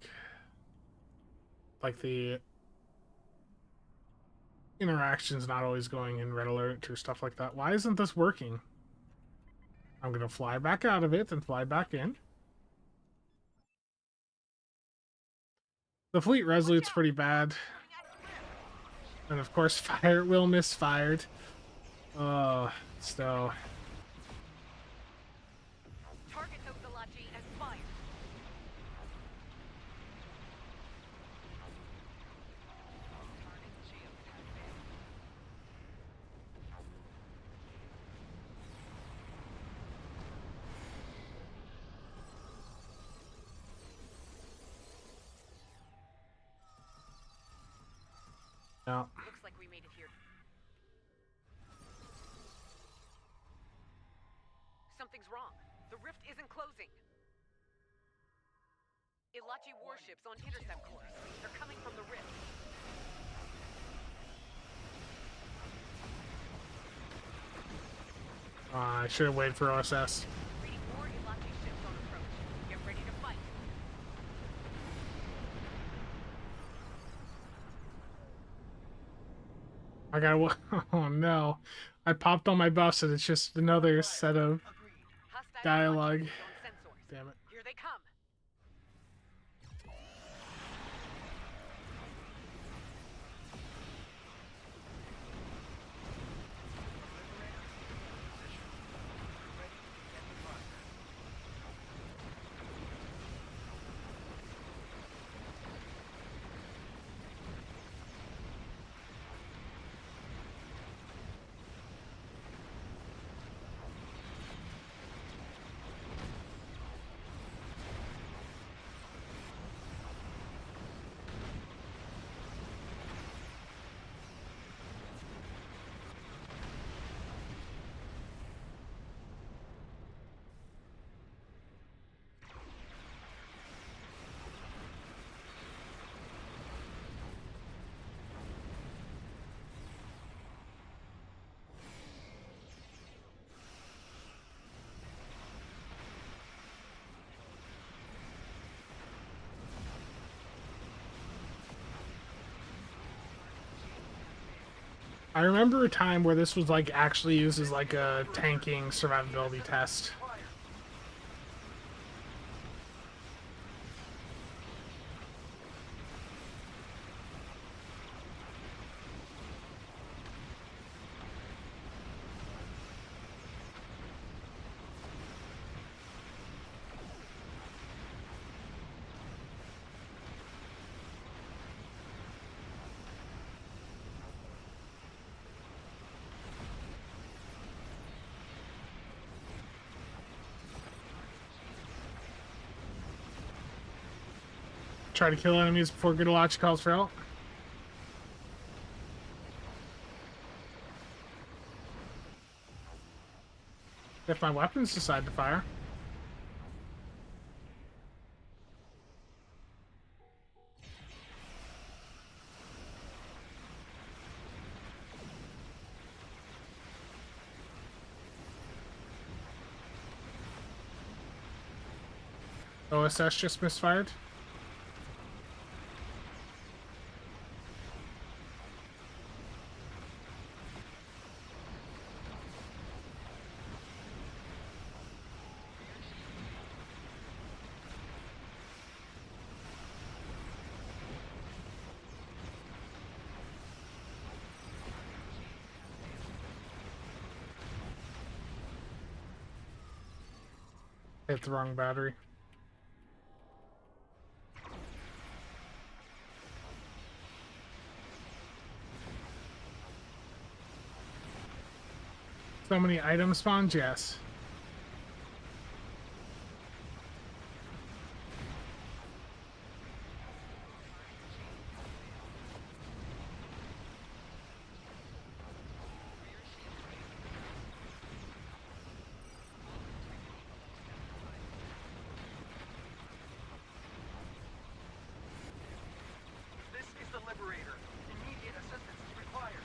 Like the interactions not always going in red alert or stuff like that. Why isn't this working? I'm gonna fly back out of it and fly back in. The fleet resolute's pretty bad. And of course, fire will misfired. Oh, Stow. Target Othalachi as fire. Target shield has failed. No. Looks like we made it here. Something's wrong. The rift isn't closing. Ilachi warships on intercept course. They're coming from the rift. I should have waited for OSS. Reading more Ilachi ships on approach. Get ready to fight. I gotta. Oh no. I popped on my buffs and it's just another set of Hostile dialogue. Ilachi ships on sensors. Damn it. Here they come. I remember a time where this was like actually used as like a tanking survivability test. Try to kill enemies before Gudalachi calls for help. If my weapons decide to fire. OSS just misfired. Hit the wrong battery. So many item spawns, yes. This is the Liberator. Immediate assistance is required.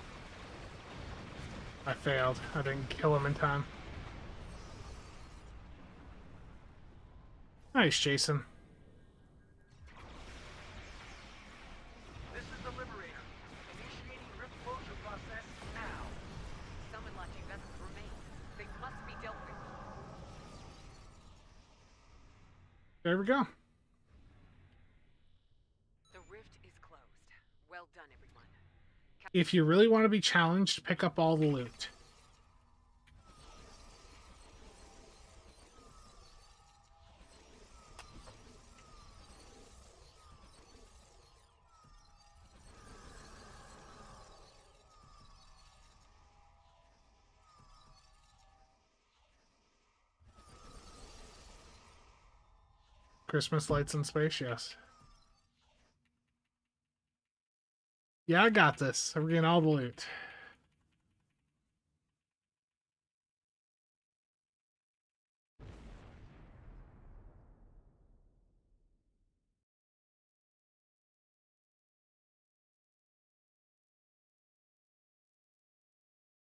I failed. I didn't kill him in time. Nice, Jason. This is the Liberator. Initiating rift closure process now. Some unlucky vessels remain. They must be dealt with. There we go. The rift is closed. Well done, everyone. If you really want to be challenged, pick up all the loot. Christmas lights in space, yes. Yeah, I got this. I'm getting all the loot.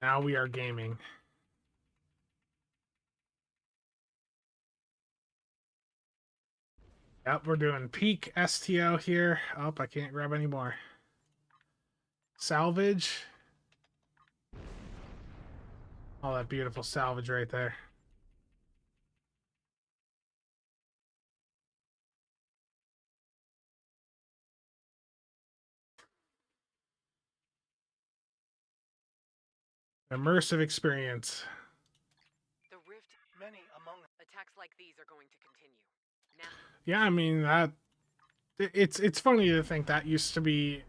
Now we are gaming. Yep, we're doing peak STO here. Oh, I can't grab any more. Salvage. All that beautiful salvage right there. Immersive experience. The rift. Many among Attacks like these are going to continue. Now. Yeah, I mean that. It's funny to think that used to be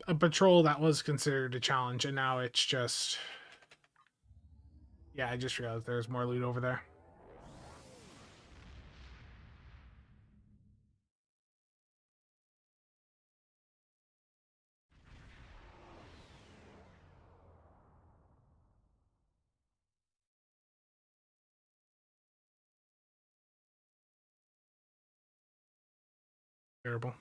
a patrol that was considered a challenge, and now it's just. Yeah, I just realized there's more loot over there. Terrible.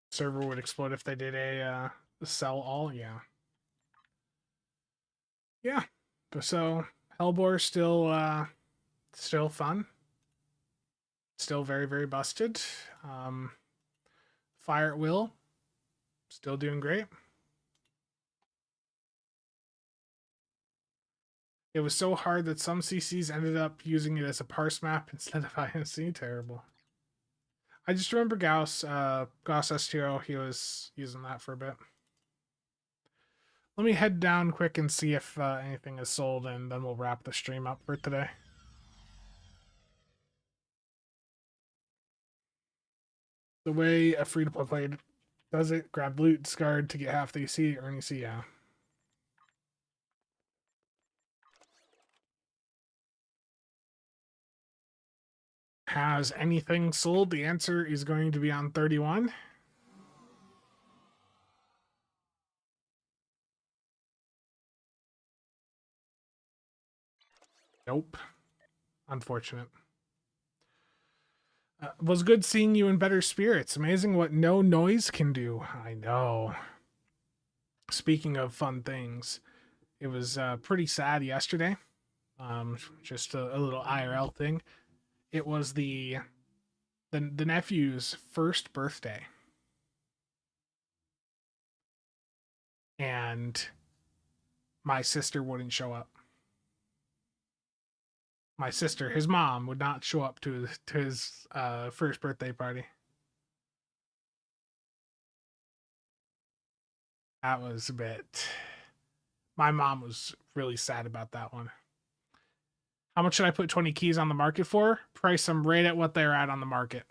Server would explode if they did a sell all. Yeah. Yeah. So Hellbore still fun. Still very, very busted. Fire at Will. Still doing great. It was so hard that some CCs ended up using it as a parse map instead of INC. Terrible. I just remember Gauss STO, he was using that for a bit. Let me head down quick and see if anything is sold, and then we'll wrap the stream up for today. The way a free-to-play play does it, grab loot, discard to get half the EC, earn EC, yeah. Has anything sold? The answer is going to be on 31. Nope. Unfortunate. Was good seeing you in better spirits. Amazing what no noise can do. I know. speaking of fun things, it was pretty sad yesterday. Just a little IRL thing. It was the nephew's first birthday, and my sister wouldn't show up. My sister, his mom, would not show up to his first birthday party. That was a bit. My mom was really sad about that one. How much should I put 20 keys on the market for? Price them right at what they're at on the market.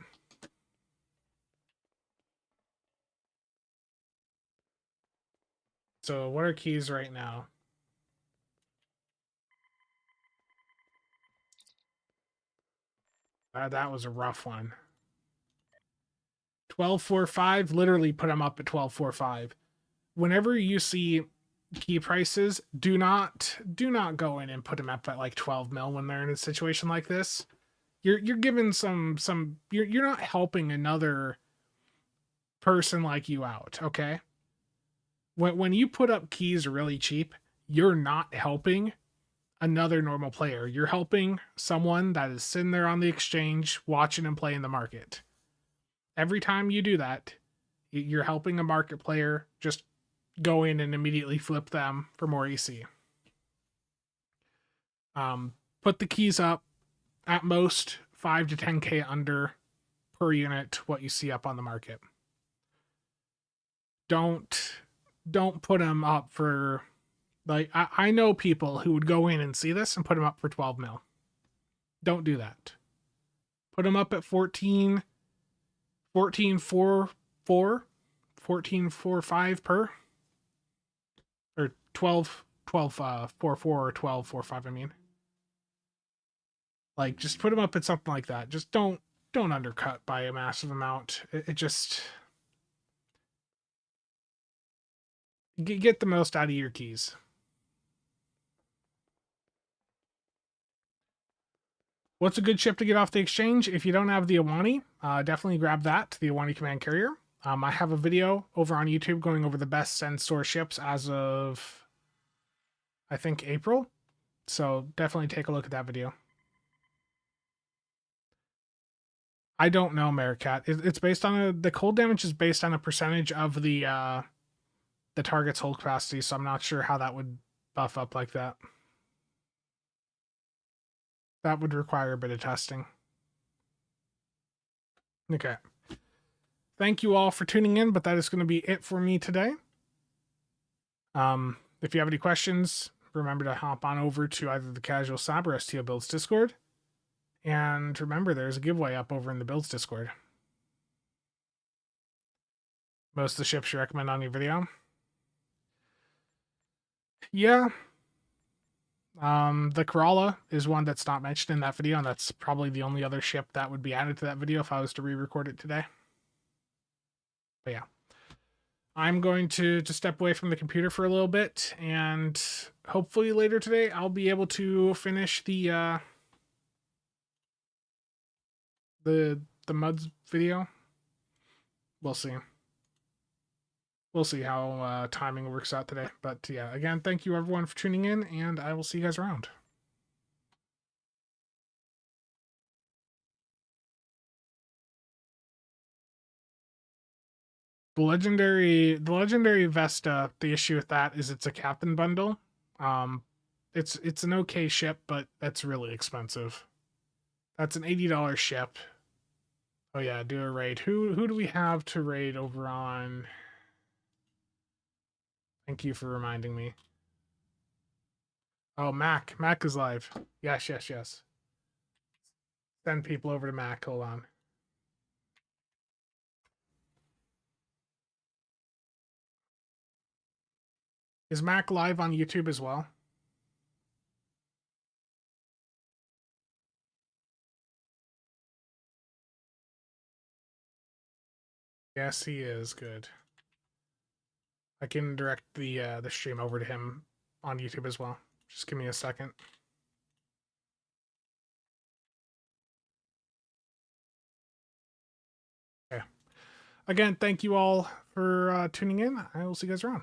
So what are keys right now? That was a rough one. 12.45, literally put them up at 12.45. Whenever you see key prices, do not go in and put them up at like 12 mil when they're in a situation like this. You're giving some you're not helping another person like you out, okay? When you put up keys really cheap, you're not helping another normal player. You're helping someone that is sitting there on the exchange watching and playing the market. Every time you do that, you're helping a market player just go in and immediately flip them for more EC. Put the keys up at most 5 to 10k under per unit what you see up on the market. Don't put them up for, like, I know people who would go in and see this and put them up for 12 mil. Don't do that. Put them up at 14.44, 14.45 per, or 12.44 or 12.45. I mean, like, just put them up at something like that. Just don't undercut by a massive amount. It just get the most out of your keys. What's a good ship to get off the exchange? If you don't have the Awani, definitely grab that, the Awani Command Carrier. I have a video over on YouTube going over the best send store ships as of, I think, April. So definitely take a look at that video. I don't know, Meerkat. It's based on the cold damage is based on a percentage of the target's hold capacity, so I'm not sure how that would buff up like that. That would require a bit of testing. Okay. Thank you all for tuning in, but that is going to be it for me today. If you have any questions, remember to hop on over to either the CasualSAB or STO Builds Discord. And remember, there's a giveaway up over in the Builds Discord. Most of the ships you recommend on your video. Yeah. The Kerala is one that's not mentioned in that video, and that's probably the only other ship that would be added to that video if I was to re-record it today. But yeah. I'm going to step away from the computer for a little bit, and hopefully later today I'll be able to finish the MUDs video. We'll see. We'll see how timing works out today. But yeah, again, thank you everyone for tuning in, and I will see you guys around. The legendary Vesta, the issue with that is it's a captain bundle. It's an okay ship, but that's really expensive. That's an $80 ship. Oh yeah, do a raid. Who do we have to raid over on? Thank you for reminding me. Oh, Mac. Mac is live. Yes. Send people over to Mac. Hold on. Is Mac live on YouTube as well? Yes, he is. Good. I can direct the stream over to him on YouTube as well. Just give me a second. Okay. Again, thank you all for tuning in. I will see you guys around.